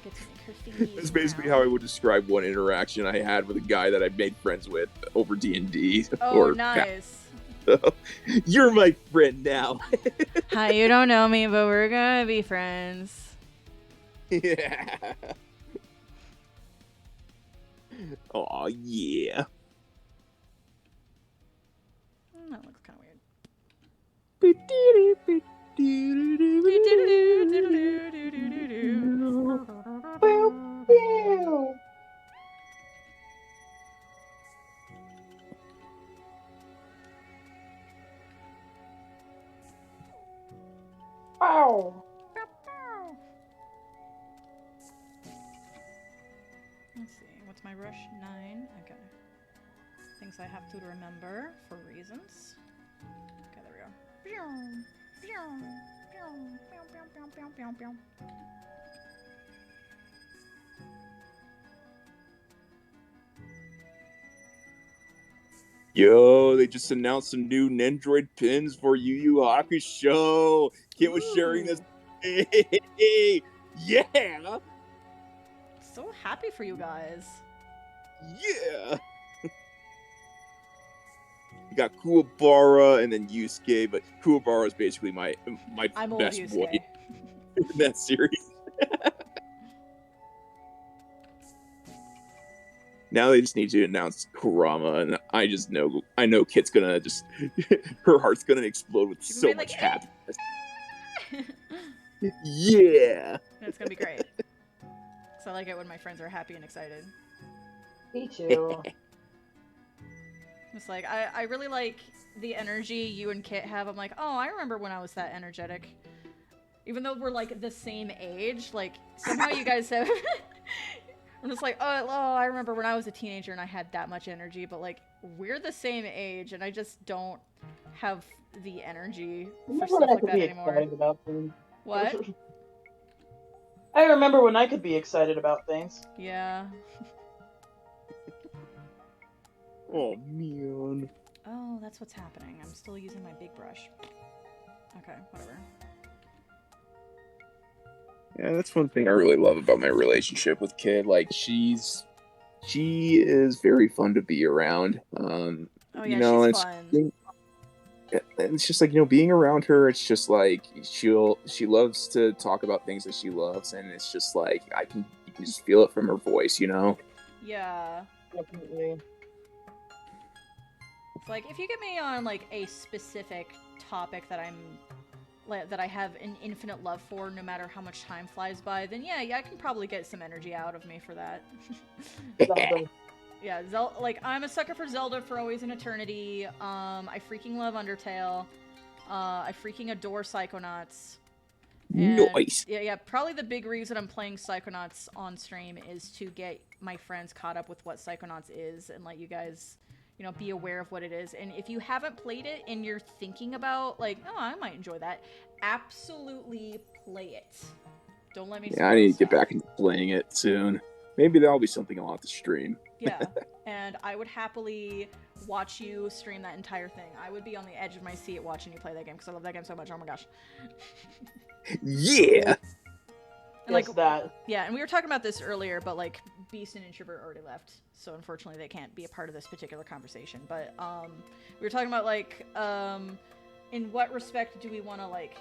to make her feed That's basically now. how I would describe one interaction I had with a guy that I made friends with over D&D. Oh, nice. You're my friend now. Hi, you don't know me, but we're gonna be friends. Yeah. Aw, yeah. That looks kind of weird. Let's see, what's my rush? 9. Okay. Things I have to remember for reasons. Okay, there we go. Yo, they just announced some new Nendroid pins for Yu Yu Hakusho. Kit was sharing this. Hey, yeah, So happy for you guys. yeah. You got Kuwabara and then Yusuke, but Kuwabara is basically my I'm old best boy Yusuke. in that series. Now they just need to announce Kurama, and I know Kit's gonna just her heart's gonna explode with She's so gonna be much like, happiness. Yeah. It's gonna be great. So I like it when my friends are happy and excited. Me too. It's like, I really like the energy you and Kit have. I'm like, oh, I remember when I was that energetic. Even though we're like the same age, like somehow you guys have... I'm just like, oh, I remember when I was a teenager and I had that much energy, but like, we're the same age and I just don't have the energy for stuff like that anymore. What? I remember when I could be excited about things. Yeah. Oh man. Oh, that's what's happening. I'm still using my big brush. Okay, whatever. Yeah, that's one thing I really love about my relationship with Kid. Like she is very fun to be around. Oh You yeah, know, she's fun. it's just like, you know, being around her, it's just like she loves to talk about things that she loves, and it's just like you can just feel it from her voice, you know. Yeah. Definitely. It's like, if you get me on like a specific topic that I have an infinite love for, no matter how much time flies by, then yeah, I can probably get some energy out of me for that. Yeah, like, I'm a sucker for Zelda for Always and Eternity. I freaking love Undertale. I freaking adore Psychonauts. And Nice. Yeah, probably the big reason I'm playing Psychonauts on stream is to get my friends caught up with what Psychonauts is and let you guys, you know, be aware of what it is. And if you haven't played it and you're thinking about, like, oh, I might enjoy that, absolutely play it. Don't let me spoil I need to get stuff. back into playing it soon. Maybe that'll be something I'll have to stream. Yeah, and I would happily watch you stream that entire thing. I would be on the edge of my seat watching you play that game because I love that game so much. Oh my gosh. Yeah. And like that. Yeah, and we were talking about this earlier, but like Beast and Introvert already left, so unfortunately they can't be a part of this particular conversation. But we were talking about like in what respect do we want to, like,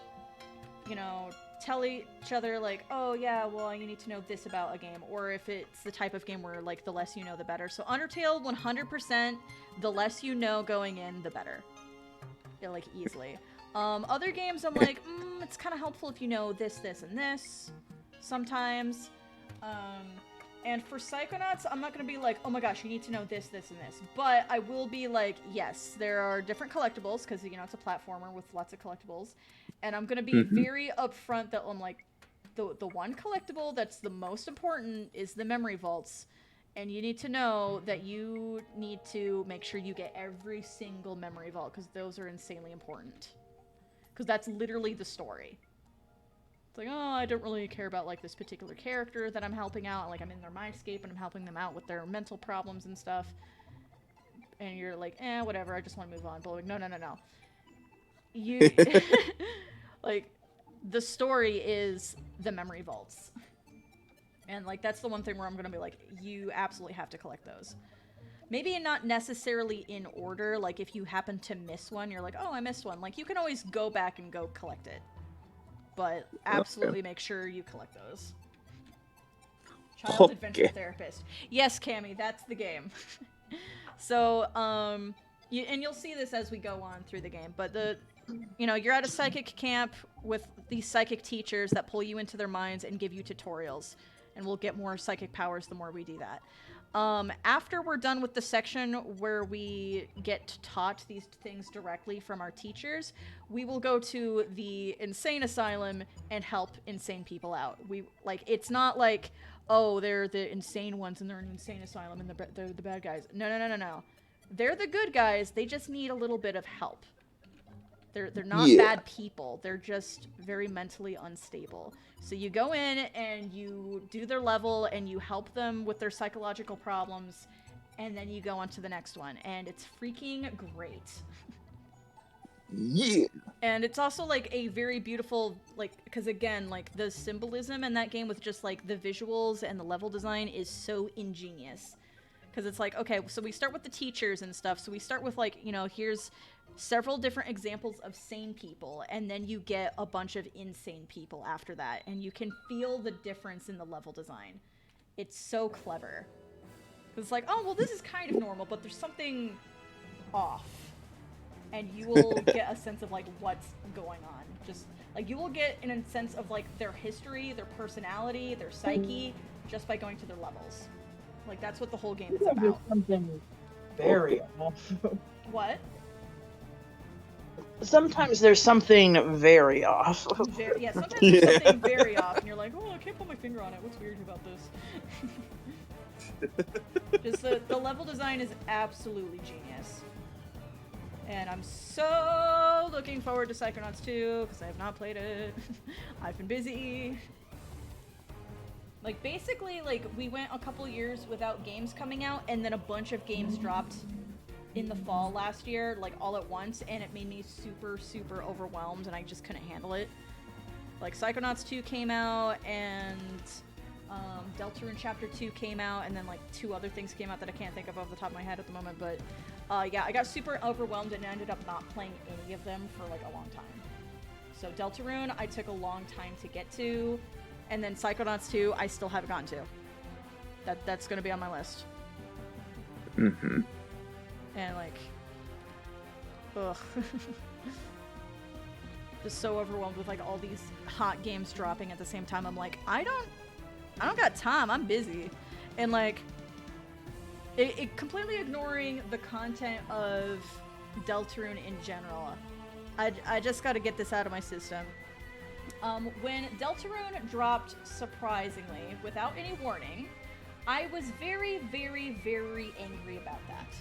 you know, tell each other like, oh yeah, well, you need to know this about a game, or if it's the type of game where like the less you know the better. So Undertale, 100%, the less you know going in, the better. Yeah, like easily. Other games I'm like, it's kind of helpful if you know this, and this sometimes. And for Psychonauts, I'm not going to be like, oh my gosh, you need to know this, and this. But I will be like, yes, there are different collectibles, because, you know, it's a platformer with lots of collectibles. And I'm going to be very upfront that I'm like, the one collectible that's the most important is the memory vaults. And you need to know that you need to make sure you get every single memory vault, because those are insanely important. Because that's literally the story. It's like, oh, I don't really care about, like, this particular character that I'm helping out. Like, I'm in their mindscape and I'm helping them out with their mental problems and stuff. And you're like, whatever, I just want to move on. But like, no. You... like, the story is the memory vaults. And, like, that's the one thing where I'm going to be like, you absolutely have to collect those. Maybe not necessarily in order. Like, if you happen to miss one, you're like, oh, I missed one. Like, you can always go back and go collect it. But absolutely make sure you collect those. Child Adventure Therapist. Yes, Cammy, that's the game. So, and you'll see this as we go on through the game, but you know, you're at a psychic camp with these psychic teachers that pull you into their minds and give you tutorials. And we'll get more psychic powers the more we do that. After we're done with the section where we get taught these things directly from our teachers, we will go to the insane asylum and help insane people out. It's not like, oh, they're the insane ones and they're in an insane asylum and they're the bad guys. No. They're the good guys. They just need a little bit of help. They're not bad people. They're just very mentally unstable. So you go in and you do their level and you help them with their psychological problems, and then you go on to the next one, and it's freaking great. Yeah. And it's also like a very beautiful, because again, like the symbolism in that game with just like the visuals and the level design is so ingenious. Because it's like, okay, so we start with the teachers and stuff. So we start with like, here's several different examples of sane people, and then you get a bunch of insane people after that, and you can feel the difference in the level design. It's so clever. It's like, oh, well, this is kind of normal, but there's something off. And you will get a sense of like what's going on. Just like you will get in a sense of like their history, their personality, their psyche, just by going to their levels. Like that's what the whole game is about. There's something very off. What? Sometimes there's something very off. Sometimes there's something very off, and you're like, oh, I can't put my finger on it. What's weird about this? Just the level design is absolutely genius. And I'm so looking forward to Psychonauts 2, because I have not played it. I've been busy. Like, basically, like, we went a couple years without games coming out, and then a bunch of games dropped in the fall last year, like, all at once, and it made me super, super overwhelmed, and I just couldn't handle it. Like, Psychonauts 2 came out, and Deltarune Chapter 2 came out, and then, like, 2 other things came out that I can't think of off the top of my head at the moment, but, yeah, I got super overwhelmed and ended up not playing any of them for, like, a long time. So Deltarune, I took a long time to get to, and then Psychonauts 2, I still haven't gotten to. That's gonna be on my list. Mm-hmm. And, like, ugh. Just so overwhelmed with, like, all these hot games dropping at the same time. I'm like, I don't got time. I'm busy. And, like, it completely ignoring the content of Deltarune in general. I just gotta get this out of my system. When Deltarune dropped surprisingly, without any warning, I was very, very, very angry about that.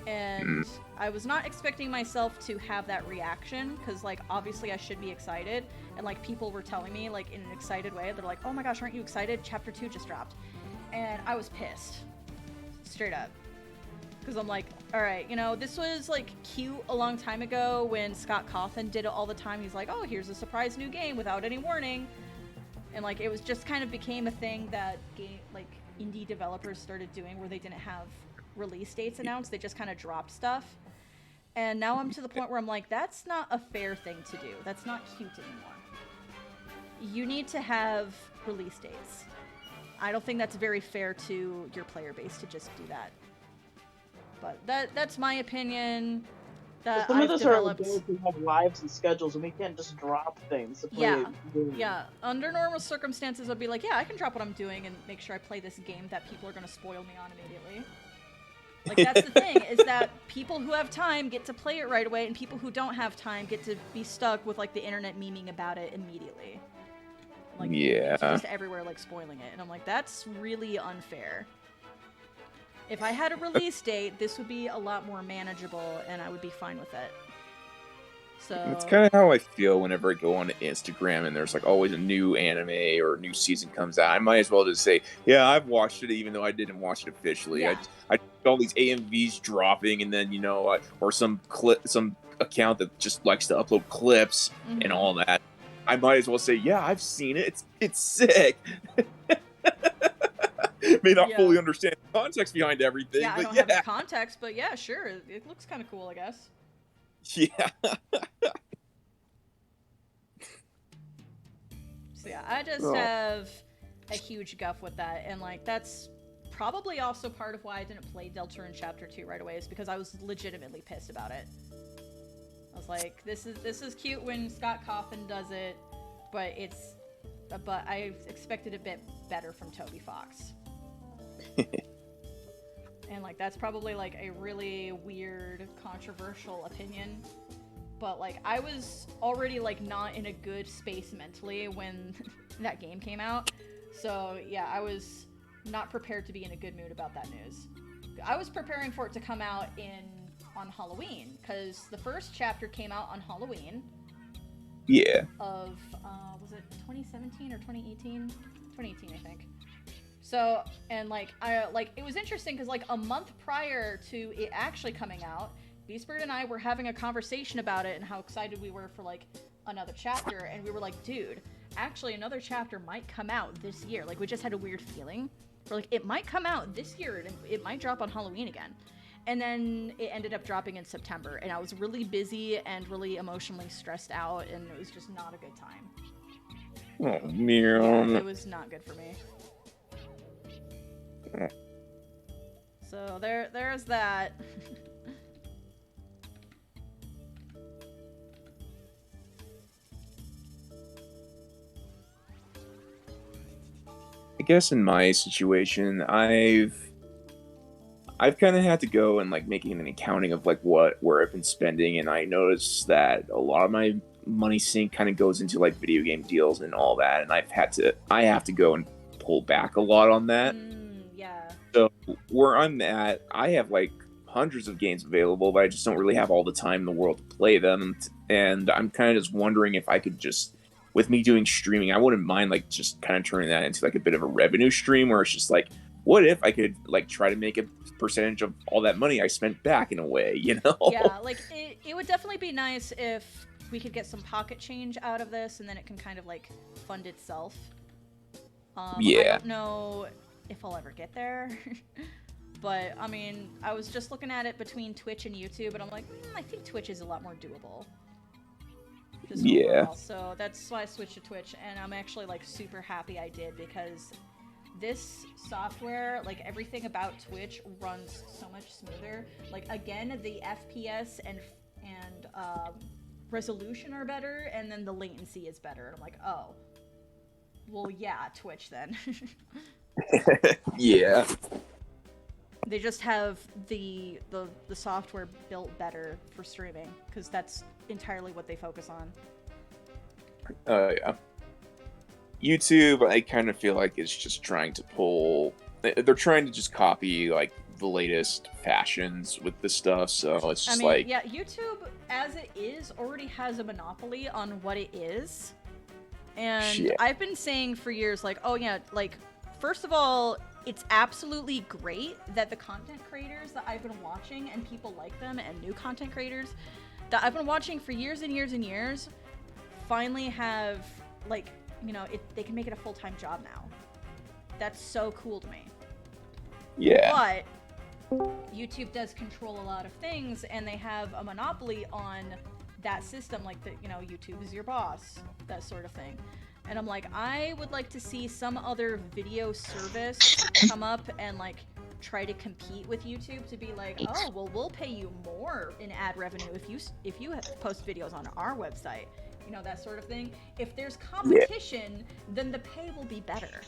And I was not expecting myself to have that reaction, because, like, obviously I should be excited, and, like, people were telling me, like, in an excited way, they're like, oh my gosh, aren't you excited? Chapter 2 just dropped. And I was pissed. Straight up. Because I'm like, alright, this was, like, cute a long time ago when Scott Cawthon did it all the time. He's like, oh, here's a surprise new game without any warning. And, like, it was just kind of became a thing that indie developers started doing where they didn't have release dates announced. They just kind of dropped stuff. And now I'm to the point where I'm like, that's not a fair thing to do. That's not cute anymore. You need to have release dates. I don't think that's very fair to your player base to just do that. But that's my opinion. That some of I've us developed. are adults who have lives and schedules, and we can't just drop things to play Yeah. Under normal circumstances, I'd be like, yeah, I can drop what I'm doing and make sure I play this game that people are going to spoil me on immediately. Like, that's the thing, is that people who have time get to play it right away, and people who don't have time get to be stuck with, like, the internet memeing about it immediately. Like, yeah. It's just everywhere, like, spoiling it. And I'm like, that's really unfair. If I had a release date, this would be a lot more manageable, and I would be fine with it. So It's kind of how I feel whenever I go on Instagram and there's like always a new anime or a new season comes out. I might as well just say, yeah, I've watched it even though I didn't watch it officially. Yeah. I see all these AMVs dropping, and then or some account that just likes to upload clips and all that. I might as well say, yeah, I've seen it. It's sick. May not fully understand the context behind everything. Yeah, but I don't have the context, but yeah, sure. It looks kind of cool, I guess. Yeah. So yeah, I just have a huge guff with that, and like that's probably also part of why I didn't play Deltarune Chapter 2 right away, is because I was legitimately pissed about it. I was like, this is cute when Scott Cawthon does it, but I expected a bit better from Toby Fox. And like that's probably like a really weird, controversial opinion. But like I was already like not in a good space mentally when that game came out. So yeah, I was not prepared to be in a good mood about that news. I was preparing for it to come out on Halloween, because the first chapter came out on Halloween. Yeah. Of, was it 2017 or 2018? 2018, I think. So, and like, it was interesting because like a month prior to it actually coming out, Beastbird and I were having a conversation about it and how excited we were for like another chapter, and we were like, dude, actually another chapter might come out this year. Like, we just had a weird feeling. We're like, it might come out this year and it might drop on Halloween again. And then it ended up dropping in September, and I was really busy and really emotionally stressed out, and it was just not a good time. Oh, man. Yeah, it was not good for me. So there's that. I guess in my situation, I've kind of had to go and like making an accounting of like where I've been spending, and I noticed that a lot of my money sink kind of goes into like video game deals and all that, and I have to go and pull back a lot on that. Yeah. So where I'm at, I have like hundreds of games available, but I just don't really have all the time in the world to play them, and I'm kind of just wondering if I could just, with me doing streaming, I wouldn't mind like just kind of turning that into like a bit of a revenue stream where it's just like, what if I could like try to make a percentage of all that money I spent back in a way, you know? Yeah, like it would definitely be nice if we could get some pocket change out of this, and then it can kind of like fund itself. Yeah. I don't know if I'll ever get there. But I mean, I was just looking at it between Twitch and YouTube, and I'm like, I think Twitch is a lot more doable. Just overall. So that's why I switched to Twitch, and I'm actually like super happy I did, because this software, like everything about Twitch runs so much smoother. Like again, the FPS and resolution are better, and then the latency is better. And I'm like, oh, well, yeah, Twitch then. Yeah. They just have the software built better for streaming, because that's entirely what they focus on. Yeah. YouTube, I kind of feel like it's just trying to they're trying to just copy like the latest fashions with this stuff, so it's just yeah, YouTube as it is already has a monopoly on what it is. And yeah. I've been saying for years, like, oh yeah, like, first of all, it's absolutely great that the content creators that I've been watching, and people like them, and new content creators that I've been watching for years and years and years, finally have, like, you know, they can make it a full-time job now. That's so cool to me. Yeah. But YouTube does control a lot of things, and they have a monopoly on that system, like, you know, YouTube is your boss, that sort of thing. And I'm like, I would like to see some other video service come up and like try to compete with YouTube, to be like, oh, well, we'll pay you more in ad revenue if you post videos on our website, you know, that sort of thing. If there's competition, then the pay will be better.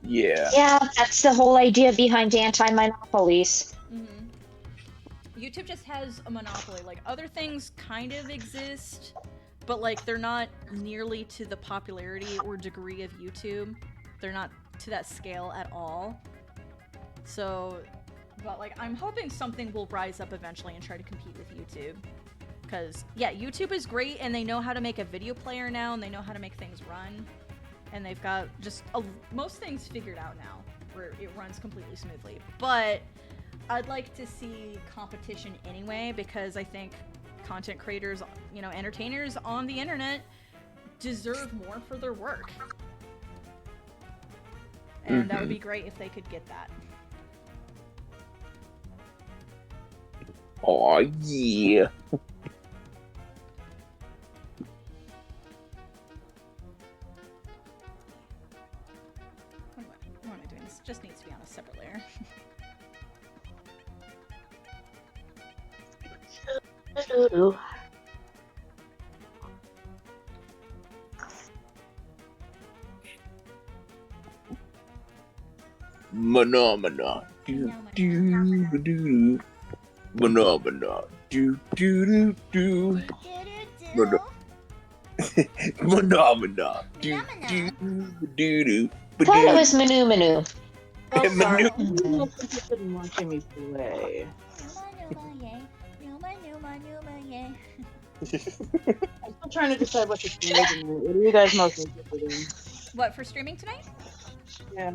Yeah. Yeah, that's the whole idea behind anti-monopolies. Mm-hmm. YouTube just has a monopoly. Like, other things kind of exist, but like they're not nearly to the popularity or degree of YouTube. They're not to that scale at all. So, but like, I'm hoping something will rise up eventually and try to compete with YouTube. Because, yeah, YouTube is great, and they know how to make a video player now, and they know how to make things run. And they've got just most things figured out now, where it runs completely smoothly. But I'd like to see competition anyway, because I think content creators, you know, entertainers on the internet deserve more for their work. And that would be great if they could get that. Oh yeah. What am I doing? This just needs to be on a separate layer. Phenomena. Do do do do. Phenomena. Do do do do. Phenomena. Do do do do. I thought it was Manu Manu. Oh, sorry. Manu- I'm not interested in watching me play. I'm still trying to decide what to play tonight. What are you guys most interested in? What, for streaming tonight? Yeah.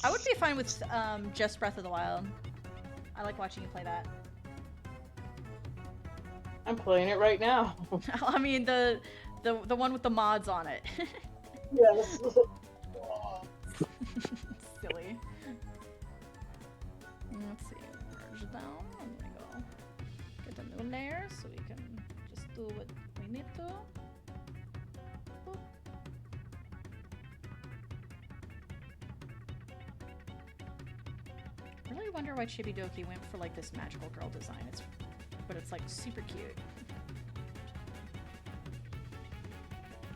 I would be fine with just Breath of the Wild. I like watching you play that. I'm playing it right now. I mean the one with the mods on it. Yes. Silly. Let's see. Merge down. I'm gonna go get a new layer so we can just do what we need to. Boop. I really wonder why Chibidoki went for like this magical girl design. But it's like super cute.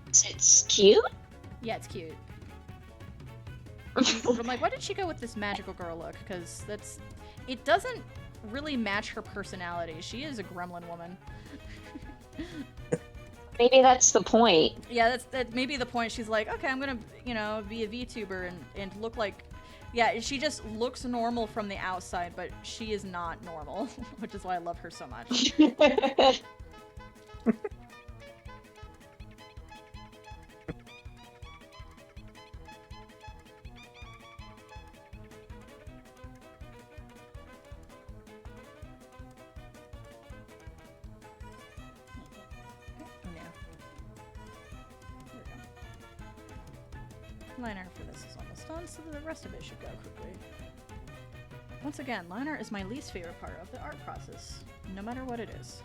It's cute. Yeah, it's cute. But I'm like, why did she go with this magical girl look? Because it doesn't really match her personality. She is a gremlin woman. Maybe that's the point. Yeah, that may be the point. She's like, okay, I'm gonna, be a VTuber and look like, yeah, she just looks normal from the outside, but she is not normal, which is why I love her so much. Liner for this is almost done, so the rest of it should go quickly. Once again, liner is my least favorite part of the art process, no matter what it is.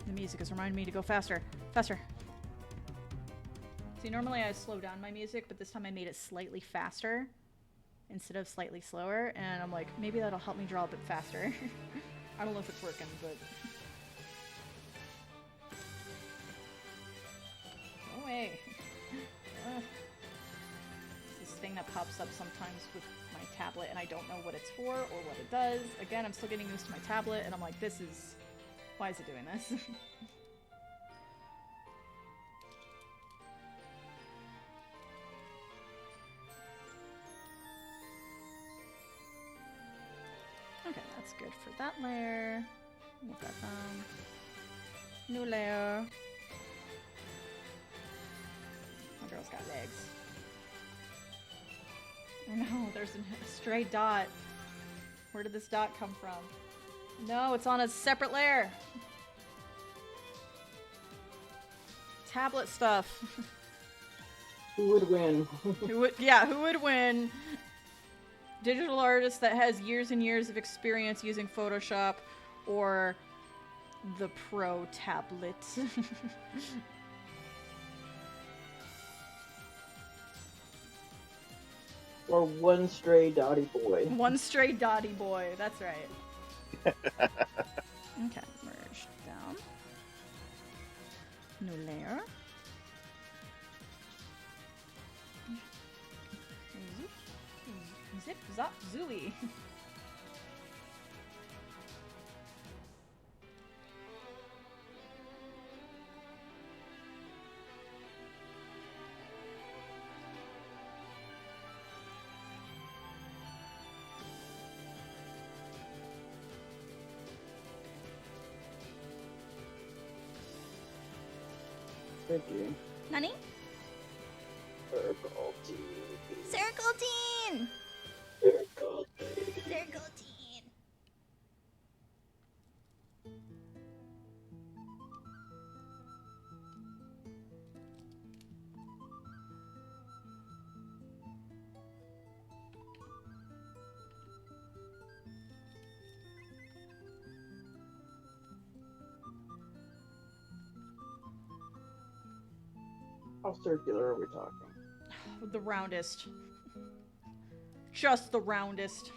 The music is reminding me to go faster. Faster. See, normally I slow down my music, but this time I made it slightly faster instead of slightly slower, and I'm like, maybe that'll help me draw a bit faster. I don't know if it's working, but... Go away. It's this thing that pops up sometimes with my tablet, and I don't know what it's for or what it does. Again, I'm still getting used to my tablet, and I'm like, this is... Why is it doing this? Okay, that's good for that layer. Move that down. New layer. My girl's got legs. Oh no, there's a stray dot. Where did this dot come from? No, it's on a separate layer. Tablet stuff. Who would win? Who would win? Digital artist that has years and years of experience using Photoshop, or the pro tablet. Or one stray dotty boy. One stray dotty boy, that's right. Okay, merge down. New layer. Zip, zop, zooey. Thank you. Nani? Circle T. Circle teen! Circle T. Circle teen! How circular are we talking? The roundest. Just the roundest.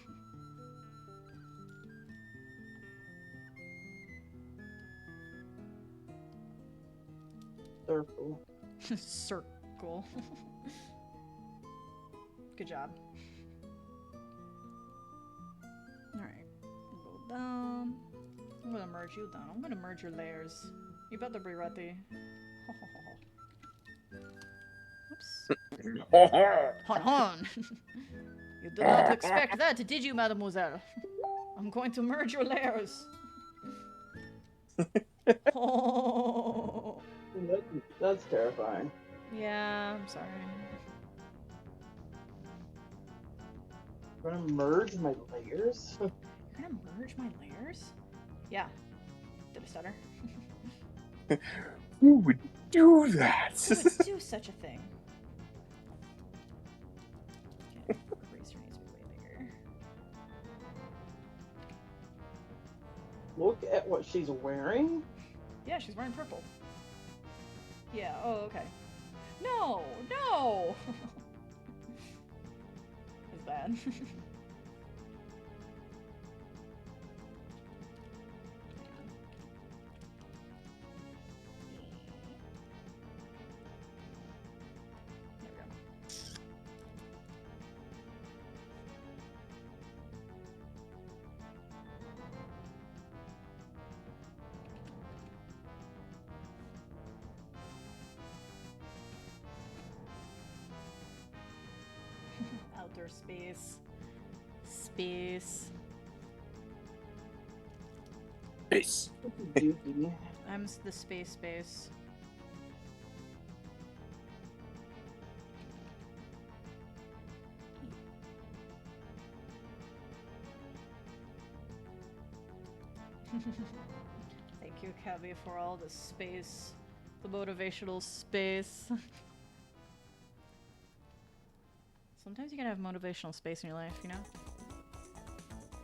Circle. Circle. Good job. Alright. Go down. I'm gonna merge you down. I'm gonna merge your layers. You better be ready. Oops. Hon hon! You did not expect that, did you, mademoiselle? I'm going to merge your layers. Oh. That's terrifying. Yeah, I'm sorry. I'm gonna merge my layers? You're gonna merge my layers? Yeah. Did I stutter? Who would do that? Who would do such a thing? Okay, eraser needs to be way bigger. Look at what she's wearing. Yeah, she's wearing purple. Yeah, oh, okay. No! No! It's bad. There we go. Outer space. Space. Peace. Dookie. I'm the space. Thank you, Cabby, for all the space. The motivational space. Sometimes you gotta have motivational space in your life, you know?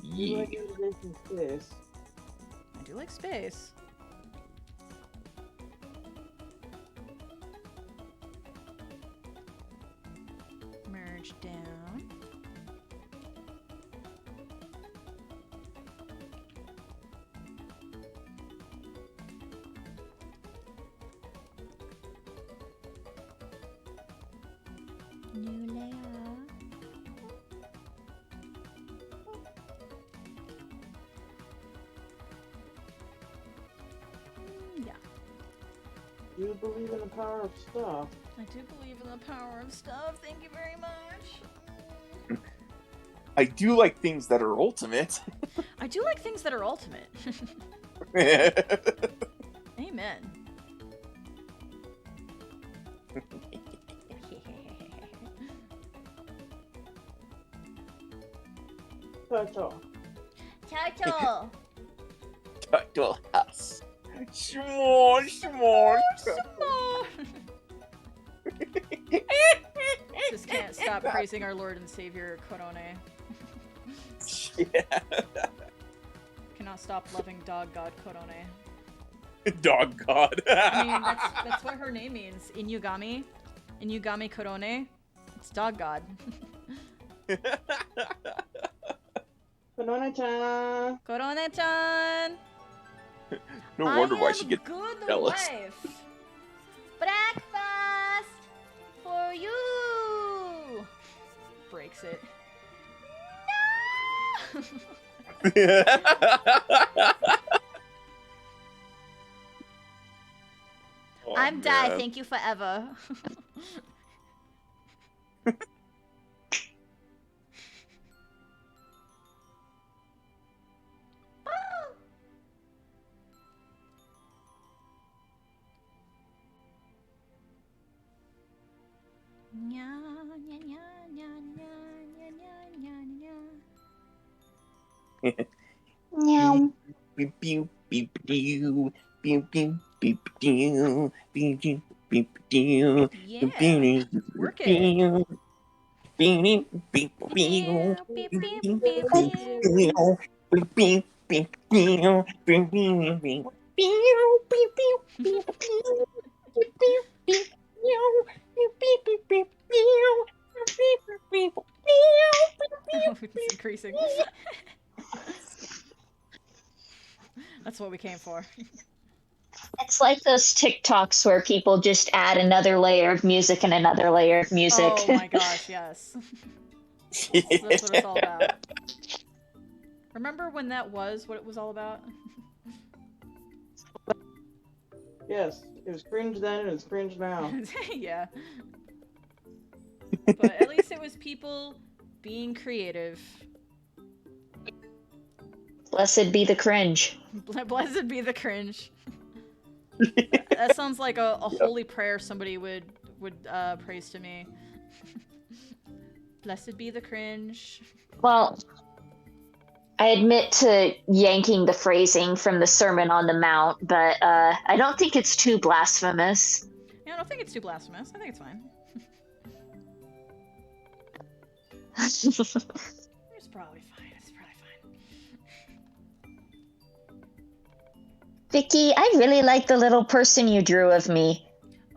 You like integration space. I do like space. Merge down. New layer. Yeah. You believe in the power of stuff. I do believe in the power of stuff. Thank you very much. I do like things that are ultimate. I do like things that are ultimate. Amen. Turtle. Turtle. Turtle house. S'more. Just can't stop praising our Lord and Savior, Korone. Yeah. Cannot stop loving dog god Korone. Dog god. I mean, that's what her name means. Inugami. Inugami Korone. It's dog god. Banana-chan. Korone-chan! No wonder why she gets good jealous. wife. Breakfast for you. Breaks it. No. Oh, I'm Dai. man. Thank you forever. Nya, nya, nya, nya, nya, nya, nya, nya, nya. Meow. Beep, beep, beep, pew. Beep, beep, beep, pew. Beep, beep, beep, pew. Yeah. Work it. Beep, beep, pew. Beep, Beep, beep, beep, beep, beep, beep. pew. Beep, beep, beep, pew. Beep, beep, beep, pew. Pew, beep, beep, beep, pew. Beep, beep, beep, pew. Beep, beep, beep, beep, pew. Beep, beep, beep, Oh, it's increasing. That's what we came for. That's It's like those TikToks where people just add another layer of music and another layer of music. Oh my gosh, yes. That's what it's all about. Remember when that was what it was all about? Yes, it was cringe then and it's cringe now. Yeah. But at least it was people being creative. Blessed be the cringe. Blessed be the cringe. That sounds like a holy prayer somebody would praise to me. Blessed be the cringe. Well, I admit to yanking the phrasing from the Sermon on the Mount, but I don't think it's too blasphemous. Yeah, I don't think it's too blasphemous. I think it's fine. It's probably fine. It's probably fine. Vicky, I really like the little person you drew of me.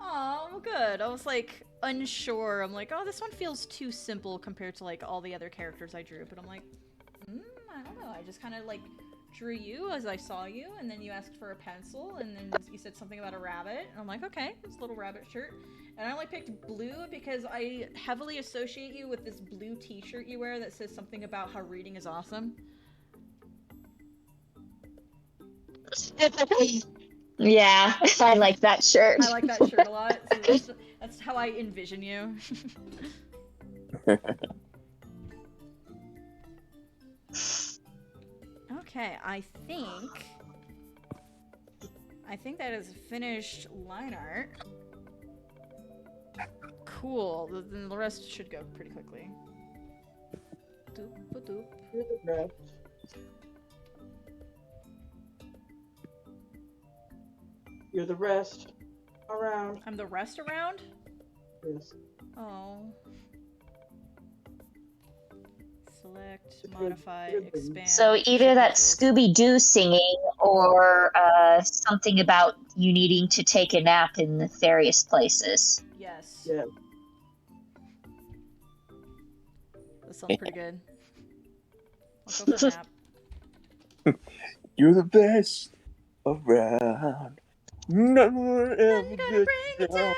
Oh, well, good. I was like unsure. I'm like, oh, this one feels too simple compared to like all the other characters I drew. But I'm like, I don't know. I just kind of like drew you as I saw you, and then you asked for a pencil, and then you said something about a rabbit. And I'm like, okay, it's a little rabbit shirt. And I only picked blue because I heavily associate you with this blue t-shirt you wear that says something about how reading is awesome. Yeah, I like that shirt. I like that shirt a lot. So that's how I envision you. Okay, I think that is finished line art. Cool. Then the rest should go pretty quickly. Doop, doop. You're the best. You're the rest around. I'm the rest around? Yes. Oh. Select, modify, expand. So either that's Scooby-Doo singing or something about you needing to take a nap in various places. Yes. Yeah. That sounds pretty good. I'll go for a nap. You're the best around. Never ever I'm gonna bring it down.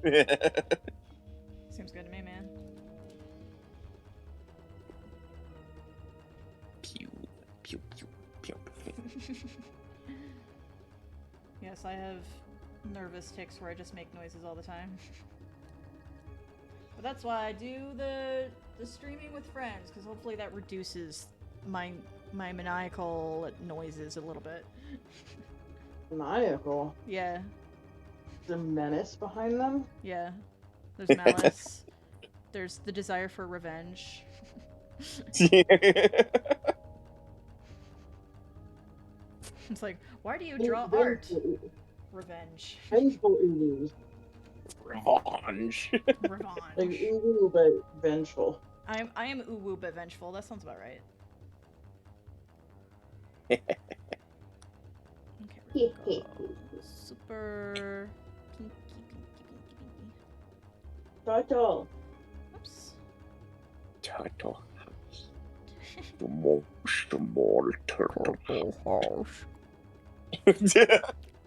get Seems good to me, man. Pew, pew, pew, pew. Yes, I have nervous tics where I just make noises all the time. But that's why I do the streaming with friends, because hopefully that reduces my maniacal noises a little bit. Maniacal. Yeah, The menace behind them. yeah. There's malice. There's the desire for revenge. It's like, why do you draw art? Revenge. Vengeful ooze. Revenge. Revenge. Like ooh, but vengeful. I am uwu but vengeful. That sounds about right. Okay, we're gonna go super pinky. Title. Oops. Turtle house. The most small turtle house.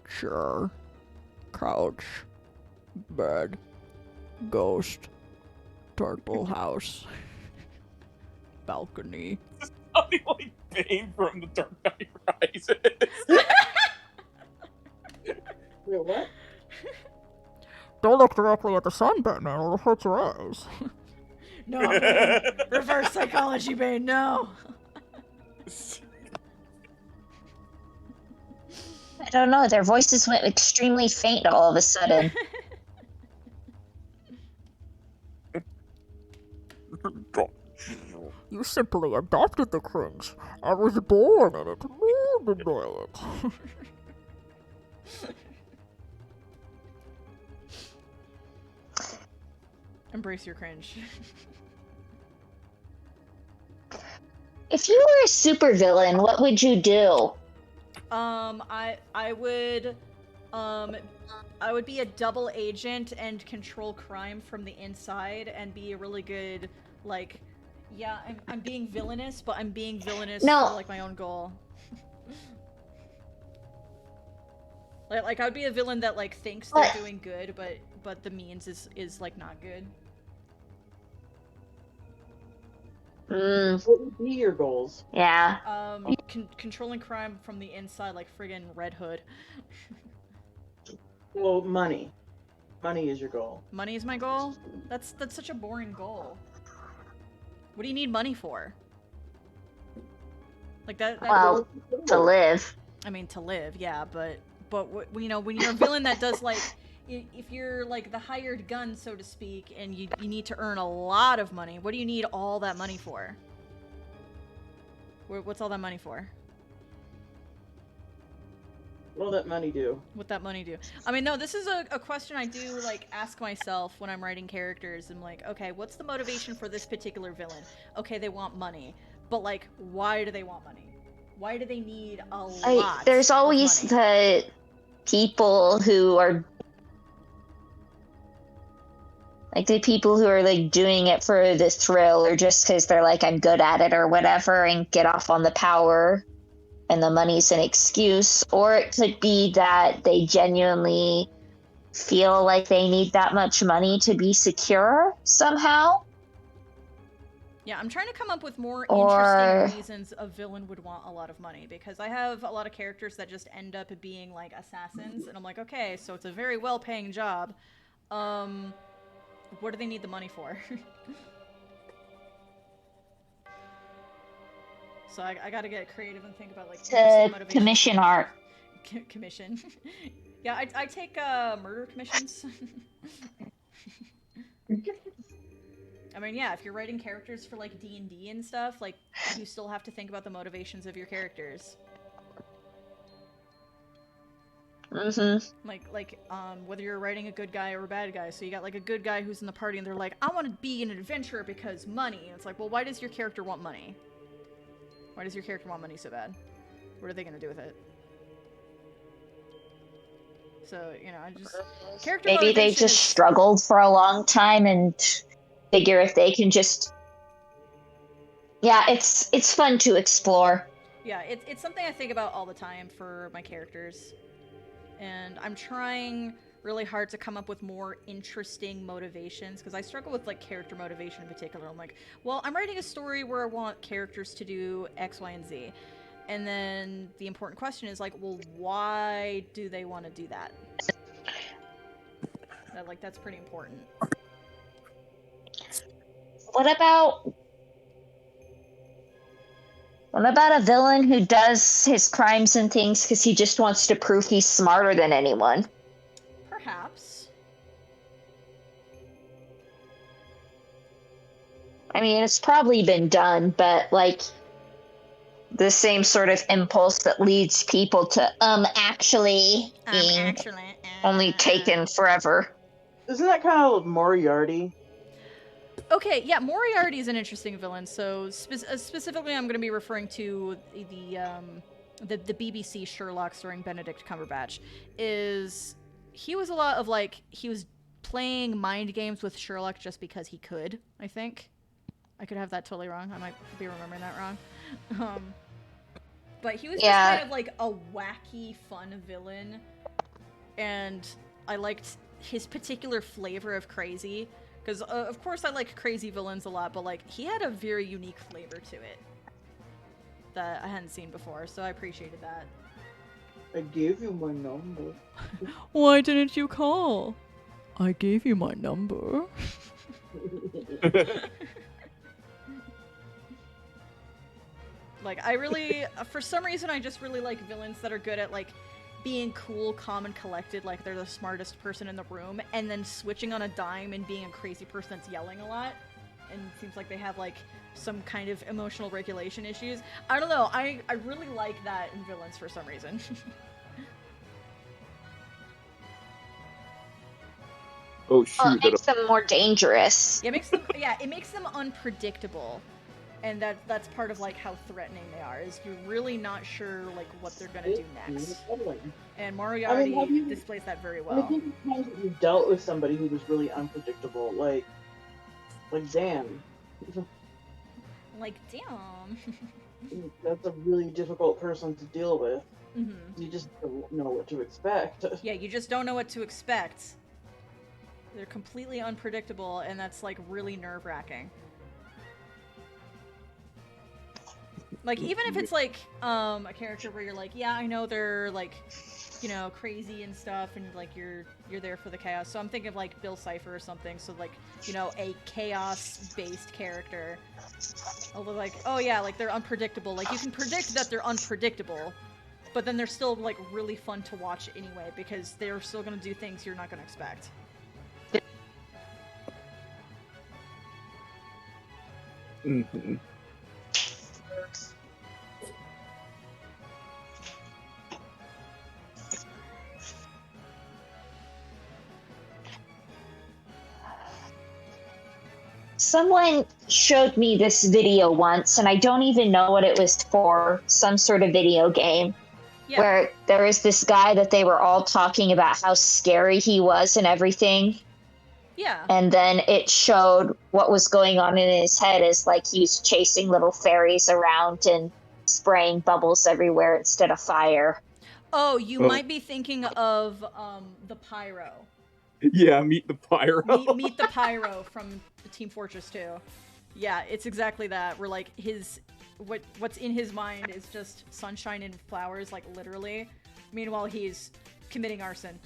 Sure. Couch. Bed. Ghost. Turtle house. Balcony. Something like Bane from the Dark Knight Rises. Wait, what? Don't look directly at the sun, Batman. It'll hurt your eyes. No, Bane. Reverse psychology, Bane. No. I don't know, their voices went extremely faint all of a sudden. You simply adopted the cringe. I was born in it. Deny it. Embrace your cringe. If you were a supervillain, what would you do? I would be a double agent and control crime from the inside and be a really good, like, yeah, I'm being villainous, but I'm being villainous No. for, like, my own goal. Like I would be a villain that like thinks they're doing good, but the means is like not good. What would be your goals? Yeah. Controlling crime from the inside, like friggin' Red Hood. Well, money. Money is your goal. Money is my goal? That's such a boring goal. What do you need money for? Like that Well, to live. I mean, to live, yeah, but you know, when you're a villain that does like, if you're like the hired gun, so to speak, and you need to earn a lot of money, what do you need all that money for? What's all that money for? What'll that money do? What that money do? I mean, no, this is a question I do like ask myself when I'm writing characters. I'm like, okay, what's the motivation for this particular villain? Okay, they want money, but like, why do they want money? Why do they need a lot? There's always the people who are like doing it for the thrill, or just because they're like, I'm good at it or whatever, and get off on the power, and the money's an excuse. Or it could be that they genuinely feel like they need that much money to be secure somehow. Yeah, I'm trying to come up with more interesting reasons a villain would want a lot of money, because I have a lot of characters that just end up being like assassins, and I'm like, okay, so it's a very well-paying job. What do they need the money for? So I gotta get creative and think about like to commission art. Commission. Yeah, I take murder commissions. I mean, yeah, if you're writing characters for, like, D&D and stuff, like, you still have to think about the motivations of your characters. Mm-hmm. Like, whether you're writing a good guy or a bad guy. So you got, like, a good guy who's in the party and they're like, I want to be an adventurer because money. And it's like, well, why does your character want money? Why does your character want money so bad? What are they going to do with it? So, you know, I just... Maybe they just struggled for a long time and... figure if they can just... Yeah, it's fun to explore. Yeah, it's something I think about all the time for my characters. And I'm trying really hard to come up with more interesting motivations, because I struggle with, like, character motivation in particular. I'm like, well, I'm writing a story where I want characters to do X, Y, and Z. And then the important question is, like, well, why do they want to do that? That's pretty important. What about a villain who does his crimes and things because he just wants to prove he's smarter than anyone? Perhaps. I mean, it's probably been done, but, like, the same sort of impulse that leads people to, actually being only taken forever. Isn't that kind of Moriarty? Okay, yeah, Moriarty is an interesting villain. So specifically, I'm going to be referring to the BBC Sherlock starring Benedict Cumberbatch. He was a lot of like he was playing mind games with Sherlock just because he could. I think I could have that totally wrong. I might be remembering that wrong. But he was just kind of like a wacky, fun villain, and I liked his particular flavor of crazy. Because, of course, I like crazy villains a lot, but, like, he had a very unique flavor to it that I hadn't seen before, so I appreciated that. I gave you my number. Why didn't you call? I gave you my number. Like, I really, for some reason, I just really like villains that are good at, like, being cool, calm, and collected, like they're the smartest person in the room, and then switching on a dime and being a crazy person that's yelling a lot, and it seems like they have, like, some kind of emotional regulation issues. I don't know, I really like that in villains for some reason. Oh shoot! Well, it makes them more dangerous. Yeah, it makes them unpredictable. And that's part of, like, how threatening they are, is you're really not sure, like, what they're gonna do next. And Moriarty displays that very well. I think times that you dealt with somebody who was really unpredictable, like Dan. Like, damn. That's a really difficult person to deal with. Mm-hmm. You just don't know what to expect. Yeah, you just don't know what to expect. They're completely unpredictable, and that's like really nerve-wracking. Like, even if it's like a character where you're like, yeah, I know they're like, you know, crazy and stuff, and like you're there for the chaos. So I'm thinking of like Bill Cipher or something. So like, you know, a chaos-based character. Although like, oh yeah, like they're unpredictable. Like you can predict that they're unpredictable, but then they're still like really fun to watch anyway because they're still gonna do things you're not gonna expect. Mm-hmm. Someone showed me this video once, and I don't even know what it was for. Some sort of video game. Yeah. Where there was this guy that they were all talking about how scary he was and everything. Yeah. And then it showed what was going on in his head is like he's chasing little fairies around and spraying bubbles everywhere instead of fire. Oh, you might be thinking of the Pyro. Yeah, Meet the Pyro. Meet the Pyro from Team Fortress 2. Yeah, it's exactly that. Where like what's in his mind is just sunshine and flowers, like literally. Meanwhile, he's committing arson.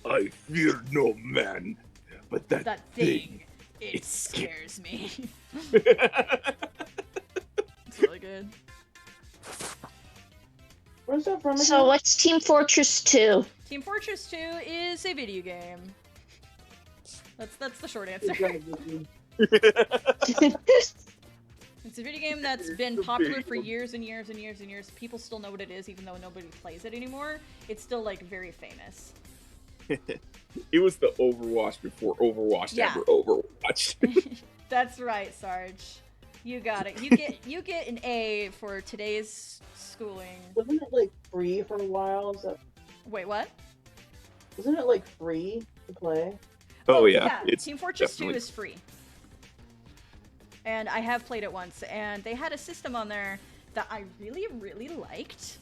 I fear no man, but that thing it scares me. It's really good. Where's that from? So what's Team Fortress 2? Team Fortress 2 is a video game. That's the short answer. It's a video game that's been popular for years and years and years and years. People still know what it is, even though nobody plays it anymore. It's still like very famous. It was the Overwatch before Overwatch ever Overwatched. That's right, Sarge. You got it. You get an A for today's schooling. Wasn't it like free for a while? Wait, what? Wasn't it like free to play? Oh yeah. Team Fortress 2 is free. And I have played it once, and they had a system on there that I really, really liked.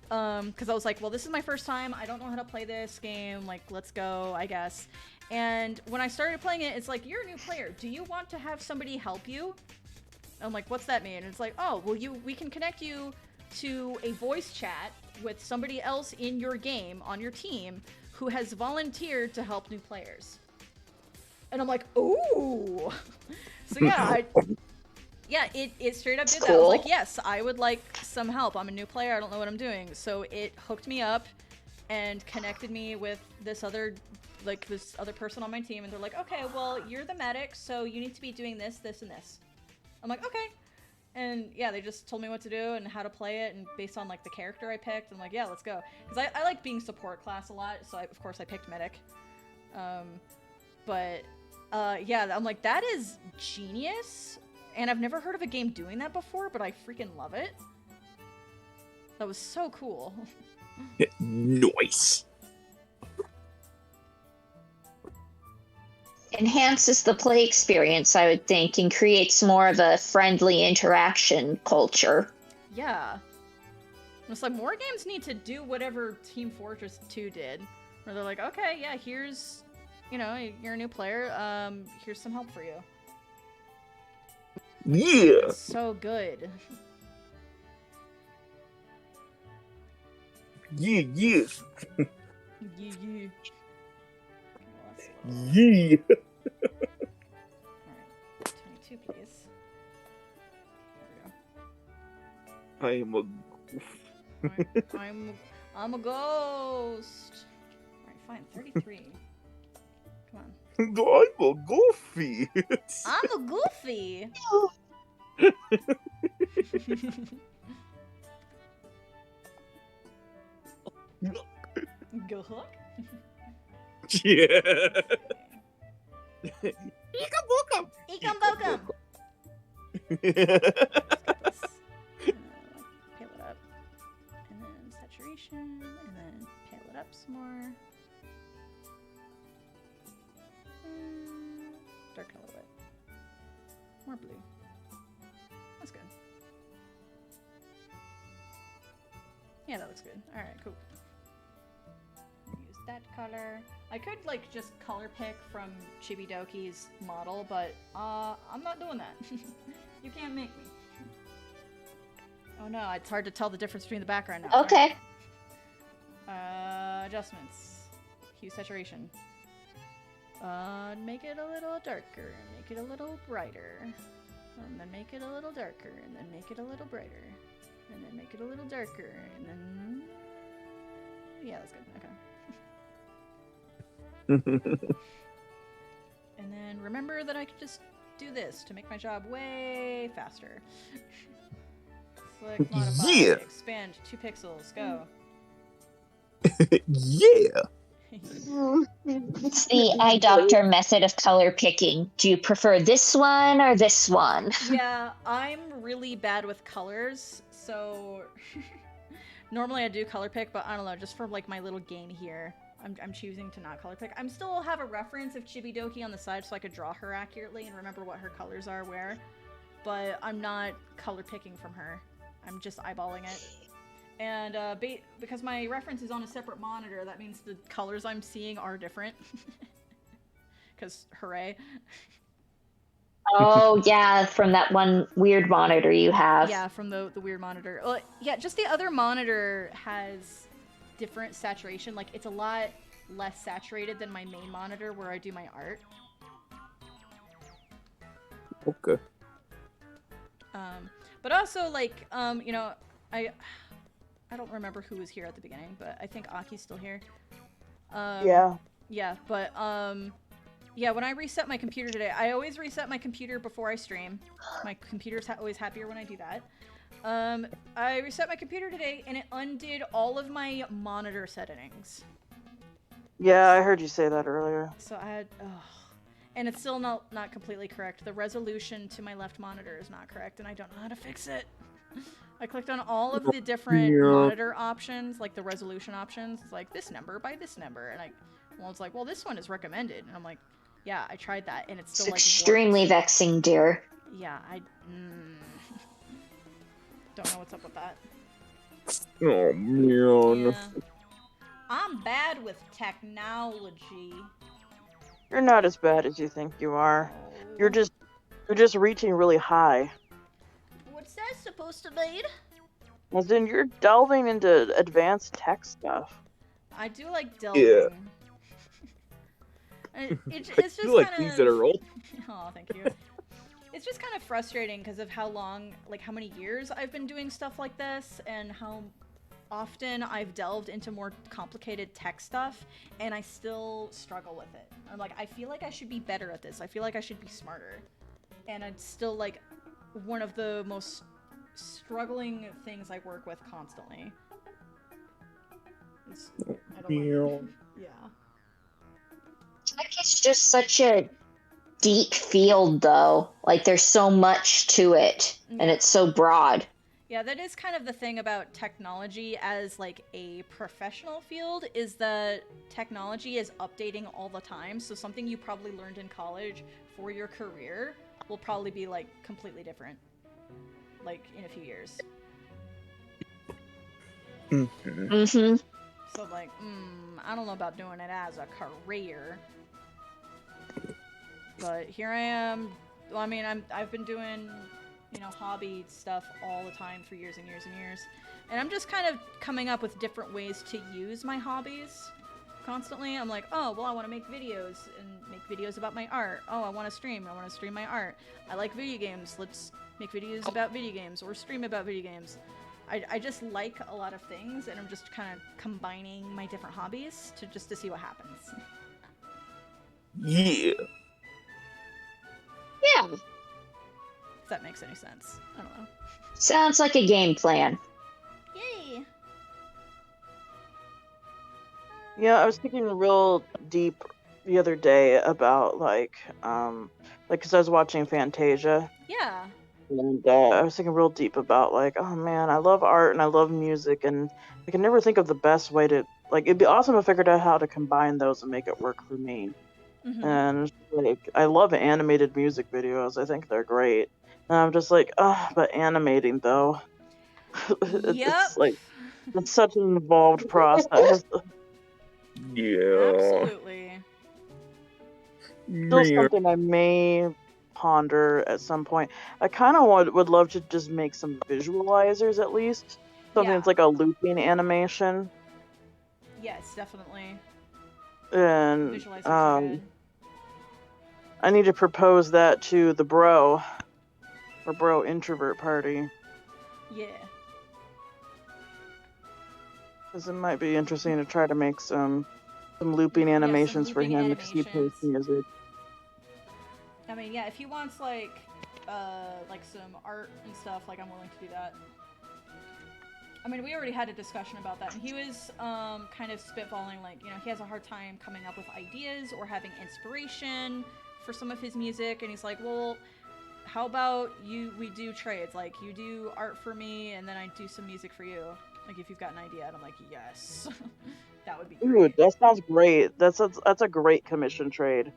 Because I was like, well, this is my first time. I don't know how to play this game. Like, let's go, I guess. And when I started playing it, it's like, you're a new player. Do you want to have somebody help you? I'm like, what's that mean? And it's like, oh, well, we can connect you to a voice chat with somebody else in your game on your team who has volunteered to help new players. And I'm like, ooh. So yeah, it straight up did that. I was like, yes, I would like some help. I'm a new player. I don't know what I'm doing. So it hooked me up and connected me with this other person on my team. And they're like, okay, well, you're the medic, so you need to be doing this, this, and this. I'm like, okay. And yeah, they just told me what to do and how to play it, and based on like the character I picked, I'm like, yeah, let's go. Because I like being support class a lot, so of course I picked medic. Yeah, I'm like, that is genius. And I've never heard of a game doing that before, but I freaking love it. That was so cool. Nice. Enhances the play experience, I would think, and creates more of a friendly interaction culture. Yeah. It's like, more games need to do whatever Team Fortress 2 did. Where they're like, okay, yeah, here's, you know, you're a new player, here's some help for you. Yeah. It's so good. Yeah. Yeah. Yeah. Alright, 22, please. There I am a. we go. I'm a ghost. Alright, fine, 33. Come on. I'm a goofy. I'm a goofy. Go hook. Yeah. Ika bokum. Ekum bokum. Pale it up, and then saturation, and then pale it up some more. Darken a little bit. More blue. That's good. Yeah, that looks good. Alright, cool. Use that color. I could, like, just color pick from Chibidoki's model, but, I'm not doing that. You can't make me. Oh no, it's hard to tell the difference between the background now. Okay. Adjustments. Hue saturation. Make it a little darker, make it a little brighter. And then make it a little darker, and then make it a little brighter. And then make it a little darker, and then... Yeah, that's good, okay. And then remember that I could just do this to make my job way faster. Select, modify, expand 2 pixels, go. Yeah! It's the eye doctor method of color picking. Do you prefer this one or this one? Yeah, I'm really bad with colors, so normally I do color pick, but I don't know, just for like my little game here, I'm choosing to not color pick. I'm still have a reference of Chibidoki on the side so I could draw her accurately and remember what her colors are where, but I'm not color picking from her. I'm just eyeballing it. And because my reference is on a separate monitor, that means the colors I'm seeing are different. Because hooray. Oh, yeah, from that one weird monitor you have. Yeah, from the weird monitor. Well, yeah, just the other monitor has different saturation. Like, it's a lot less saturated than my main monitor where I do my art. Okay. But also, like, you know, I don't remember who was here at the beginning, but I think Aki's still here. Yeah. Yeah, but, yeah, when I reset my computer today, I always reset my computer before I stream. My computer's always happier when I do that. I reset my computer today, and it undid all of my monitor settings. Yeah, I heard you say that earlier. So I had, and it's still not completely correct. The resolution to my left monitor is not correct, and I don't know how to fix it. I clicked on all of the different monitor options, like the resolution options. It's like this number by this number, and it's like, well, this one is recommended, and I'm like, yeah, I tried that, and it's still like extremely vexing, dear. Yeah, I don't know what's up with that. Oh man. Yeah. I'm bad with technology. You're not as bad as you think you are. You're just reaching really high. What's that supposed to mean? As in, you're delving into advanced tech stuff. I do like delving. Yeah. It's I just do like kind things of... that are old. Oh, thank you. It's just kind of frustrating because of how long, like how many years I've been doing stuff like this and how often I've delved into more complicated tech stuff and I still struggle with it. I'm like, I feel like I should be better at this. I feel like I should be smarter. And it's still like one of the most struggling things I work with constantly. I don't like it. Yeah. Tech is just such a deep field, though. Like, there's so much to it, and it's so broad. Yeah, that is kind of the thing about technology as, like, a professional field, is that technology is updating all the time, so something you probably learned in college for your career will probably be, like, completely different, like, in a few years. Mm-hmm. So, like, I don't know about doing it as a career. But here I am. Well, I mean, I've been doing, you know, hobby stuff all the time for years and years and years. And I'm just kind of coming up with different ways to use my hobbies constantly. I'm like, oh, well, I want to make videos and make videos about my art. Oh, I want to stream. I want to stream my art. I like video games. Let's make videos about video games or stream about video games. I just like a lot of things, and I'm just kind of combining my different hobbies to see what happens. Yeah. Yeah. If that makes any sense. I don't know. Sounds like a game plan. Yay! Yeah, I was thinking real deep the other day about, because I was watching Fantasia. Yeah. And I was thinking real deep about, like, oh man, I love art and I love music, and I can never think of the best way to, like, it'd be awesome if I figured out how to combine those and make it work for me. Mm-hmm. And, like, I love animated music videos. I think they're great. And I'm just like, but animating, though. Yep. It's like, It's such an involved process. Yeah. Absolutely. Still something I may ponder at some point. I kind of would love to just make some visualizers at least. Something Yeah. that's like a looping animation. Yes, definitely. And Visualizers are good. I need to propose that to the bro introvert party. Yeah. Because it might be interesting to try to make some looping animations for him because he plays music. I mean, yeah, if he wants like some art and stuff, like I'm willing to do that. I mean, we already had a discussion about that, and he was kind of spitballing, like, you know, he has a hard time coming up with ideas or having inspiration for some of his music, and he's like, well, how about we do trades? Like, you do art for me, and then I do some music for you. Like, if you've got an idea. And I'm like, yes. That would be great. Dude, that sounds great. That's a great commission trade.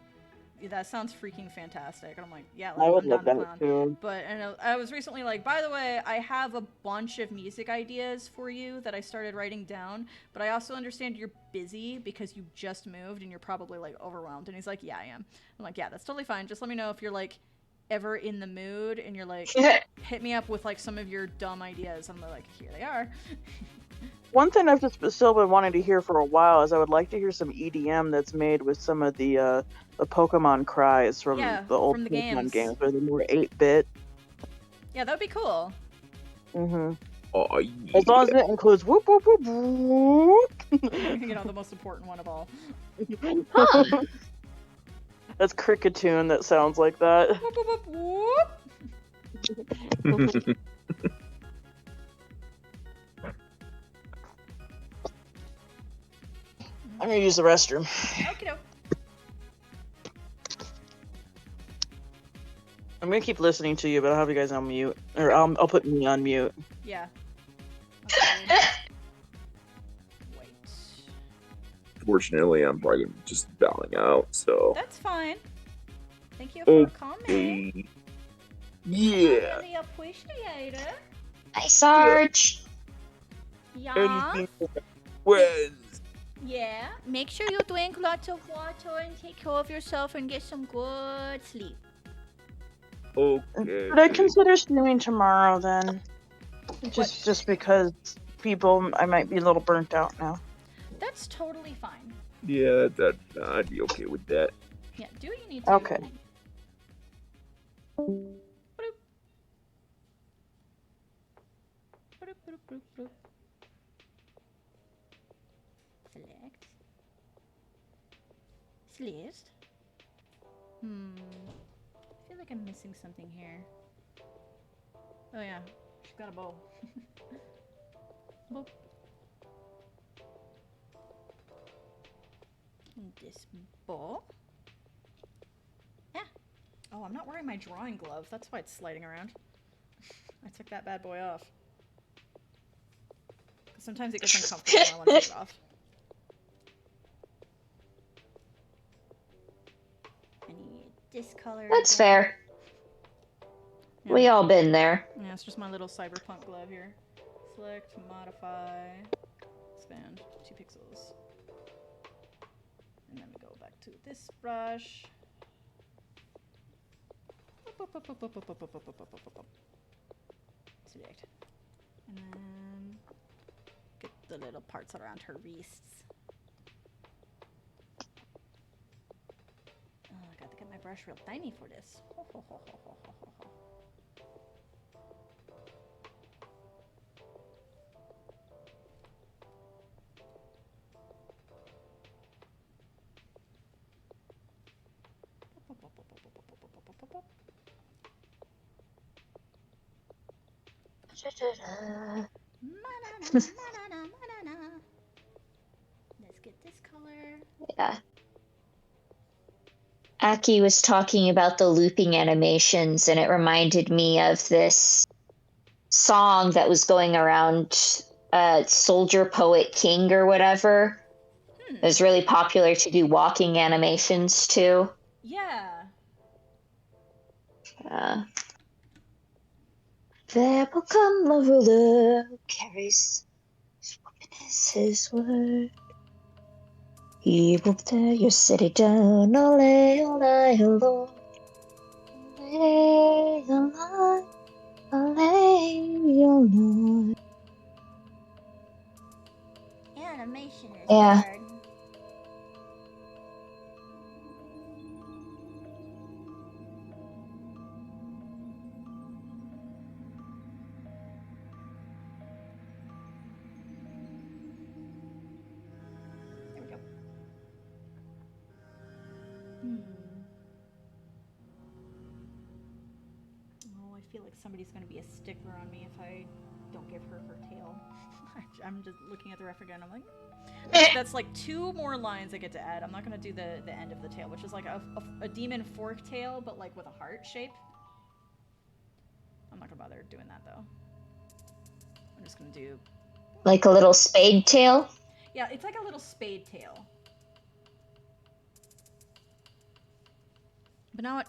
Yeah, that sounds freaking fantastic. And I'm like, yeah, I would I'm love down to that clown. too. But and I was recently like, by the way, I have a bunch of music ideas for you that I started writing down, but I also understand you're busy because you just moved and you're probably like overwhelmed. And he's like, yeah, I am. I'm like, yeah, that's totally fine. Just let me know if you're like ever in the mood and you're like, hit me up with like some of your dumb ideas. And I'm like, here they are. One thing I've just still been wanting to hear for a while is I would like to hear some EDM that's made with some of the Pokemon cries from the old from the Pokemon games, where they're more 8-bit. Yeah, that would be cool. Mm-hmm. Oh, yeah. As long as it includes whoop whoop whoop whoop. You know, the most important one of all. Huh. That's Cricketune that sounds like that. Whoop, whoop, whoop, whoop. I'm gonna use the restroom. Okie doke. I'm gonna keep listening to you, but I'll have you guys on mute, or I'll put me on mute. Yeah. Wait. Fortunately, I'm probably just bowing out, so. That's fine. Thank you for coming. Okay. Yeah. I really appreciate it. Hi, Sarge. Yeah. Anything for my friends. Yeah. Make sure you drink lots of water and take care of yourself and get some good sleep. Okay. Could I consider streaming tomorrow then? Just because I might be a little burnt out now. That's totally fine. Yeah, I'd be okay with that. Yeah, do what you need to. Okay. Bloop. Bloop, bloop, bloop, bloop. Select. List. I feel like I'm missing something here. Oh yeah, she's got a bow. Boop. This bow. Yeah. Oh, I'm not wearing my drawing glove. That's why it's sliding around. I took that bad boy off. Sometimes it gets uncomfortable and I want to take it off. I need this color. That's again. fair. Yeah. We all been there. Yeah, it's just my little cyberpunk glove here. Select, modify, expand, 2 pixels. And then we go back to this brush. Select. And then get the little parts around her wrists. Oh, I got to get my brush real tiny for this. Let's get this color. Yeah. Aki was talking about the looping animations, and it reminded me of this song that was going around Soldier Poet King or whatever. It was really popular to do walking animations too. Yeah. There will come a ruler who carries This is word. He will tear your city down. Ole, ole, ole. Ole, ole, ole, ole. Animation is Yeah. hard. There we go. Oh, I feel like somebody's gonna be a stickler on me if I don't give her her tail. I'm just looking at the ref again. I'm like, that's like 2 more lines I get to add. I'm not gonna do the end of the tail, which is like a demon fork tail, but like with a heart shape. I'm not gonna bother doing that though. I'm just gonna do Like a little spade tail? yeah, it's like a little spade tail. But now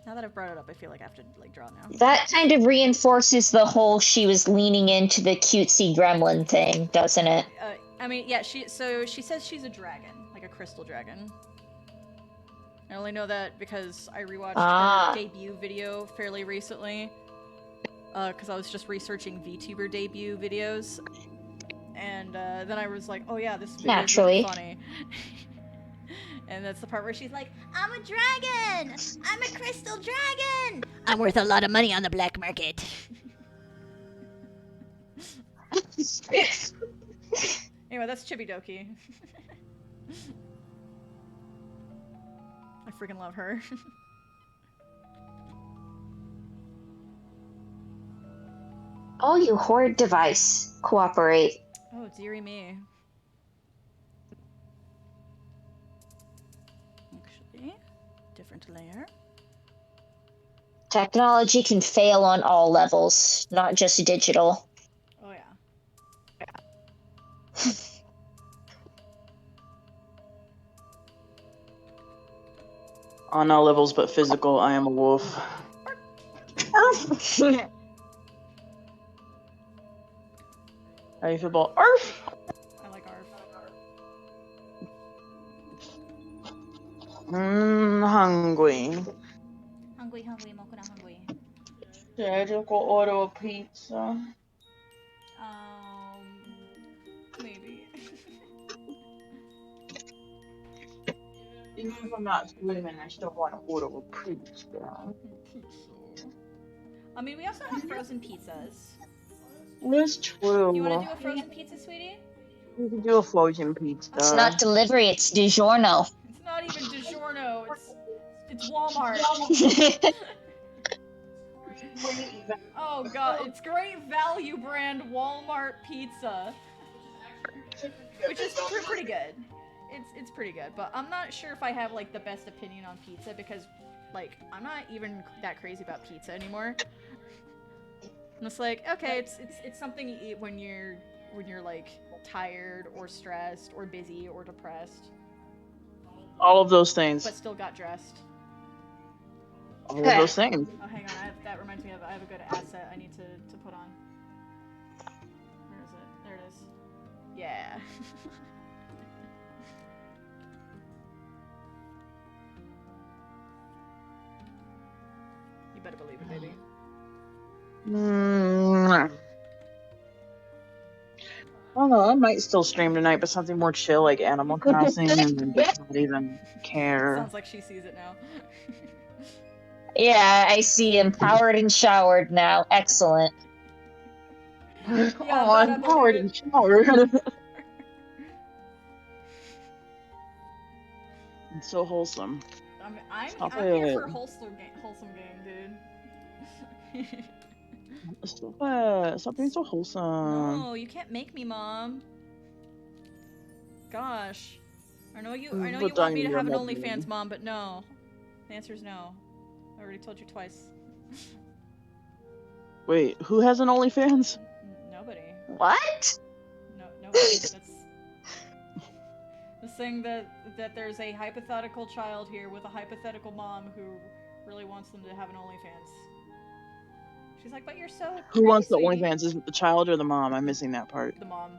that I've brought it up, I feel like I have to like draw it now. That kind of reinforces the whole she was leaning into the cutesy gremlin thing, doesn't it? I mean, yeah, she says she's a dragon, like a crystal dragon. I only know that because I rewatched her debut video fairly recently. Because I was just researching VTuber debut videos. And then I was like, oh yeah, this video is really funny. And that's the part where she's like, I'm a dragon! I'm a crystal dragon! I'm worth a lot of money on the black market. Anyway, that's Chibidoki. I freaking love her. Oh, you horde device. Cooperate. Oh, dearie me. Actually, different layer. Technology can fail on all levels, not just digital. Oh yeah. On all levels but physical, I am a wolf. How you feel about Arf? I like Arf. Hungry. Hungry, Mokura hungry. Should I just go order a pizza? Maybe. Even if I'm not swimming, I still want to order a pizza. I mean, we also have frozen pizzas. That's true. You want to do a frozen pizza, sweetie? We can do a frozen pizza. It's not delivery, it's DiGiorno. It's not even DiGiorno. It's Walmart. Oh god, it's great value brand Walmart pizza, which is pretty good. It's pretty good, but I'm not sure if I have like the best opinion on pizza because like I'm not even that crazy about pizza anymore. And it's like, okay, it's something you eat when you're like tired or stressed or busy or depressed. All of those things. But still got dressed. All of those things. Oh, hang on, that reminds me of I have a good asset I need to put on. Where is it? There it is. Yeah. You better believe it, baby. I don't know, I might still stream tonight, but something more chill like Animal Crossing and not even care. Sounds like she sees it now. Yeah, I see empowered and showered now. Excellent. Yeah, oh, empowered and showered. It's so wholesome. I'm here for wholesome game, dude. Stop being so wholesome. No, you can't make me, Mom. Gosh. I know you want me to have an OnlyFans, Mom, but no. The answer is no. I already told you twice. Wait, who has an OnlyFans? Nobody. What? No, nobody. That's the thing that there's a hypothetical child here with a hypothetical mom who really wants them to have an OnlyFans. She's like, but you're so crazy. Who wants the OnlyFans? Is it the child or the mom? I'm missing that part. The mom.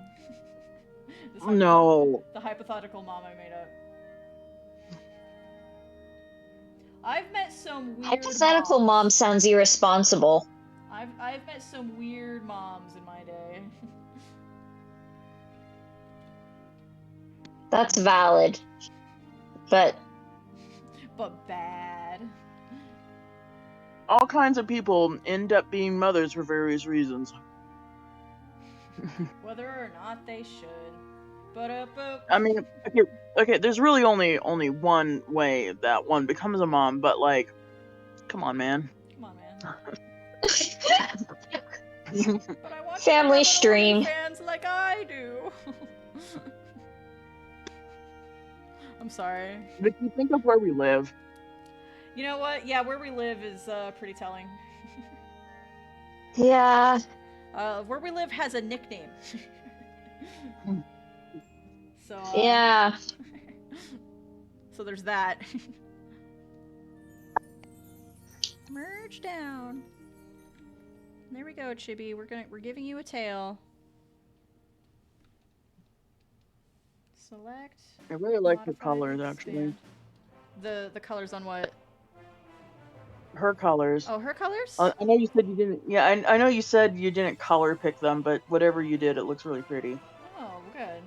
No. The hypothetical mom I made up. I've met some weird Hypothetical moms. mom sounds irresponsible. I've met some weird moms in my day. That's valid. But bad. All kinds of people end up being mothers for various reasons. Whether or not they should. But I mean, okay, there's really only one way that one becomes a mom, but like, come on, man. Come on, man. But I want Family you to stream. have fans like I do. I'm sorry. But if you think of where we live. You know what? Yeah, where we live is pretty telling. yeah. Where we live has a nickname. So yeah. So there's that. Merge down. There we go, Chibi. We're giving you a tail. Select. I really like the modify, colors, actually. expand. The colors on what? Her colors. Oh, her colors? I know you said you didn't. Yeah, I know you said you didn't color pick them, but whatever you did, it looks really pretty. Oh, good.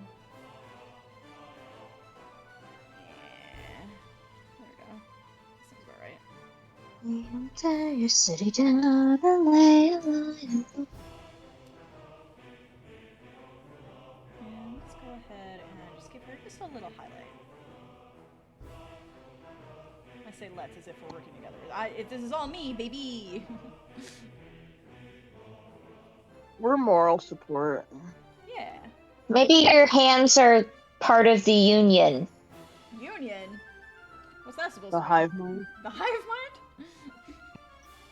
Yeah. There we go. Sounds about right. Tear your city down and lay a line. And let's go ahead and just give her just a little highlight. I say let's as if we're working together. This is all me, baby. We're moral support. Yeah. Maybe your hands are part of the union. Union? What's that supposed The to mean? hive mind. The hive mind?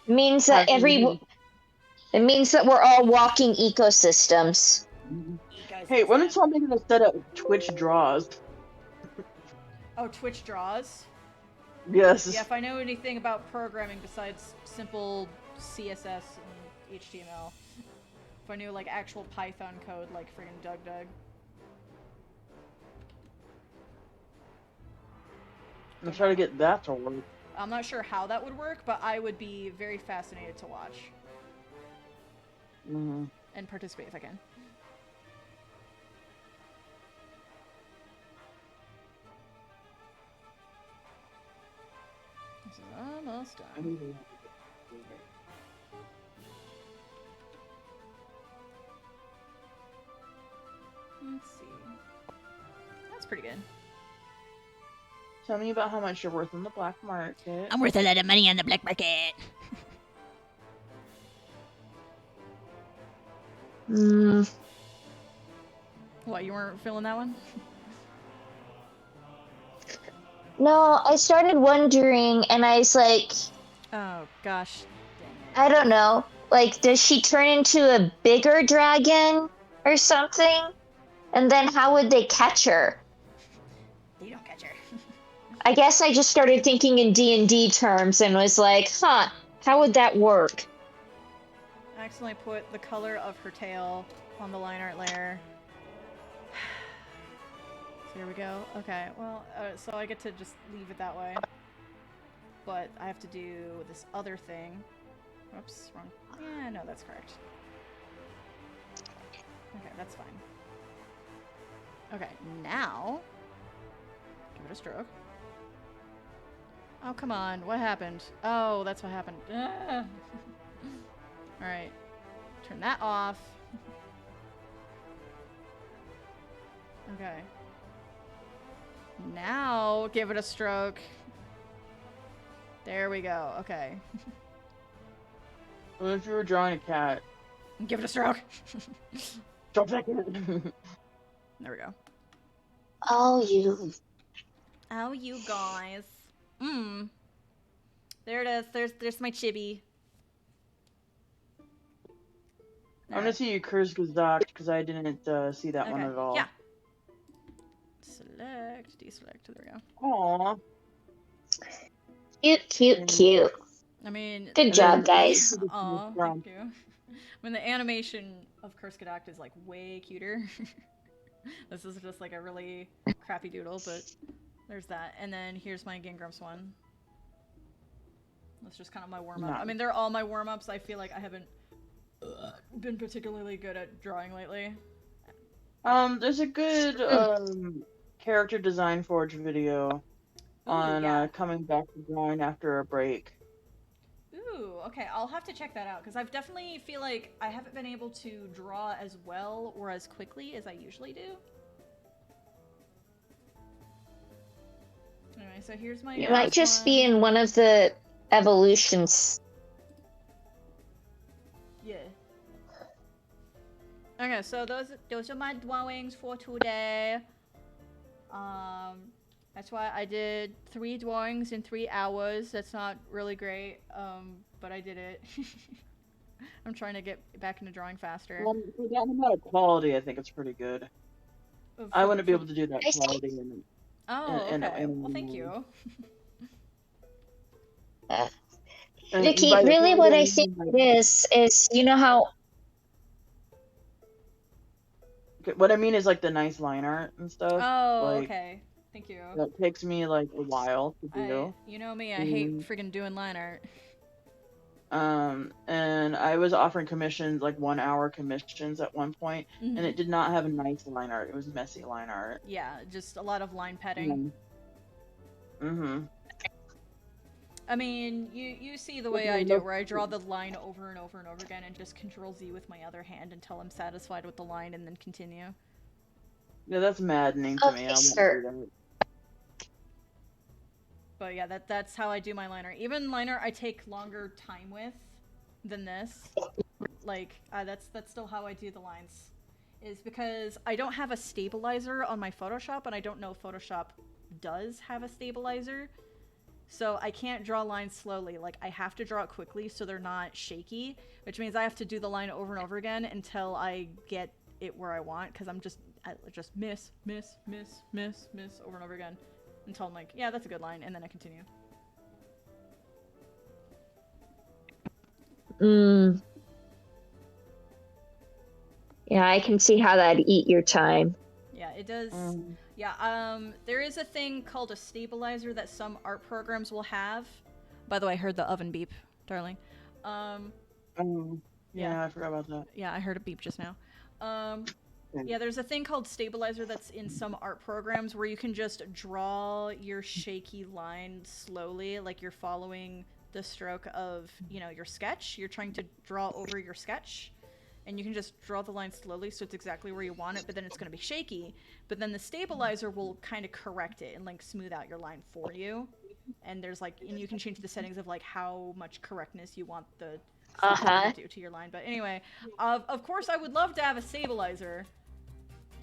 It means that It means that we're all walking ecosystems. Hey, why don't y'all make a set of Twitch draws? Oh, Twitch draws? Yes. Yeah, if I know anything about programming besides simple CSS and HTML. If I knew, like, actual Python code, like friggin' Doug. I'm trying to get that to work. I'm not sure how that would work, but I would be very fascinated to watch. Mm-hmm. And participate if I can. This is almost done. Let's see. That's pretty good. Tell me about how much you're worth in the black market. I'm worth a lot of money on the black market. What, you weren't feeling that one? No, I started wondering, and I was like, Oh, gosh. Dang it. I don't know. Like, does she turn into a bigger dragon or something? And then how would they catch her? You don't catch her. I guess I just started thinking in D&D terms and was like, huh, how would that work? I accidentally put the color of her tail on the line art layer. So here we go. Okay, well, so I get to just leave it that way. But I have to do this other thing. Oops, wrong. Yeah, no, that's correct. Okay, that's fine. Okay, now... give it a stroke. Oh, come on. What happened? Oh, that's what happened. Alright. Turn that off. Okay. Now, give it a stroke. There we go. Okay. What if you were drawing a cat? Give it a stroke. Drop that cat. There we go. Oh, you. Oh, you guys. There it is. There's my chibi. I want to see you Kurzgesagt because I didn't see that one at all. Yeah. Select, deselect. There we go. Aww. Cute. I mean, Good job, guys. Aw, thank you. I mean, the animation of Kurzgesagt is like way cuter. This is just like a really crappy doodle, but there's that. And then here's my Game Grumps one. That's just kind of my warm-up. Nice. I mean, they're all my warm-ups. I feel like I haven't been particularly good at drawing lately. There's a good character design forge video on coming back to drawing after a break. Ooh, okay, I'll have to check that out, because I've definitely feel like I haven't been able to draw as well or as quickly as I usually do. Anyway, so here's my You might just be in one of the evolutions. Yeah. Okay, so those are my drawings for today. That's why I did 3 drawings in 3 hours. That's not really great, but I did it. I'm trying to get back into drawing faster. For that amount of quality, I think it's pretty good. I wouldn't be able to do that quality in okay. Well, thank you. Vicky, really what I think it is, you know how... What I mean is like the nice line art and stuff. Oh, like, okay. Thank you. That takes me like a while to do. You know me, I hate friggin' doing line art. And I was offering commissions, like 1-hour commissions at one point, and it did not have a nice line art. It was messy line art. Yeah, just a lot of line padding. I mean, you see the way I do, where I draw the line over and over and over again and just Control-Z with my other hand until I'm satisfied with the line and then continue. Yeah, that's maddening to me. I won't do that. But yeah, that's how I do my liner. Even liner I take longer time with than this. Like, that's still how I do the lines. Is because I don't have a stabilizer on my Photoshop, and I don't know Photoshop does have a stabilizer. So I can't draw lines slowly. Like, I have to draw it quickly so they're not shaky, which means I have to do the line over and over again until I get it where I want, because I just miss over and over again. Until I'm like, yeah, that's a good line, and then I continue. Yeah, I can see how that'd eat your time. Yeah, it does. Yeah, there is a thing called a stabilizer that some art programs will have. By the way, I heard the oven beep, darling. Yeah, I forgot about that. Yeah, I heard a beep just now. Yeah, there's a thing called stabilizer that's in some art programs where you can just draw your shaky line slowly, like you're following the stroke of, you know, your sketch. You're trying to draw over your sketch, and you can just draw the line slowly so it's exactly where you want it, but then it's going to be shaky. But then the stabilizer will kind of correct it and, like, smooth out your line for you. And there's, like, and you can change the settings of, like, how much correctness you want the stabilizer to do to your line. But anyway, of course I would love to have a stabilizer.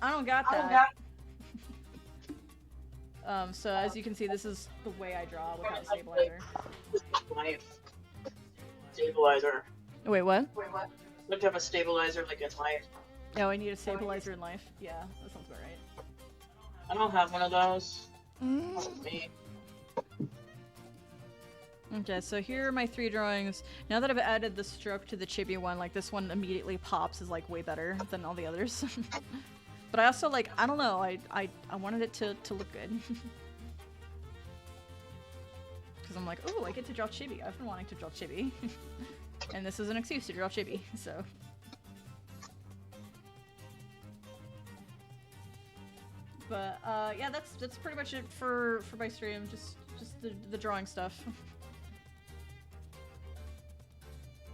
I don't got that. So as you can see, this is the way I draw without a stabilizer. Stabilizer. Wait, what? I'd like to have a stabilizer like in life. Oh, I need a stabilizer in life. Yeah, that sounds about right. I don't have one of those. Me. Okay, so here are my 3 drawings. Now that I've added the stroke to the chibi one, like, this one immediately pops, is like way better than all the others. But I also, like, I don't know, I wanted it to look good. Because I'm like, ooh, I get to draw chibi. I've been wanting to draw chibi. And this is an excuse to draw chibi, so. But, yeah, that's pretty much it for my stream. Just the drawing stuff.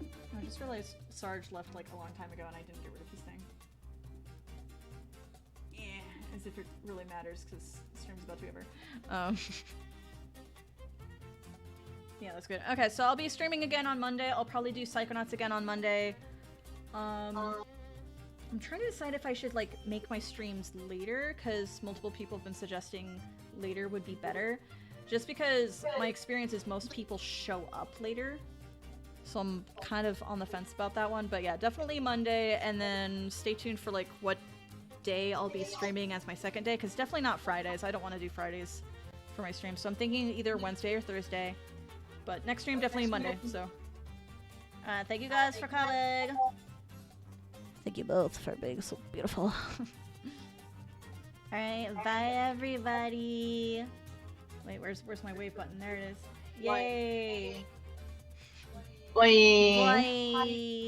I just realized Sarge left, like, a long time ago and I didn't get rid of his thing. As if it really matters, because the stream's about to be over. Yeah, that's good. Okay, so I'll be streaming again on Monday. I'll probably do Psychonauts again on Monday. I'm trying to decide if I should, like, make my streams later, because multiple people have been suggesting later would be better. Just because my experience is most people show up later. So I'm kind of on the fence about that one. But yeah, definitely Monday, and then stay tuned for, like, what day I'll be streaming as my second day, because definitely not Fridays. I don't want to do Fridays for my stream, so I'm thinking either Wednesday or Thursday. But next stream definitely Monday. So thank you guys for coming. Thank you both for being so beautiful. Alright, bye everybody. Wait, where's my wave button? There it is. Yay! Bye. Bye.